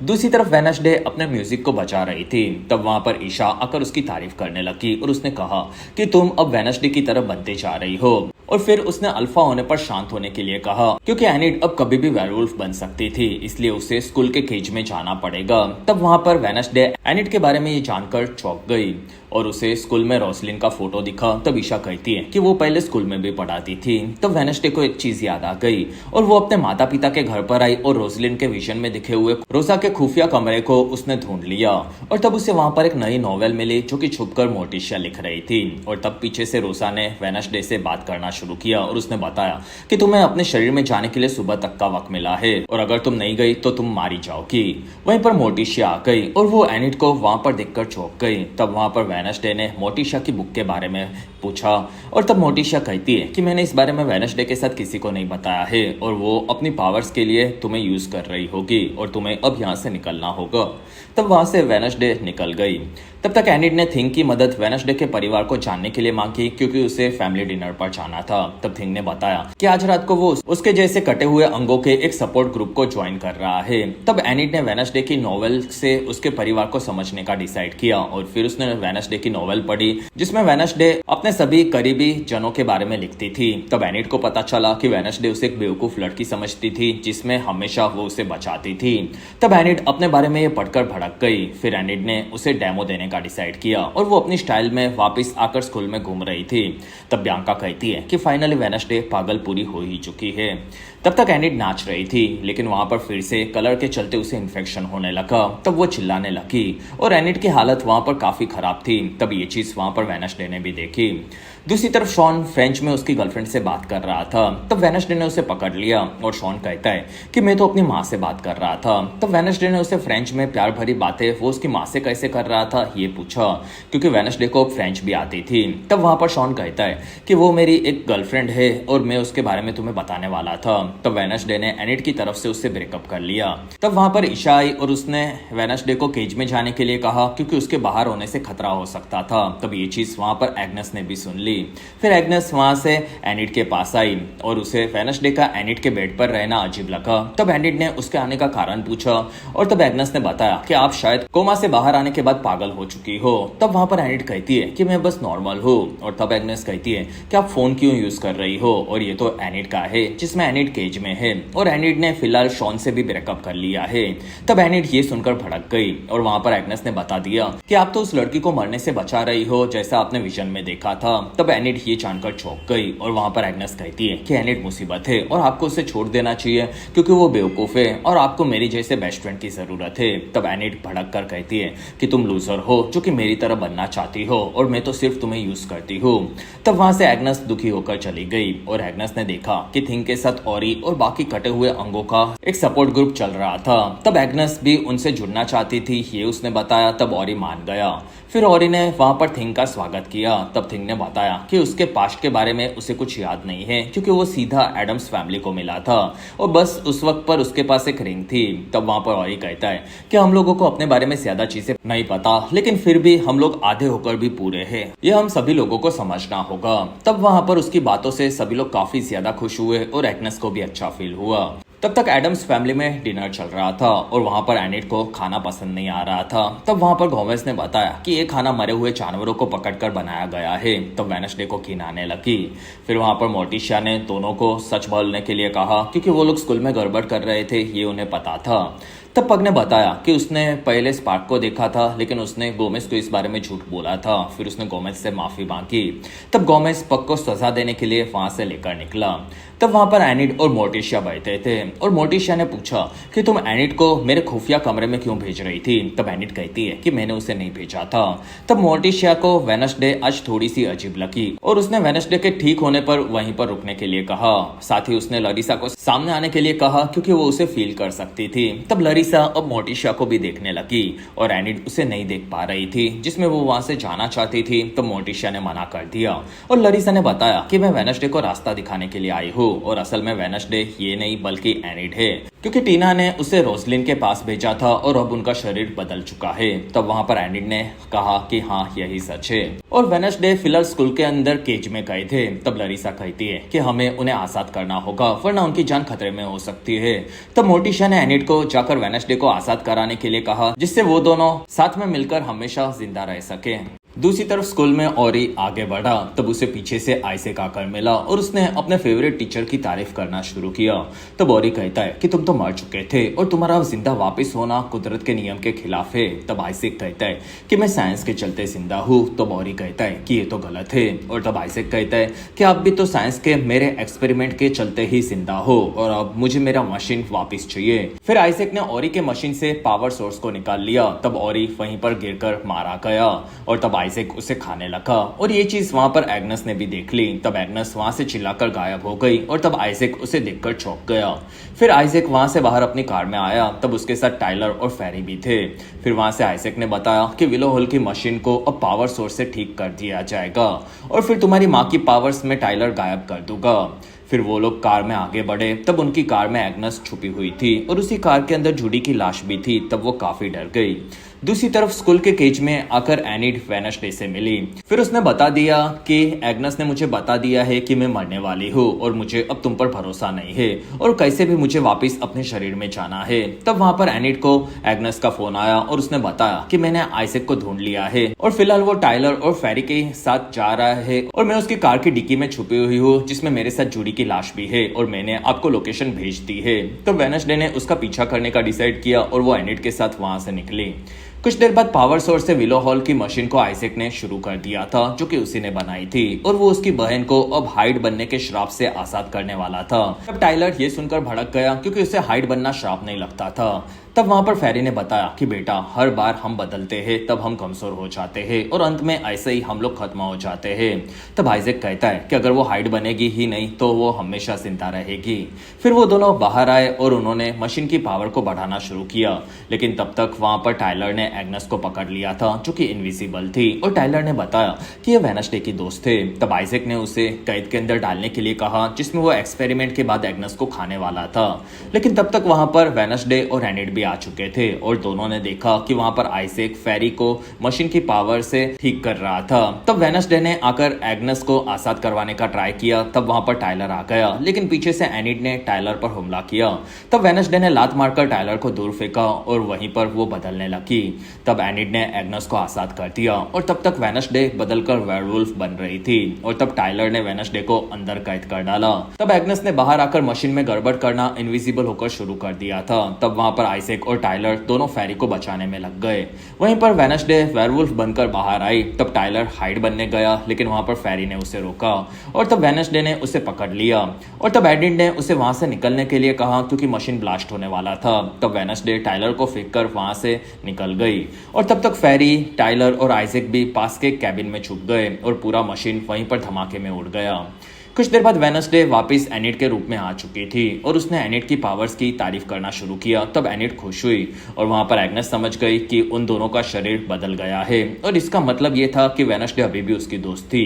Speaker 1: दूसरी तरफ वेडनेसडे अपने म्यूजिक को बचा रही थी। तब वहां पर ईशा आकर उसकी तारीफ करने लगी और उसने कहा कि तुम अब वेडनेसडे की तरफ बनते जा रही हो। और फिर उसने अल्फा होने पर शांत होने के लिए कहा क्योंकि एनिड अब कभी भी वेयरवुल्फ बन सकती थी, इसलिए उसे स्कूल के केज में जाना पड़ेगा। तब वहां पर वेडनेसडे एनिड के बारे में ये जानकर चौंक गई और उसे स्कूल में रोसलिन का फोटो दिखा। तब ईशा कहती है कि वो पहले स्कूल में भी पढ़ाती थी। तब वेडनेसडे को एक चीज याद आ गई और वो अपने माता पिता के घर पर आई और रोसलिन के विजन में दिखे हुए रोजा के खुफिया कमरे को उसने ढूंढ लिया और तब उसे वहां पर एक नई नॉवेल मिली जो कि छुपकर मोर्टिशिया लिख रही थी। और तब पीछे से रोसा ने वेडनेसडे से बात करना शुरू किया और उसने बताया कि तुम्हें अपने शरीर में जाने के लिए सुबह तक का वक्त मिला है और अगर तुम नहीं गई तो तुम मारी जाओगी। वहीं पर मोर्टिशिया आ गई और वो एनिड को वहां पर देखकर चौंक गई। तब वहां पर वेडनेसडे ने मोर्टिशिया की बुक के बारे में पूछा और तब मोर्टिशिया कहती है कि मैंने इस बारे में वेडनेसडे के साथ किसी को नहीं बताया है और वो अपनी पावर्स के लिए तुम्हें यूज कर रही होगी और तुम्हें अब यहाँ से निकलना होगा। तब वहां से वेडनेसडे निकल गई। तब तक एनिड ने थिंग की मदद वेडनेसडे के परिवार को जानने के लिए मांगी क्योंकि उसे फैमिली डिनर पर जाना था। तब थिंग ने बताया कि आज रात को वो उसके जैसे कटे हुए अंगों के एक सपोर्ट ग्रुप को ज्वाइन कर रहा है। तब एनिड ने वेडनेसडे की नॉवेल से उसके परिवार को समझने का डिसाइड किया और फिर उसने वेडनेसडे की नॉवेल पढ़ी जिसमें वेडनेसडे अपने सभी करीबी जनों के बारे में लिखती थी। तब एनिड को पता चला कि वेडनेसडे उसे एक बेवकूफ लड़की समझती थी जिसमें हमेशा वो उसे बचाती थी। तब एनिड अपने बारे में ये पढ़कर भड़क गई। फिर एनिड ने उसे डेमो देने का डिसाइड किया और वो अपनी स्टाइल में वापस आकर स्कूल में घूम रही थी। तब बियांका कहती है कि फाइनली वेडनेसडे पागल पूरी हो ही चुकी है। तब तक एनिड नाच रही थी लेकिन वहां पर फिर से कलर के चलते उसे इन्फेक्शन होने लगा। तब वो चिल्लाने लगी और एनिड की हालत वहां पर काफी खराब थी। तब ये चीज वहां पर वेडनेसडे ने भी देखी। दूसरी तरफ शॉन फ्रेंच में उसकी गर्लफ्रेंड से बात कर रहा था। तब वेडनेसडे ने उसे पकड़ लिया और शॉन कहता है कि मैं तो अपनी माँ से बात कर रहा था। तब वेडनेसडे ने उसे फ्रेंच में प्यार भरी बातें वो उसकी माँ से कैसे कर रहा था ये पूछा क्योंकि वेडनेसडे को फ्रेंच भी आती थी। तब वहां पर शॉन कहता है कि वो मेरी एक गर्लफ्रेंड है और मैं उसके बारे में तुम्हें बताने वाला था। तब वेडनेसडे ने एनिड की तरफ से उससे ब्रेकअप कर लिया। तब वहां पर ईशा आई और उसने वेडनेसडे को केज में जाने के लिए कहा क्योंकि उसके बाहर होने से खतरा हो सकता था। तब ये चीज वहां पर एग्नेस ने भी सुन ली। फिर एग्नेस वहां से एनिड के पास आई और उसे वेडनेसडे का एनिड के बेड पर रहना अजीब लगा। तब एनिड ने उसके आने का कारण पूछा और तब एग्नेस ने बताया कि आप शायद कोमा से बाहर आने के बाद पागल हो चुकी हो। तब वहां पर एनिड कहती है कि मैं बस नॉर्मल हूँ और तब एग्नेस कहती है कि आप फोन क्यों यूज कर रही हो और ये तो एनिड का है जिसमें एनिड केज में है और एनिड ने फिलहाल शॉन से भी ब्रेकअप कर लिया है। तब एनिड ये सुनकर भड़क गई और वहां पर एग्नेस ने बता दिया कि आप तो उस लड़की को मरने से बचा रही हो जैसा आपने विजन में देखा था। तब एनिड ये जानकर चौंक गई और वहां पर एग्नेस कहती है कि एनिड मुसीबत है और आपको उसे छोड़ देना चाहिए क्योंकि वो बेवकूफ है और आपको मेरी जैसे बेस्ट फ्रेंड की जरूरत है। तब एनिड भड़क कर कहती है कि तुम लूजर हो हो जो कि मेरी तरह बनना चाहती हो और मैं तो सिर्फ तुम्हें यूज करती हूँ। तब वहां से एग्नेस दुखी होकर चली गई और एग्नेस ने देखा कि थिंग के साथ ऑरी और बाकी कटे हुए अंगों का एक सपोर्ट ग्रुप चल रहा था। तब एग्नेस भी उनसे जुड़ना चाहती थी, ये उसने बताया। तब ऑरी मान गया। फिर ऑरी ने वहां पर थिंग का स्वागत किया। तब थिंग ने बताया कि उसके पास्ट के बारे में उसे कुछ याद नहीं है क्योंकि वो सीधा एडम्स फैमिली को मिला था और बस उस वक्त पर उसके पास एक रिंग थी। तब वहां पर ऑरी कहता है कि हम लोगों को अपने बारे में ज्यादा चीजें नहीं पता, लेकिन फिर भी हम लोग आधे होकर भी पूरे हैं, ये हम सभी लोगों को समझना होगा। तब वहां पर उसकी बातों से सभी लोग काफी ज्यादा खुश हुए और एग्नेस को भी अच्छा फील हुआ। तब तक एडम्स फैमिली में डिनर चल रहा था और वहां पर एनिट को खाना पसंद नहीं आ रहा था। तब वहां पर गोमेज ने बताया कि ये खाना मरे हुए जानवरों को पकड़कर बनाया गया है। तब वेडनेसडे को घिन आने लगी। फिर वहां पर मोर्टिशिया ने दोनों को सच बोलने के लिए कहा क्योंकि वो लोग स्कूल में गड़बड़ कर रहे थे, ये उन्हें पता था। तब पग ने बताया कि उसने पहले स्पार्क को देखा था लेकिन उसने गोमेज को इस बारे में झूठ बोला था। फिर उसने गोमेज से माफी मांगी। तब गोमेज पग को सजा देने के लिए वहां से लेकर निकला। तब वहां पर एनिट और मोर्टिशिया बैठे थे और मोर्टिशिया ने पूछा कि तुम एनिट को मेरे खुफिया कमरे में क्यों भेज रही थी। तब एनिट कहती है कि मैंने उसे नहीं भेजा था। तब मोर्टिशिया को वेडनेसडे आज थोड़ी सी अजीब लगी और उसने वेडनेसडे के ठीक होने पर वहीं पर रुकने के लिए कहा। साथ ही उसने लरीसा को सामने आने के लिए कहा क्योंकि वो उसे फील कर सकती थी। तब लरीसा अब मोर्टिशिया को भी देखने लगी और एनिट उसे नहीं देख पा रही थी जिसमें वो वहां से जाना चाहती थी। तब मोर्टिशिया ने मना कर दिया और लरीसा ने बताया कि मैं वेडनेसडे को रास्ता दिखाने के लिए आई हूँ और असल में वेडनेसडे ये नहीं बल्कि एनिट है क्योंकि टीना ने उसे रोसलिन के पास भेजा था और अब उनका शरीर बदल चुका है। तब वहां पर एनिट ने कहा कि हाँ यही सच है और वेडनेसडे फिलहाल स्कूल के अंदर केज में गए थे। तब लरीसा कहती है कि हमें उन्हें आजाद करना होगा वरना उनकी जान खतरे में हो सकती है। तब मोर्टिशिया ने एनिट को जाकर वेडनेसडे को आजाद कराने के लिए कहा जिससे वो दोनों साथ में मिलकर हमेशा जिंदा रह सके। दूसरी तरफ स्कूल में ऑरी आगे बढ़ा। तब उसे पीछे से आइसेक आकर मिला और उसने अपने फेवरेट टीचर की तारीफ करना शुरू किया। तब ऑरी कहता है कि तुम तो मर चुके थे और तुम्हारा जिंदा वापस होना कुदरत के नियम के खिलाफ है। तब आइसेक कहता है कि मैं साइंस के चलते जिंदा हूँ। तब ऑरी कहता है कि ये तो गलत है और तब आइसेक कहता है कि आप भी तो साइंस के मेरे एक्सपेरिमेंट के चलते ही जिंदा हो और अब मुझे मेरा मशीन वापिस चाहिए। फिर आइसेक ने ऑरी के मशीन से पावर सोर्स को निकाल लिया। तब ऑरी वहीं पर गिरकर मारा गया और तब आइसेक उसे खाने लगा और ये चीज वहां पर एग्नेस ने भी देख ली। तब एग्नेस वहां से चिल्लाकर गायब हो गई और तब आइसेक उसे देखकर चौंक गया। फिर आइसेक वहां से बाहर अपनी कार में आया। तब उसके साथ टाइलर और फेरी भी थे। फिर वहां से आइसेक ने बताया कि विलो हॉल की मशीन को अब पावर सोर्स से ठीक कर दिया जाएगा और फिर तुम्हारी माँ की पावर्स में टाइलर गायब कर दूंगा। फिर वो लोग कार में आगे बढ़े। तब उनकी कार में एग्नेस छुपी हुई थी और उसी कार के अंदर जूडी की लाश भी थी। तब वो काफी डर गई। दूसरी तरफ स्कूल के केज में आकर एनिट वेडनेसडे से मिली। फिर उसने बता दिया कि एग्नेस ने मुझे बता दिया है कि मैं मरने वाली हूँ और मुझे अब तुम पर भरोसा नहीं है और कैसे भी मुझे वापस अपने शरीर में जाना है। तब वहां पर एनिट को एग्नेस का फोन आया और उसने बताया कि मैंने आइसेक को ढूंढ लिया है और फिलहाल वो टाइलर और फेरी के साथ जा रहा है और मैं उसकी कार की डिक्की में छुपी हुई हूँ जिसमें मेरे साथ जूडी की लाश भी है और मैंने आपको लोकेशन भेज दी है। तो वेडनेसडे ने उसका पीछा करने का डिसाइड किया और वो एनिट के साथ वहां से निकली। कुछ देर बाद पावर सोर्स से विलो हॉल की मशीन को आइसेक ने शुरू कर दिया था जो कि उसी ने बनाई थी और वो उसकी बहन को अब हाइड बनने के श्राप से आजाद करने वाला था। तब टाइलर ये सुनकर भड़क गया क्योंकि उसे हाइड बनना श्राप नहीं लगता था। तब वहां पर फेरी ने बताया कि बेटा हर बार हम बदलते हैं तब हम कमजोर हो जाते हैं और अंत में ऐसे ही हम लोग खत्म हो जाते हैं। तब आइसेक कहता है कि अगर वो हाइड बनेगी ही नहीं तो वो हमेशा जिंदा रहेगी। फिर वो दोनों बाहर आए और उन्होंने मशीन की पावर को बढ़ाना शुरू किया लेकिन तब तक वहां पर टाइलर ने एग्नेस को पकड़ लिया था जो कि इनविजिबल थी और टाइलर ने बताया कि ये वेडनेसडे की दोस्त थे। तब आइसेक ने उसे कैद के अंदर डालने के लिए कहा जिसमें वो एक्सपेरिमेंट के बाद एग्नेस को खाने वाला था लेकिन तब तक वहां पर वेडनेसडे और एनिट भी आ चुके थे और दोनों ने देखा कि वहां पर आइसेक फेरी को मशीन की पावर से ठीक कर रहा था। तब वेडनेसडे ने आकर एग्नेस को आजाद करवाने का ट्राई किया। तब वहां पर टाइलर आ गया लेकिन पीछे से एनिट ने टाइलर पर हमला किया। तब वेडनेसडे ने लात मारकर टाइलर को दूर फेंका और वहीं पर वो बदलने लगी। तब एनिट ने एग्नेस को आजाद कर दिया और तब तक वेडनेसडे बदलकर वेयरवुल्फ बन रही थी और तब टाइलर ने वेडनेसडे को अंदर कैद कर डाला। तब एग्नेस ने बाहर आकर मशीन में गड़बड़ करना इनविजिबल होकर शुरू कर दिया था। तब वहां पर आइसेक आइजैक और टाइलर दोनों फेरी को बचाने में लग गए। वहीं पर वेडनेसडे वेयरवुल्फ बनकर बाहर आई। तब टाइलर हाइड बनने गया, लेकिन वहां पर फेरी ने उसे रोका और तब वेडनेसडे ने उसे पकड़ लिया और तब एडिड ने उसे वहां से निकलने के लिए कहा क्योंकि मशीन ब्लास्ट होने वाला था। तब वेडनेसडे टाइलर को फेंक कर वहां से निकल गई और तब तक फेरी, टाइलर और आइजैक भी पास के कैबिन में छुप गए और पूरा मशीन वहीं पर धमाके में उड़ गया। कुछ देर बाद वेडनेसडे वापस एनिड के रूप में आ चुकी थी और उसने एनिड की पावर्स की तारीफ करना शुरू किया। तब एनिड खुश हुई और वहां पर एग्नेस समझ गई कि उन दोनों का शरीर बदल गया है और इसका मतलब ये था कि वेडनेसडे अभी भी उसकी दोस्त थी।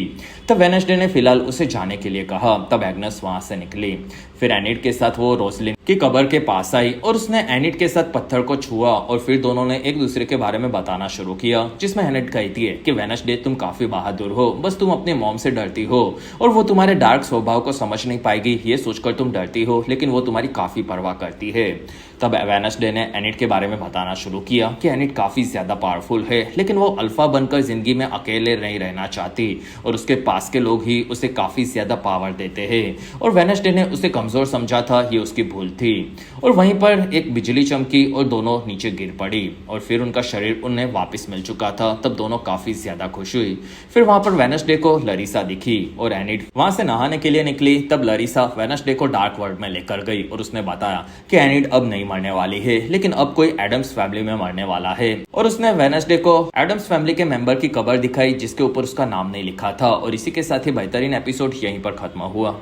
Speaker 1: तब वेडनेसडे ने फिलहाल उसे जाने के लिए कहा। तब एग्नेस वहां से निकली। फिर एनिड के साथ वो रोसलिन की कब्र के पास आई और उसने एनिड के साथ पत्थर को छुआ और फिर दोनों ने एक दूसरे के बारे में बताना शुरू किया, जिसमें एनिड कहती है कि वेडनेसडे तुम काफी बहादुर हो, बस तुम अपनी मॉम से डरती हो और वो तुम्हारे डार्क स्वभाव को समझ नहीं पाएगी, ये सोचकर तुम डरती हो, लेकिन वो तुम्हारी काफी परवाह करती है। तब वेडनेसडे ने एनिड के बारे में बताना शुरू किया कि एनिड काफी ज्यादा पावरफुल है, लेकिन वो अल्फा बनकर जिंदगी में अकेले नहीं रहना चाहती और उसके पास के लोग ही उसे काफी ज्यादा पावर देते हैं और वेडनेसडे ने उसे कमजोर समझा था, ये उसकी भूल थी। और वहीं पर एक बिजली चमकी और दोनों नीचे गिर पड़ी और फिर उनका शरीर उन्हें वापस मिल चुका था। तब दोनों काफी ज्यादा खुश हुई। फिर वहां पर वेडनेसडे को लरीसा दिखी और एनिड वहां से नहाने के लिए निकली। तब लरीसा वेडनेसडे को डार्क वर्ल्ड में लेकर गई और उसने बताया कि एनिड अब नहीं मरने वाली है, लेकिन अब कोई एडम्स फैमिली में मरने वाला है। और उसने वेडनेसडे को एडम्स फैमिली के मेंबर की कब्र दिखाई जिसके ऊपर उसका नाम नहीं लिखा था। और इसी के साथ ही बेहतरीन एपिसोड यहीं पर खत्म हुआ।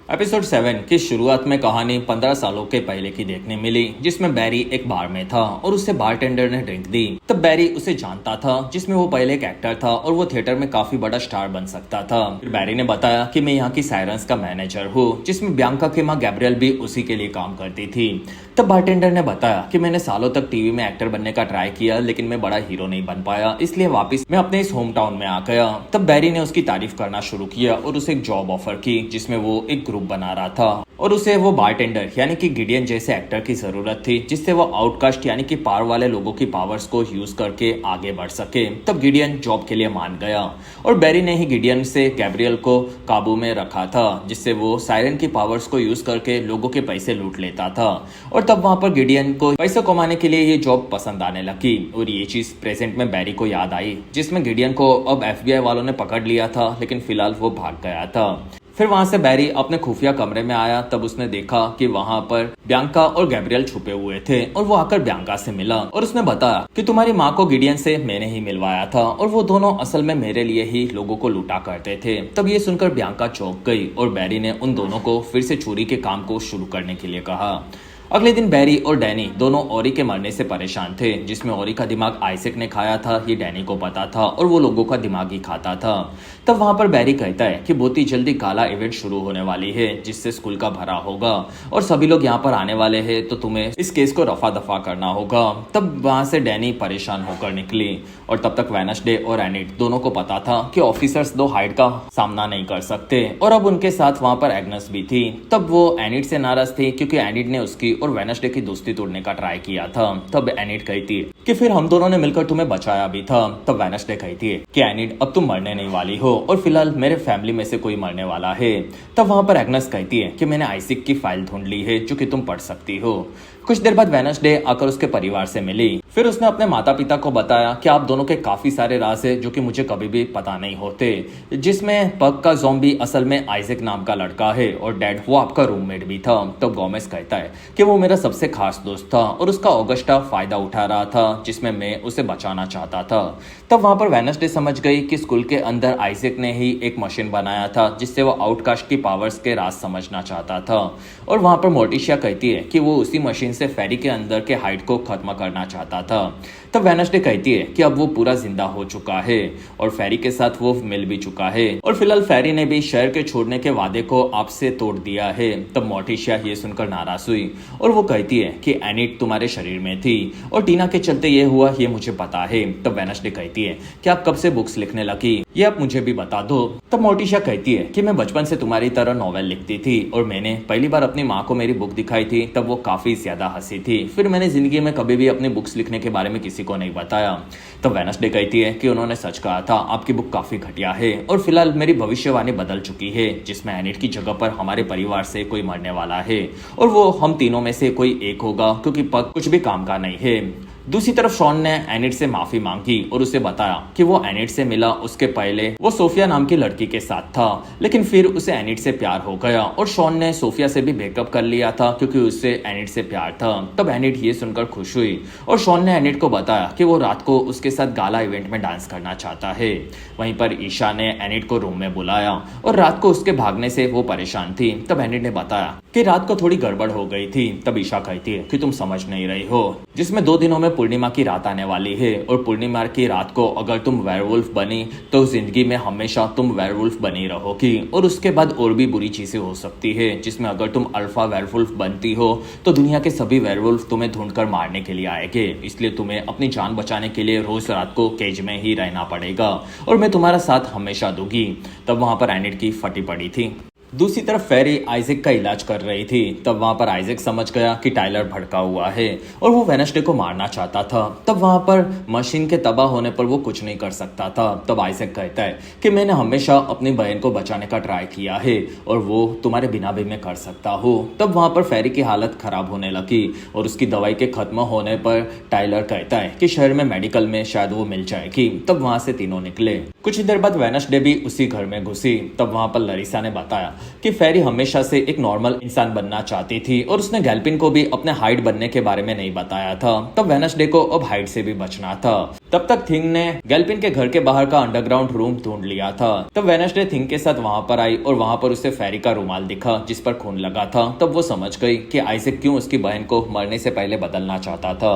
Speaker 1: एपिसोड 7 की शुरुआत में कहानी 15 सालों के पहले की देखने मिली, जिसमें बैरी एक बार में था और उससे बारटेंडर ने ड्रिंक दी। तब बैरी उसे जानता था, जिसमें वो पहले एक एक्टर था और वो थिएटर में काफी बड़ा स्टार बन सकता था। फिर बैरी ने बताया कि मैं यहाँ की सायरन्स का मैनेजर हूँ, जिसमें बियांका की माँ गैब्रियल भी उसी के लिए काम करती थी। तब बारटेंडर ने बताया कि मैंने सालों तक टीवी में एक्टर बनने का ट्राई किया, लेकिन मैं बड़ा हीरो नहीं बन पाया, इसलिए वापस मैं अपने इस होम टाउन में आ गया। तब बैरी ने उसकी तारीफ करना शुरू किया और उसे एक जॉब ऑफर की, जिसमें वो एक ग्रुप बना रहा था और उसे वो बारटेंडर यानी कि गिडियन जैसे एक्टर की जरूरत थी, जिससे वो आउटकास्ट यानी कि पावर वाले लोगों की पावर्स को यूज करके आगे बढ़ सके। तब गिडियन जॉब के लिए मान गया और बैरी ने ही गिडियन से गैब्रियल को काबू में रखा था, जिससे वो सायरन की पावर्स को यूज करके लोगों के पैसे लूट लेता था। और तब वहां पर गिडियन को पैसे कमाने के लिए ये जॉब पसंद आने लगी और ये चीज प्रेजेंट में बैरी को याद आई, जिसमें गिडियन को अब FBI वालों ने पकड़ लिया था, लेकिन फिलहाल वो भाग गया था। फिर वहां से बैरी अपने खुफिया कमरे में आया। तब उसने देखा कि वहां पर बियांका और गैब्रियल छुपे हुए थे और वो आकर बियांका से मिला और उसने बताया कि तुम्हारी माँ को गिडियन से मैंने ही मिलवाया था और वो दोनों असल में मेरे लिए ही लोगों को लूटा करते थे। तब ये सुनकर बियांका चौंक गई और बैरी ने उन दोनों को फिर से चोरी के काम को शुरू करने के लिए कहा। अगले दिन बैरी और डैनी दोनों ओरी के मरने से परेशान थे, जिसमें ओरी का दिमाग आइजैक ने खाया था, ये डैनी को पता था और वो लोगों का दिमाग ही खाता था। तब वहां पर बैरी कहता है कि बहुत ही जल्दी गाला इवेंट शुरू होने वाली है, जिससे स्कूल का भरा होगा और सभी लोग यहाँ पर आने वाले हैं, तो तुम्हें इस केस को रफा दफा करना होगा। तब वहां से डैनी परेशान होकर निकली और तब तक वेडनेसडे और एनिड दोनों को पता था कि ऑफिसर्स दो हाइड का सामना नहीं कर सकते और अब उनके साथ वहां पर एग्नेस भी थी। तब वो एनिड से नाराज थी क्योंकि एनिड ने उसकी और वेडनेसडे की दोस्ती तोड़ने का ट्राई किया था। तब एनिड कहती है कि फिर हम दोनों ने मिलकर तुम्हें बचाया भी था। तब वेडनेसडे कहती है कि एनिड अब तुम मरने नहीं वाली हो और फिलहाल मेरे फैमिली में से कोई मरने वाला है। तब वहां पर एग्नेस कहती है कि मैंने आइजैक की फाइल ढूंढ ली है जो कि तुम पढ़ सकती हो। कुछ देर बाद वेडनेसडे आकर उसके परिवार से मिली। फिर उसने अपने माता पिता को बताया कि आप दोनों के काफी सारे राज है जो कि मुझे कभी भी पता नहीं होते, जिसमें पग का ज़ॉम्बी असल में आइजैक नाम का लड़का है और डैड वो आपका रूममेट भी था। तब गोमेस कहता है कि वो मेरा सबसे खास दोस्त था और उसका ऑगस्टा फायदा उठा रहा था, जिसमें मैं उसे बचाना चाहता था। तब वहां पर वेडनेसडे समझ गई कि स्कूल के अंदर आइजैक ने ही एक मशीन बनाया था, जिससे वो आउटकास्ट की पावर्स के राज समझना चाहता था। और वहां पर मोर्टिशिया कहती है कि वो उसी मशीन से फेरी के अंदर के हाइड को खत्म करना चाहता था। तब वेडनेसडे कहती है कि अब वो पूरा जिंदा हो चुका है और फेरी के साथ वो मिल भी चुका है और फिलहाल फेरी ने भी शहर के छोड़ने के वादे को आपसे तोड़ दिया है। तब मोर्टिशिया ये सुनकर नाराज हुई और वो कहती है कि एनिड तुम्हारे शरीर में थी और टीना के चलते ये हुआ, ये मुझे पता है। तब वेडनेसडे कहती है कि आप कब से बुक्स लिखने लगी, ये आप मुझे भी बता दो। तब मोर्टिशिया कहती है कि मैं बचपन से तुम्हारी तरह नॉवेल लिखती थी और मैंने पहली बार अपनी माँ को मेरी बुक दिखाई थी, तब वो काफी ज्यादा हंसी थी। फिर मैंने जिंदगी में कभी भी अपनी बुक्स लिखने के बारे में किसी किसी को नहीं बताया। तब वेडनेसडे कहती है कि उन्होंने सच कहा था, आपकी बुक काफी घटिया है और फिलहाल मेरी भविष्यवाणी बदल चुकी है, जिसमें एनिड की जगह पर हमारे परिवार से कोई मरने वाला है और वो हम तीनों में से कोई एक होगा, क्योंकि पग कुछ भी काम का नहीं है। दूसरी तरफ शॉन ने एनिड से माफी मांगी और उसे बताया कि वो एनिड से मिला उसके पहले वो सोफिया नाम की लड़की के साथ था, लेकिन फिर उसे एनिड से प्यार हो गया और शॉन ने सोफिया से भी ब्रेकअप कर लिया था क्योंकि उससे एनिड से प्यार था। तब एनिड ये सुनकर खुश हुई और शॉन ने एनिड को बताया कि वो रात को उसके साथ गाला इवेंट में डांस करना चाहता है। वहीं पर ईशा ने एनिड को रूम में बुलाया और रात को उसके भागने से वो परेशान थी। तब एनिड ने बताया कि रात को थोड़ी गड़बड़ हो गई थी। तब ईशा कहती है कि तुम समझ नहीं रही हो, जिसमें 2 दिनों में पूर्णिमा की रात आने वाली है और पूर्णिमा की रात को अगर तुम वेयरवुल्फ बनी तो जिंदगी में हमेशा तुम वेयरवुल्फ बनी रहोगी और उसके बाद और भी बुरी चीजें हो सकती है, जिसमें अगर तुम अल्फा वेयरवुल्फ बनती हो तो दुनिया के सभी वेयरवुल्फ तुम्हें ढूंढकर मारने के लिए आएंगे, इसलिए तुम्हें अपनी जान बचाने के लिए रोज रात को केज में ही रहना पड़ेगा और मैं तुम्हारा साथ हमेशा दूंगी। तब वहां पर एनिड की फटी पड़ी थी। दूसरी तरफ फेरी आइजैक का इलाज कर रही थी। तब वहां पर आइजैक समझ गया कि टाइलर भड़का हुआ है और वो वेडनेसडे को मारना चाहता था। तब वहां पर मशीन के तबाह होने पर वो कुछ नहीं कर सकता था। तब आइजैक कहता है कि मैंने हमेशा अपनी बहन को बचाने का ट्राई किया है और वो तुम्हारे बिना भी मैं कर सकता हूँ। तब वहां पर फेरी की हालत खराब होने लगी और उसकी दवाई के खत्म होने पर टाइलर कहता है कि शहर में मेडिकल में शायद वो मिल जाएगी। तब वहां से तीनों निकले। कुछ ही देर बाद वेडनेसडे भी उसी घर में घुसी। तब वहां पर लरीसा ने बताया कि फेरी हमेशा से एक नॉर्मल इंसान बनना चाहती थी और उसने गैल्पिन को भी अपने हाइड बनने के बारे में नहीं बताया था। तब वेडनेसडे को अब हाइड से भी बचना था। तब तक थिंग ने गैल्पिन के घर के बाहर का अंडरग्राउंड रूम ढूंढ लिया था। तब वेडनेसडे थिंग के साथ वहां पर आई और वहां पर उसे फेरी का रुमाल दिखा जिस पर खून लगा था। तब वो समझ गई कि आइजैक क्यों उसकी बहन को मरने से पहले बदलना चाहता था,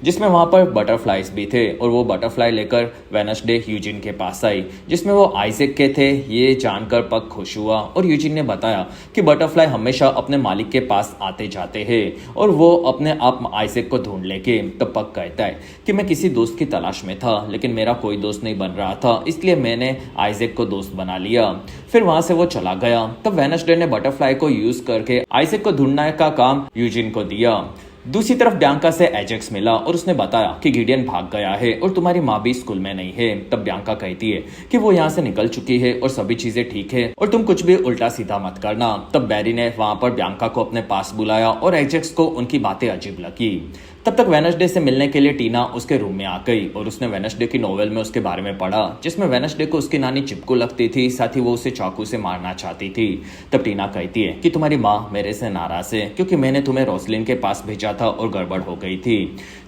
Speaker 1: जिसमें वहां पर बटरफ्लाइज भी थे और वो बटरफ्लाई लेकर वेडनेसडे यूजिन के पास आई, जिसमें वो आइजैक के थे। ये जानकर पग खुश हुआ और यूजिन ने बताया कि बटरफ्लाई हमेशा अपने मालिक के पास आते जाते हैं और वो अपने आप आइजैक को ढूंढ लेंगे। तब पग कहता है कि मैं किसी दोस्त की तलाश में था, लेकिन मेरा कोई दोस्त नहीं बन रहा था, इसलिए मैंने आइजैक को दोस्त बना लिया। फिर वहां से वो चला गया। तब वेडनेसडे ने बटरफ्लाई को यूज करके आइजैक को ढूंढने का काम यूजिन को दिया। दूसरी तरफ ब्यांका से एजेक्स मिला और उसने बताया कि गिडियन भाग गया है और तुम्हारी माँ भी स्कूल में नहीं है। तब ब्यांका कहती है कि वो यहाँ से निकल चुकी है और सभी चीजें ठीक है और तुम कुछ भी उल्टा सीधा मत करना। तब बैरी ने वहां पर ब्यांका को अपने पास बुलाया और एजेक्स को उनकी बातें अजीब लगी। तब तक वेडनेसडे से मिलने के लिए टीना उसके रूम में आ गई और उसने वेडनेसडे की नोवेल में उसके बारे में पढ़ा, जिसमें वेडनेसडे को उसकी नानी चिपकू लगती थी, साथ ही वो उसे चाकू से मारना चाहती थी। तब टीना कहती है कि तुम्हारी माँ मेरे से नाराज है क्योंकि मैंने तुम्हें रोसलिन के पास भेजा था और गड़बड़ हो गई थी।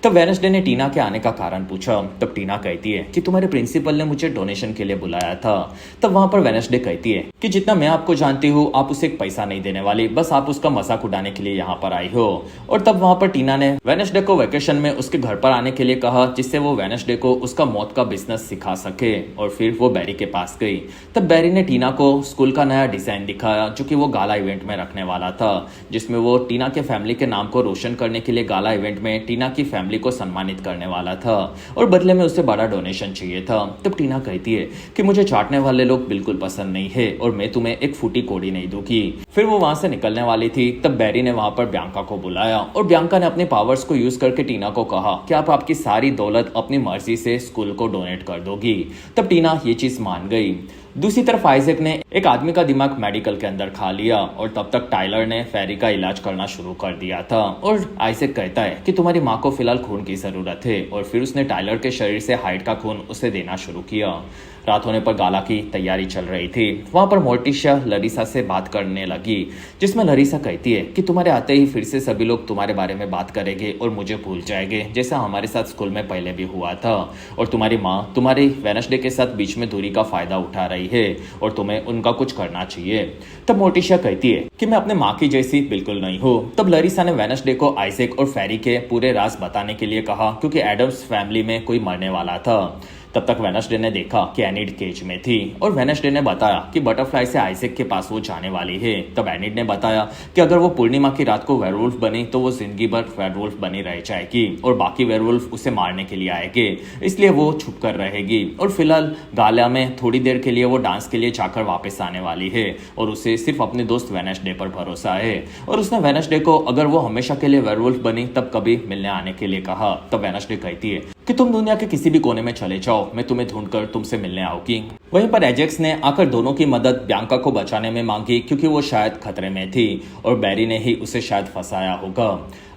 Speaker 1: तब वेडनेसडे ने टीना के आने का कारण पूछा। तब टीना कहती है कि तुम्हारे प्रिंसिपल ने मुझे डोनेशन के लिए बुलाया था। तब वहां पर वेडनेसडे कहती है कि जितना मैं आपको जानती हूँ आप उसे एक पैसा नहीं देने वाली, बस आप उसका मजाक उड़ाने के लिए यहाँ पर आई हो। और तब वहां पर टीना ने वेडनेसडे को वेकेशन में उसके घर पर आने के लिए कहा, जिससे वो वेडनेसडे को उसका मौत का बिजनेस सिखा सके। और फिर वो बैरी के पास गई। तब बैरी ने टीना को स्कूल का नया डिजाइन दिखाया जो कि वो गाला इवेंट में रखने वाला था, जिसमें वो टीना के फैमिली के नाम को रोशन करने के लिए गाला इवेंट में टीना की फैमिली को सम्मानित करने वाला था और बदले में उसे बड़ा डोनेशन चाहिए था। तब टीना कहती है कि मुझे चाटने वाले लोग बिल्कुल पसंद नहीं है और मैं तुम्हें एक फूटी कोड़ी नहीं दूंगी। फिर वो वहां से निकलने वाली थी। तब बैरी ने वहां पर ब्यांका को बुलाया और ब्यांका ने अपने पावर्स को यूज करके टीना को कहा कि आप आपकी सारी दौलत अपनी मर्जी से स्कूल को डोनेट कर दोगी। तब टीना ये चीज मान गई। दूसरी तरफ आइजैक ने एक आदमी का दिमाग मेडिकल के अंदर खा लिया और तब तक टाइलर ने फेरी का इलाज करना शुरू कर दिया था। और आइजैक कहता है कि तुम्हारी माँ को फिलहाल खून की जरूरत है और फिर उसने टाइलर के शरीर से हाइड का खून उसे देना शुरू किया। रात होने पर गाला की तैयारी चल रही थी। वहां पर मोर्टिशिया लरीसा से बात करने लगी, जिसमें लरीसा कहती है कि तुम्हारे आते ही फिर से सभी लोग तुम्हारे बारे में बात करेंगे और मुझे भूल जाएंगे, जैसा हमारे साथ स्कूल में पहले भी हुआ था। और तुम्हारी माँ तुम्हारी वेडनेसडे के साथ बीच में दूरी का फायदा उठा रही है और तुम्हें उनका कुछ करना चाहिए। तब मोर्टिशिया कहती है कि मैं अपने माँ की जैसी बिल्कुल नहीं हूँ। तब लरीसा ने वेडनेसडे को आइजैक और फेरी के पूरे राज बताने के लिए कहा, क्योंकि एडम्स फैमिली में कोई मरने वाला था। तब तक वेडनेसडे ने देखा कि एनिड केज में थी और वेडनेसडे ने बताया कि बटरफ्लाई से आइजैक के पास वो जाने वाली है। तब एनिड ने बताया कि अगर वो पूर्णिमा की रात को वेयरवुल्फ बनी तो वो जिंदगी भर वेयरवुल्फ बनी रह जाएगी और बाकी वेयरवुल्फ उसे मारने के लिए आएंगे, इसलिए वो छुप कर रहेगी और फिलहाल गाला में थोड़ी देर के लिए वो डांस के लिए जाकर वापस आने वाली है और उसे सिर्फ अपने दोस्त वेडनेसडे पर भरोसा है और उसने वेडनेसडे को अगर वो हमेशा के लिए वेयरवुल्फ बनी तब कभी मिलने आने के लिए कहा। तब वेडनेसडे कहती है कि तुम दुनिया के किसी भी कोने में चले जाओ, मैं तुम्हें ढूंढकर तुमसे मिलने आऊंगी। वहीं पर एजेक्स ने आकर दोनों की मदद बियांका को बचाने में मांगी क्योंकि वो शायद खतरे में थी और बैरी ने ही उसे शायद फंसाया होगा।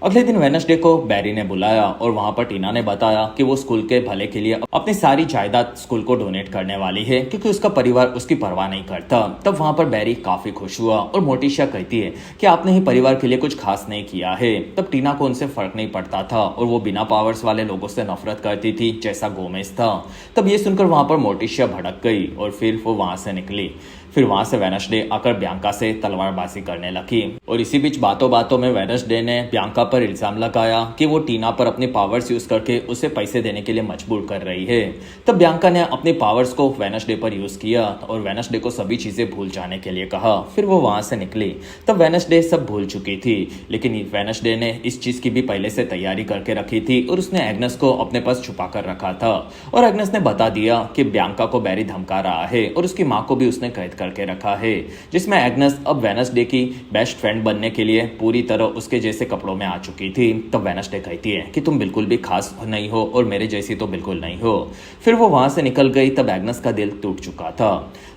Speaker 1: अगले दिन वेडनेसडे को बैरी ने बुलाया और वहां पर टीना ने बताया कि वो स्कूल के भले के लिए अपनी सारी जायदाद स्कूल को डोनेट करने वाली है क्योंकि उसका परिवार उसकी परवाह नहीं करता। तब वहां पर बैरी काफी खुश हुआ और मोटिशिया कहती है कि आपने ही परिवार के लिए कुछ खास नहीं किया है। तब टीना को उनसे फर्क नहीं पड़ता था और वो बिना पावर्स वाले लोगों से नफरत करती थी जैसा गोमेज था। तब ये सुनकर वहां पर मोटिशिया भड़क गई और फिर वो वहां से निकली। फिर वहां से वेडनेसडे आकर बियांका से तलवारबाजी करने लगी और इसी बीच बातों बातों में वेडनेसडे ने बियांका पर इल्जाम लगाया कि वो टीना पर अपनी पावर्स यूज करके उसे पैसे देने के लिए मजबूर कर रही है। तब बियांका ने अपनी पावर्स को वेडनेसडे पर यूज किया और वेडनेसडे को सभी चीजें भूल जाने के लिए कहा। फिर वो वहां से निकली। तब वेडनेसडे सब भूल चुकी थी, लेकिन वेडनेसडे ने इस चीज की भी पहले से तैयारी करके रखी थी और उसने एग्नेस को अपने पास छुपा कर रखा था और एग्नेस ने बता दिया कि बियांका को बैरी धमका रहा है और उसकी माँ को भी उसने कैद करके रखा है, जिसमें एग्नेस अब वेडनेसडे की बेस्ट फ्रेंड बनने के लिए पूरी तरह उसके जैसे कपड़ों में आ चुकी थी। तब वेडनेसडे कहती है कि तुम बिल्कुल भी खास नहीं हो और मेरे जैसी तो बिल्कुल नहीं हो। फिर वो वहां से निकल गई। तब एग्नेस का दिल टूट चुका था।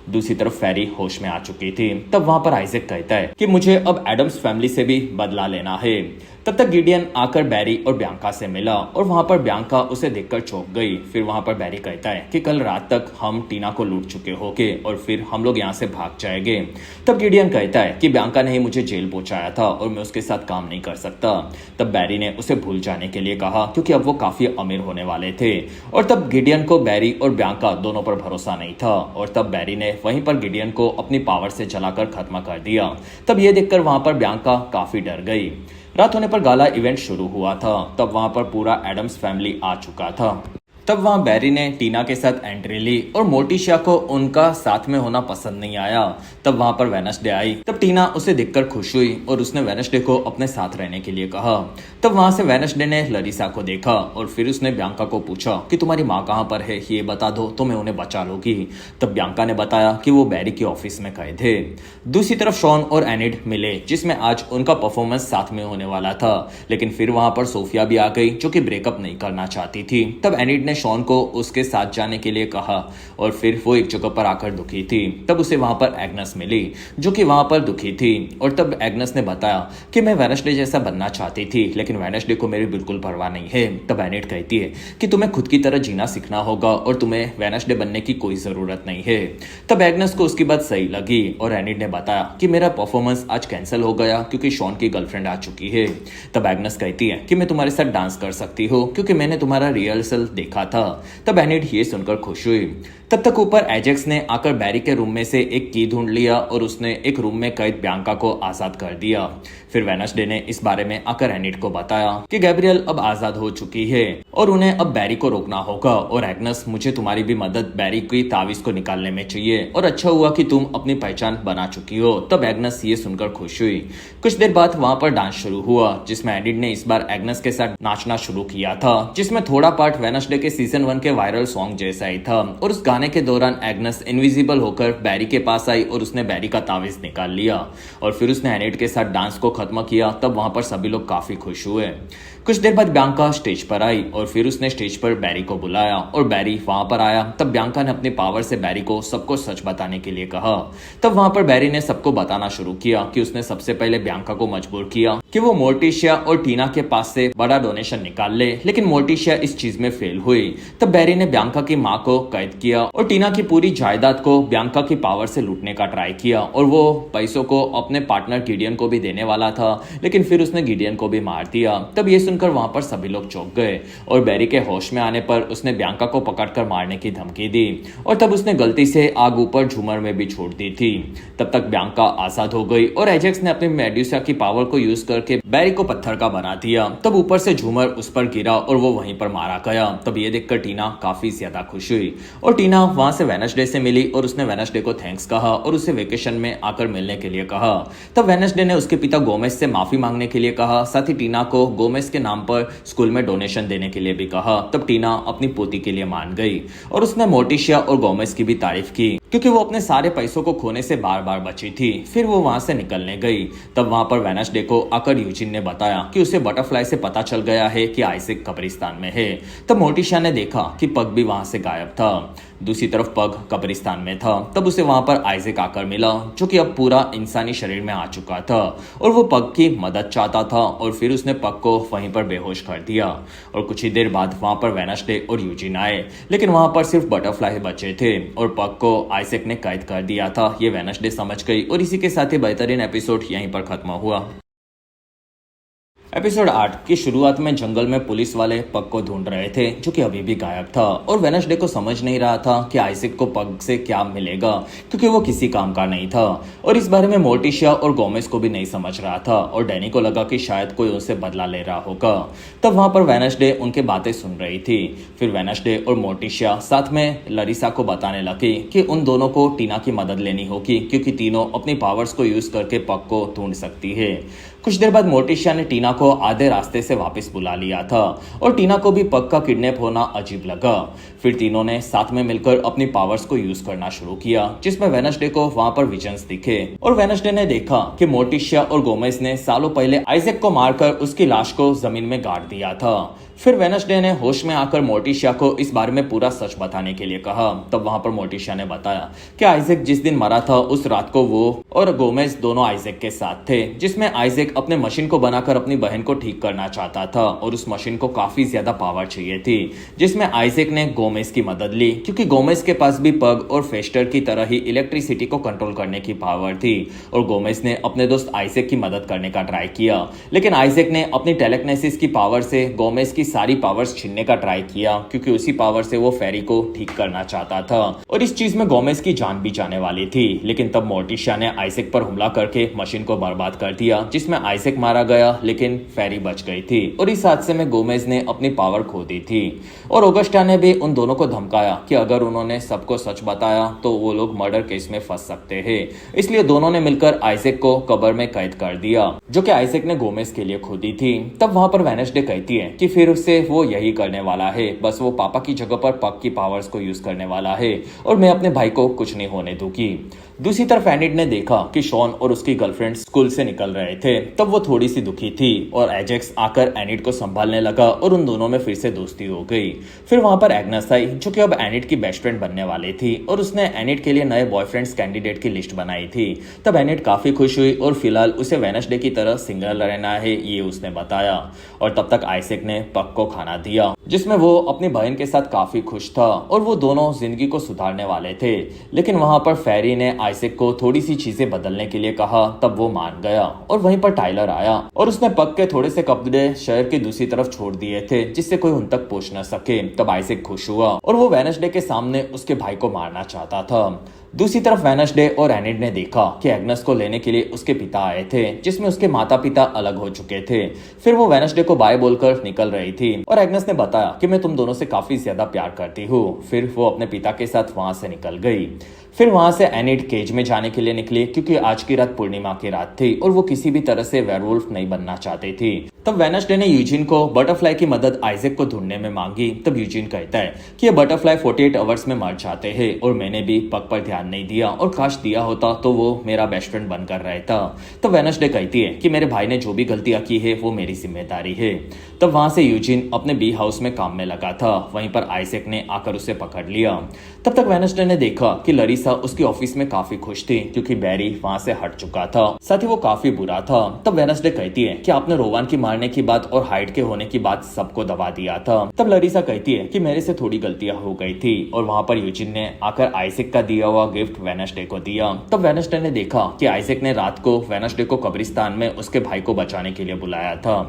Speaker 1: दूसरी तरफ फेरी होश में आ चुकी थी। तब वहां पर आइजैक कहता है कि मुझे अब एडम्स फैमिली से भी बदला लेना है। तब तक गिडियन आकर बैरी और बियांका से मिला और वहां पर बियांका उसे देखकर चौंक गई। फिर वहां पर बैरी कहता है कि कल रात तक हम टीना को लूट चुके होंगे और फिर हम लोग यहाँ से भाग जाएंगे। तब गिडियन कहता है कि बियांका ने ही मुझे जेल पहुंचाया था और मैं उसके साथ काम नहीं कर सकता। तब बैरी ने उसे भूल जाने के लिए कहा क्योंकि अब वो काफी अमीर होने वाले थे और तब गिडियन को बैरी और बियांका दोनों पर भरोसा नहीं था और तब बैरी ने वहीं पर गिडियन को अपनी पावर से जलाकर खत्म कर दिया। तब ये देखकर वहां पर बियांका काफी डर गई। रात होने पर गाला इवेंट शुरू हुआ था। तब वहां पर पूरा एडम्स फैमिली आ चुका था। तब वहां बैरी ने टीना के साथ एंट्री ली और मोटिशिया को उनका साथ में होना पसंद नहीं आया। तब वहां पर वेडनेसडे आई। तब टीना उसे देखकर खुश हुई और उसने वेडनेसडे को अपने साथ रहने के लिए कहा। तब वहां से वेडनेसडे ने लरीसा को देखा और फिर उसने बियांका को पूछा कि तुम्हारी माँ कहाँ पर है, ये बता दो तो मैं उन्हें बचा लूंगी। तब बियांका ने बताया कि वो बैरी के ऑफिस में कैद है। दूसरी तरफ शॉन और एनिड मिले, जिसमें आज उनका परफॉर्मेंस साथ में होने वाला था, लेकिन फिर वहां पर सोफिया भी आ गई जो कि ब्रेकअप नहीं करना चाहती थी। तब एनिड ने शॉन को उसके साथ जाने के लिए कहा और फिर वो एक जगह पर आकर दुखी थी। तब उसे वहां पर एग्नेस मिली जो कि वहां पर दुखी थी और तब एग्नेस ने बताया कि मैं वेडनेसडे जैसा बनना चाहती थी, लेकिन वेडनेसडे को मेरी बिल्कुल परवाह नहीं है। तब एनिड कहती है कि तुम्हें खुद की तरह जीना सीखना होगा और तुम्हें वेडनेसडे बनने की कोई जरूरत नहीं है। तब एग्नेस को उसकी बात सही लगी और एनिड ने बताया कि मेरा परफॉर्मेंस आज कैंसिल हो गया क्योंकि शॉन की गर्लफ्रेंड आ चुकी है। तब एग्नेस कहती है कि मैं तुम्हारे साथ डांस कर सकती हूँ क्योंकि मैंने तुम्हारा रिहर्सल देखा था। तब एनिड ये सुनकर खुश हुई। तब तक ऊपर एजेक्स ने आकर बैरी के रूम में से एक की ढूंढ लिया और उसने एक रूम में कैद बियांका को आजाद कर दिया। फिर वेडनेसडे ने इस बारे में आकर एनिड को बताया कि गैब्रियल अब आजाद हो चुकी है और उन्हें अब बैरी को रोकना होगा और एग्नेस मुझे तुम्हारी भी मदद बैरी की तावीज को निकालने में चाहिए और अच्छा हुआ कि तुम अपनी पहचान बना चुकी हो। तब एग्नेस ये सुनकर खुश हुई। कुछ देर बाद वहां पर डांस शुरू हुआ जिसमें एनिड ने इस बार एग्नेस के साथ नाचना शुरू किया था, जिसमें थोड़ा पार्ट वेडनेसडे के सीजन 1 के वायरल सॉन्ग जैसा ही था और उस गाने के दौरान एग्नेस इनविजिबल होकर बैरी के पास आई और उसने बैरी का तावीज निकाल लिया और फिर उसने एनिड के साथ डांस को खत्म किया। तब वहां पर सभी लोग काफी खुश हुए। कुछ देर बाद बियांका स्टेज पर आई और फिर उसने स्टेज पर बैरी को बुलाया और बैरी वहां पर आया। तब बियांका ने अपनी पावर से बैरी को सबको सच बताने के लिए कहा। तब वहां पर बैरी ने सबको बताना शुरू किया कि उसने सबसे पहले बियांका को मजबूर किया कि वो मोर्टिशिया और टीना के पास से बड़ा डोनेशन निकाल ले, लेकिन मोर्टिशिया इस चीज में फेल हुई। तब बैरी ने बियांका की माँ को कैद किया और टीना की पूरी जायदाद को बियांका की पावर से लूटने का ट्राई किया और वो पैसों को अपने पार्टनर गिडियन को भी देने वाला था, लेकिन फिर उसने गिडियन को भी मार दिया। तब ये सुनकर सुनकर वहां पर सभी लोग चौंक गए और बैरी के होश में आने पर उसने बियांका को पकड़कर मारने की धमकी दी और तब उसने गलती से आग ऊपर झूमर में भी छोड़ दी थी। तब तक बियांका आजाद हो गई और एजेक्स ने अपनी मेडुसा की पावर को यूज करके बैरी को पत्थर का बना दिया। तब ऊपर से झूमर उस पर गिरा और वो वहीं पर मारा गया। तब ये देखकर टीना काफी ज्यादा खुश हुई और टीना वहां से वेडनेसडे से मिली और उसने वेडनेसडे को थैंक्स कहा और उसे वेकेशन में आकर मिलने के लिए कहा। तब वेडनेसडे ने उसके पिता गोमेस से माफी मांगने के लिए कहा, साथ ही टीना को गोमेस के नाम पर स्कूल में डोनेशन देने के लिए भी कहा। तब टीना अपनी पोती के लिए मान गई और उसने मोर्टिशिया और गोमेस की भी तारीफ की क्योंकि वो अपने सारे पैसों को खोने से बार बार बची थी। फिर वो वहां से निकलने गई। तब वहां पर वेडनेसडे को आकर यूजिन ने बताया कि उसे बटरफ्लाई से पता चल गया है कि आइजैक कब्रिस्तान में है। तब मोर्टिशिया ने देखा कि पग भी वहां से गायब था। दूसरी तरफ पग कब्रिस्तान में था। तब उसे वहां पर आइजैक आकर मिला जो कि अब पूरा इंसानी शरीर में आ चुका था और वो पग की मदद चाहता था और फिर उसने पग को वहीं पर बेहोश कर दिया। और कुछ ही देर बाद वहां पर वेडनेसडे और यूजिन आए, लेकिन वहां पर सिर्फ बटरफ्लाई बचे थे और पग को आइजैक ने कैद कर दिया था। ये वेडनेसडे समझ गई और इसी के साथ ही बेहतरीन एपिसोड यहीं पर खत्म हुआ। एपिसोड 8 की शुरुआत में जंगल में पुलिस वाले पग को ढूंढ रहे थे जो कि अभी भी गायब था और वेडनेसडे को समझ नहीं रहा था कि आइजैक को पग से क्या मिलेगा क्योंकि वो किसी काम का नहीं था और इस बारे में मोर्टिशिया और गोमेस को भी नहीं समझ रहा था और डैनी को लगा कि शायद कोई उनसे बदला ले रहा होगा। तब वहां पर वेडनेसडे उनके बातें सुन रही थी। फिर वेडनेसडे और मोर्टिशिया साथ में लरिसा को बताने लगी कि उन दोनों को टीना की मदद लेनी होगी क्योंकि तीनों अपनी पावर्स को यूज करके पग को ढूंढ सकती है। कुछ देर बाद मोर्टिशिया ने टीना को आधे रास्ते से वापस बुला लिया था और टीना को भी पग का किडनैप होना अजीब लगा। फिर तीनों ने साथ में मिलकर अपनी पावर्स को यूज करना शुरू किया जिसमें वेडनेसडे को वहां पर विजन्स दिखे और वेडनेसडे ने देखा कि मोर्टिशिया और गोमेस ने सालों पहले आइजैक को मारकर उसकी लाश को जमीन में गाड़ दिया था। फिर वेडनेसडे ने होश में आकर मोर्टिशिया को इस बारे में पूरा सच बताने के लिए कहा। तब वहां पर मोर्टिशिया ने बताया कि आइजैक जिस दिन मरा था उस रात को वो और गोमेस दोनों आइजैक के साथ थे, जिसमें आइजैक अपने मशीन को बनाकर अपनी बहन को ठीक करना चाहता था और उस मशीन को काफी ज्यादा पावर चाहिए थी, जिसमें आइजैक ने गोमेस की मदद ली क्योंकि गोमेस के पास भी पग और फेस्टर की तरह ही इलेक्ट्रिसिटी को कंट्रोल करने की पावर थी और गोमेस ने अपने दोस्त आइजैक की मदद करने का ट्राई किया, लेकिन आइजैक ने अपनी टेलेकिनेसिस की पावर से गोमेस की सारी पावर्स छीनने का ट्राई किया क्योंकि उसी पावर से वो फेरी को ठीक करना चाहता था और इस चीज में गोमेस की जान भी जाने वाली थी। लेकिन तब मोर्टिशिया ने आइजैक पर हमला करके मशीन को बर्बाद कर दिया जिसमें आइजैक मारा गया लेकिन फेरी बच गई थी और इस हादसे में गोमेस ने अपनी पावर खो दी थी और ऑगस्टा ने भी उन दोनों को धमकाया कि अगर उन्होंने सबको सच बताया तो वो लोग मर्डर केस में फंस सकते हैं। इसलिए दोनों ने मिलकर आइजैक को कब्र में कैद कर दिया जो कि आइजैक ने गोमेस के लिए खोदी थी। तब वहां पर वेडनेसडे कहती है कि फिर उससे वो यही करने वाला है, बस वो पापा की जगह पर पग की पावर्स को यूज करने वाला है और मैं अपने भाई को कुछ नहीं होने दूंगी। दूसरी तरफ एनिड ने देखा कि शॉन और उसकी गर्लफ्रेंड स्कूल से निकल रहे थे। तब वो थोड़ी सी दुखी थी और एजेक्स आकर एनिड को संभालने लगा और उन दोनों में फिर से दोस्ती हो गई। फिर वहां पर एग्नेस आई जो कि अब एनिड की बेस्ट फ्रेंड बनने वाली थी और उसने एनिड के लिए नए बॉयफ्रेंड्स कैंडिडेट की लिस्ट बनाई थी। तब एनिड काफी खुश हुई और फिलहाल उसे वेडनेसडे की तरह सिंगल रहना है ये उसने बताया और तब तक आइजैक ने पग को खाना दिया जिसमें वो अपनी बहन के साथ काफी खुश था और वो दोनों जिंदगी को सुधारने वाले थे। लेकिन वहां पर फेरी ने आइजैक को थोड़ी सी चीजें बदलने के लिए कहा, तब वो मान गया और वहीं पर टाइलर आया और उसने पग के थोड़े से कपड़े शहर की दूसरी तरफ छोड़ दिए थे जिससे कोई उन तक पहुंच न सके। तब आइजैक खुश हुआ और वो वेडनेसडे के सामने उसके भाई को मारना चाहता था। दूसरी तरफ वेडनेसडे और एनिड ने देखा कि एग्नेस को लेने के लिए उसके पिता आए थे जिसमें उसके माता पिता अलग हो चुके थे। फिर वो वेडनेसडे को बाय बोलकर निकल रही थी और एग्नेस ने बताया कि मैं तुम दोनों से काफी ज्यादा प्यार करती हूँ। फिर वो अपने पिता के साथ वहां से निकल गई। फिर वहां से एनिड केज में जाने के लिए निकली क्योंकि आज की रात पूर्णिमा की रात थी और वो किसी भी तरह से वेयरवुल्फ नहीं बनना चाहती थी। तब वेडनेसडे ने यूजिन को बटरफ्लाई की मदद आइजैक को ढूंढने में मांगी। तब यूजिन कहता है कि ये बटरफ्लाई 48 आवर्स में मर जाते हैं और मैंने भी पग पर ध्यान नहीं दिया और काश दिया होता तो वो मेरा बेस्ट फ्रेंड बनकर रहता। तब वेडनेसडे कहती है कि मेरे भाई ने जो भी गलतियां की है वो मेरी जिम्मेदारी है। तब वहां से यूजिन अपने बी हाउस में काम में लगा था। वहीं पर आइजैक ने आकर उसे पकड़ लिया। तब तक वेडनेसडे ने देखा कि लरिसा उसकी ऑफिस में काफी खुश थी क्योंकि बैरी वहां से हट चुका था, साथ ही वो काफी बुरा था। तब वेडनेसडे कहती है कि आपने रोवान की मारने की बात और हाइड के होने की बात सबको दबा दिया था। तब लरिसा कहती है कि मेरे से थोड़ी गलतियां हो गई थी और वहां पर यूजिन ने आकर आइजैक का दिया हुआ गिफ्ट वेडनेसडे को दिया। तब वेडनेसडे ने देखा कि आइजैक ने रात को वेडनेसडे को कब्रिस्तान में उसके भाई को बचाने के लिए बुलाया था।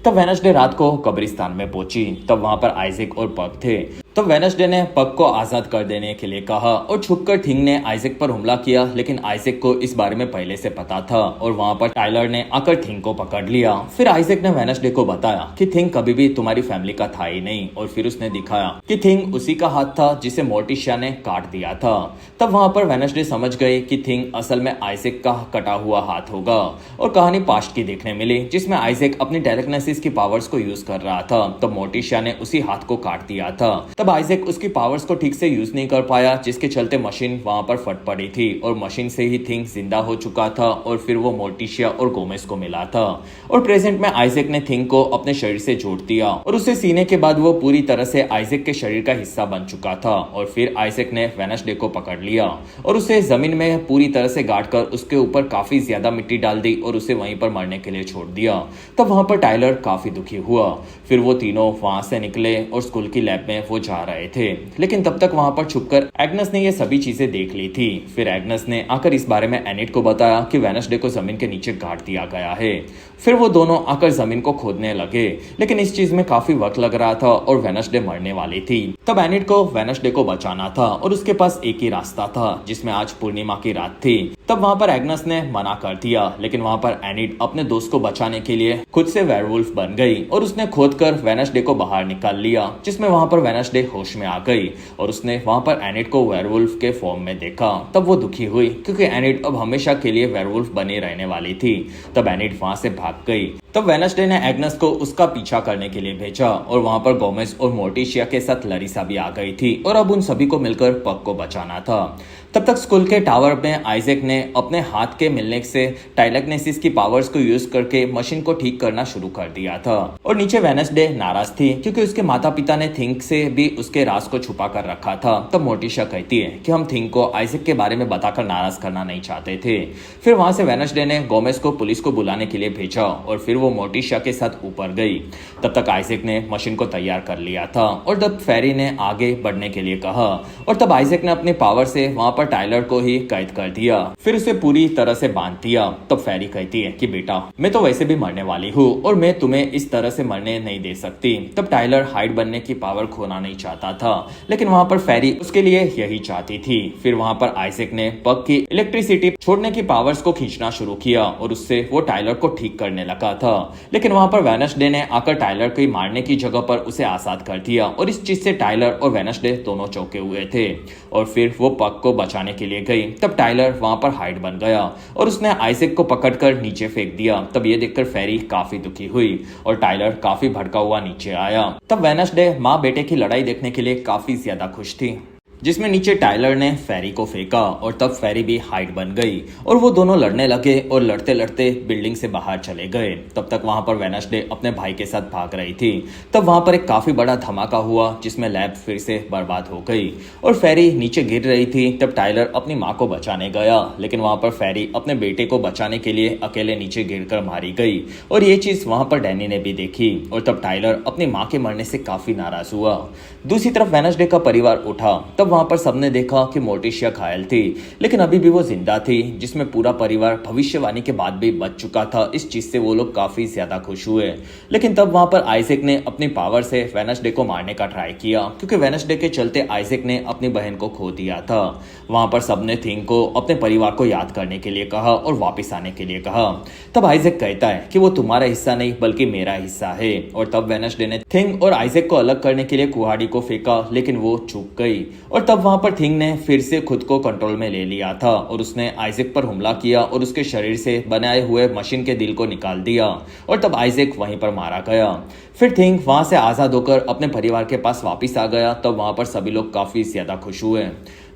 Speaker 1: तब वेडनेसडे रात को कब्रिस्तान में पहुंची। तब वहां पर आइजैक और पग थे। तो वेडनेसडे ने पग को आजाद कर देने के लिए कहा और छुपकर थिंग ने आइजैक पर हमला किया, लेकिन आइजैक को इस बारे में पहले से पता था और वहां पर टाइलर ने आकर थिंग को पकड़ लिया। फिर आइजैक ने वेडनेसडे को बताया कि थिंग कभी भी तुम्हारी फैमिली का था ही नहीं और फिर उसने दिखाया कि थिंग उसी का हाथ था जिसे मोर्टिशिया ने काट दिया था। तब वहां पर वेडनेसडे समझ गए कि थिंग असल में आइजैक का कटा हुआ हाथ होगा और कहानी पास्ट की देखने मिली जिसमें आइजैक अपनी टेलेकिनेसिस की पावर्स को यूज कर रहा था। तब मोर्टिशिया ने उसी हाथ को काट दिया था। तब आइजैक उसकी पावर्स को ठीक से यूज नहीं कर पाया, जिसके चलते मशीन वहां पर फट पड़ी थी और मशीन से ही थिंग जिंदा हो चुका था और फिर वो मोर्टिशिया और गोमेज को मिला था। और प्रेजेंट में आइजैक ने थिंग को अपने शरीर से जोड़ दिया और उसे सीने के बाद वो पूरी तरह से आइजैक के शरीर का हिस्सा बन चुका था। और फिर आइजैक ने वेडनेसडे को पकड़ लिया और उसे जमीन में पूरी तरह से गाड़ कर उसके ऊपर काफी ज्यादा मिट्टी डाल दी और उसे वहीं पर मरने के लिए छोड़ दिया। तब वहां पर टाइलर काफी दुखी हुआ। फिर वो तीनों वहां से निकले और स्कूल की लैब में वो जा रहे थे, लेकिन तब तक वहां पर छुपकर एग्नेस ने ये सभी चीजें देख ली थी। फिर एग्नेस ने आकर इस बारे में एनिट को बताया कि वेडनेसडे को जमीन के नीचे गाड़ दिया गया है। फिर वो दोनों आकर जमीन को खोदने लगे, लेकिन इस चीज में काफी वक्त लग रहा था और वेडनेसडे मरने वाली थी। तब एनिट को वेडनेसडे को बचाना था और उसके पास एक ही रास्ता था, जिसमें आज पूर्णिमा की रात थी। तब वहां पर एग्नेस ने मना कर दिया, लेकिन वहां पर एनिट अपने दोस्त को बचाने के लिए खुद से वेयरवुल्फ बन गई और उसने खोदकर वेडनेसडे को बाहर निकाल लिया, जिसमें वहां पर वेडनेसडे होश में आ गई और उसने वहां पर एनिट को वेयरवुल्फ के फॉर्म में देखा। तब वो दुखी हुई क्योंकि एनिट अब हमेशा के लिए वेयरवुल्फ बनी रहने वाली थी। तब एनिट वहां से भाग गई। तब वेडनेसडे ने एग्नेस को उसका पीछा करने के लिए भेजा और वहां पर गोमेज और मोर्टिशिया के साथ लरीसा भी आ गई थी और अब उन सभी को मिलकर पग को बचाना था। तब तक स्कूल के टावर में आइजैक ने अपने हाथ के मिलने से टेलेकिनेसिस की पावर्स को यूज करके मशीन को ठीक करना शुरू कर दिया था। और नीचे वेडनेसडे नाराज थी क्योंकि उसके माता पिता ने थिंग से भी उसके राज को छुपा कर रखा था। तब मोर्टिशिया कहती है कि हम थिंग को आइजैक के बारे में बताकर नाराज करना नहीं चाहते थे। फिर वहां से वेडनेसडे ने गोमेज को पुलिस को बुलाने के लिए भेजा और फिर वो मोर्टिशिया के साथ ऊपर गई। तब तक आइजैक ने मशीन को तैयार कर लिया था और तब फेरी ने आगे बढ़ने के लिए कहा और तब आइजैक ने अपनी पावर से वहां पर टाइलर को ही कैद कर दिया, फिर उसे पूरी तरह से बांध दिया। तब फेरी कहती है कि बेटा मैं तो वैसे भी मरने वाली हूँ और मैं तुम्हें इस तरह से मरने नहीं दे सकती। तब टाइलर हाइड बनने की पावर खोना नहीं चाहता था, लेकिन वहां पर फेरी उसके लिए यही चाहती थी। फिर वहां पर आइजैक ने पग की इलेक्ट्रिसिटी छोड़ने की पावर्स को खींचना शुरू किया और उससे वो टाइलर को ठीक करने लगा था, लेकिन वहां पर वेडनेसडे ने आकर टाइलर को मारने की जगह पर उसे आजाद कर दिया और इस चीज से टाइलर और वेडनेसडे दोनों चौंके हुए थे और फिर वो पग को बचाने के लिए गई। तब टाइलर वहां पर हाइड बन गया और उसने आइजैक को पकड़कर नीचे फेंक दिया। तब ये देखकर फेरी काफी दुखी हुई और टाइलर काफी भड़का हुआ नीचे आया। तब वेडनेसडे माँ बेटे की लड़ाई देखने के लिए काफी ज्यादा खुश थी, जिसमें नीचे टाइलर ने फेरी को फेंका और तब फेरी भी हाइड बन गई और वो दोनों लड़ने लगे और लड़ते लड़ते बिल्डिंग से बाहर चले गए। तब तक वहां पर वेडनेसडे अपने भाई के साथ भाग रही थी। तब वहां पर एक काफी बड़ा धमाका हुआ जिसमें लैब फिर से बर्बाद हो गई और फेरी नीचे गिर रही थी। तब टाइलर अपनी माँ को बचाने गया, लेकिन वहां पर फेरी अपने बेटे को बचाने के लिए अकेले नीचे गिरकर मारी गई और ये चीज वहां पर डैनी ने भी देखी और तब टाइलर अपनी माँ के मरने से काफी नाराज हुआ। दूसरी तरफ वेडनेसडे का परिवार उठा। तब वहां पर सबने देखा कि मोर्टिशिया घायल थी, लेकिन अभी भी वो जिंदा थी, जिसमें पूरा परिवार भविष्यवाणी के बाद भी बच चुका था। इस चीज से वो लोग काफी ज्यादा खुश हुए। लेकिन तब वहां पर आइजैक ने अपनी पावर से वेडनेसडे को मारने का ट्राई किया, क्योंकि वेडनेसडे के चलते आइजैक ने अपनी बहन को खो दिया था। वहां पर सबने थिंग को अपने परिवार को याद करने के लिए कहा और वापिस आने के लिए कहा। तब आइजैक कहता है कि वो तुम्हारा हिस्सा नहीं बल्कि मेरा हिस्सा है और तब वेडनेसडे ने थिंग और आइजैक को अलग करने के लिए कुहाड़ी को फेंका, लेकिन वो चूक गई और तब वहां पर थिंग ने फिर से खुद को कंट्रोल में ले लिया था और उसने आइजैक पर हमला किया और उसके शरीर से बनाए हुए मशीन के दिल को निकाल दिया और तब आइजैक वहीं पर मारा गया। फिर थिंग वहां से आजाद होकर अपने परिवार के पास वापस आ गया। तब वहां पर सभी लोग काफी ज्यादा खुश हुए।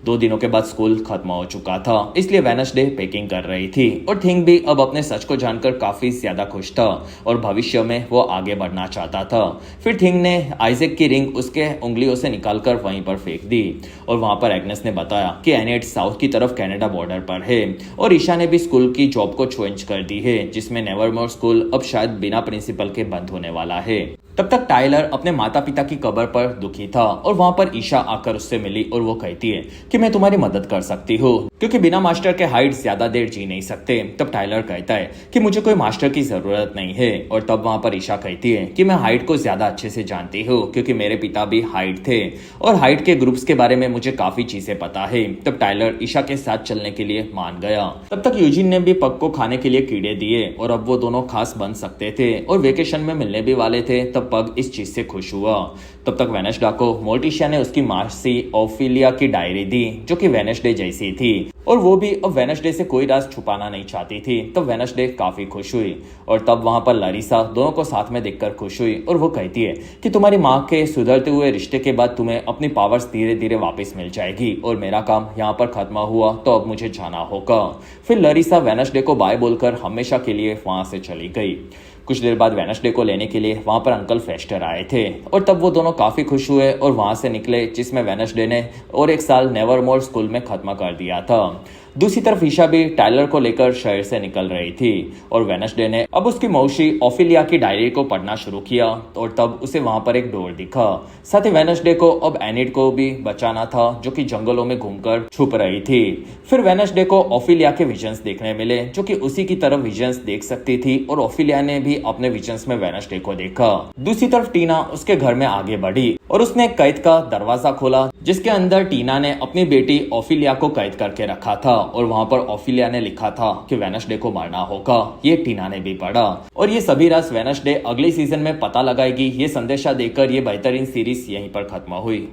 Speaker 1: 2 दिनों के बाद स्कूल खत्म हो चुका था, इसलिए वेडनेसडे पैकिंग कर रही थी और थिंग भी अब अपने सच को जानकर काफी ज्यादा खुश था और भविष्य में वो आगे बढ़ना चाहता था। फिर थिंग ने आइजैक की रिंग उसके उंगलियों से निकालकर वहीं पर फेंक दी और वहां पर एग्नेस ने बताया कि एनेट साउथ की तरफ कनाडा बॉर्डर पर है और ईशा ने भी स्कूल की जॉब को चेंज कर दी है, जिसमें नेवरमोर स्कूल अब शायद बिना प्रिंसिपल के बंद होने वाला है। तब तक टाइलर अपने माता पिता की कब्र पर दुखी था और वहां पर ईशा आकर उससे मिली और वो कहती है कि मैं तुम्हारी मदद कर सकती हूँ क्योंकि बिना मास्टर के हाइड ज्यादा देर जी नहीं सकते। तब टाइलर कहता है कि मुझे कोई मास्टर की जरूरत नहीं है और तब वहां पर ईशा कहती है कि मैं हाइड को ज्यादा अच्छे से जानती हूँ क्योंकि मेरे पिता भी हाइड थे और हाइड के ग्रुप्स के बारे में मुझे काफी चीजें पता है। तब टाइलर ईशा के साथ चलने के लिए मान गया। तब तक यूजिन ने भी पग को खाने के लिए कीड़े दिए और अब वो दोनों खास बन सकते थे और वेकेशन में मिलने भी वाले थे। तब पग इस चीज से खुश हुआ। तब तक वेनेसडे को मोर्टिशिया ने उसकी मासी ओफिलिया की डायरी दी जो कि वेनेसडे जैसी थी और वो भी अब वेनेसडे से कोई राज छुपाना नहीं चाहती थी। तब वेनेसडे काफी खुश हुई और तब वहां पर लरीसा दोनों को साथ में देखकर खुश हुई और वो कहती है कि तुम्हारी माँ के सुधरते हुए रिश्ते के बाद तुम्हें अपनी पावर्स धीरे धीरे वापस मिल जाएगी और मेरा काम यहाँ पर खत्म हुआ तो अब मुझे जाना होगा। फिर लरीसा वेनेसडे को बाय बोलकर हमेशा के लिए वहां से चली गई। कुछ देर बाद वेनेसडे को लेने के लिए वहां पर अंकल फेस्टर आए थे और तब वो दोनों काफी खुश हुए और वहां से निकले जिसमें वेनेसडे ने और एक साल नेवरमोर स्कूल में खत्म कर दिया था। दूसरी तरफ ईशा भी टाइलर को लेकर शहर से निकल रही थी और वेनेसडे ने अब उसकी मौसी ओफिलिया की डायरी को पढ़ना शुरू किया और तब उसे वहां पर एक डोर दिखा। साथ ही वेनेसडे को अब एनिड को भी बचाना था जो कि जंगलों में घूमकर छुप रही थी। फिर वेनेसडे को ओफिलिया के विजन्स देखने मिले जो कि उसी की तरफ विजन्स देख सकती थी और ओफिलिया ने भी अपने विजन्स में वेनेसडे को देखा। दूसरी तरफ टीना उसके घर में आगे बढ़ी और उसने कैद का दरवाजा खोला जिसके अंदर टीना ने अपनी बेटी ओफिलिया को कैद करके रखा था और वहां पर ओफिलिया ने लिखा था कि वेनेसडे को मारना होगा। ये टीना ने भी पढ़ा और ये सभी राज वेनेसडे अगले सीजन में पता लगाएगी। ये संदेशा देकर ये बेहतरीन सीरीज यहीं पर खत्म हुई।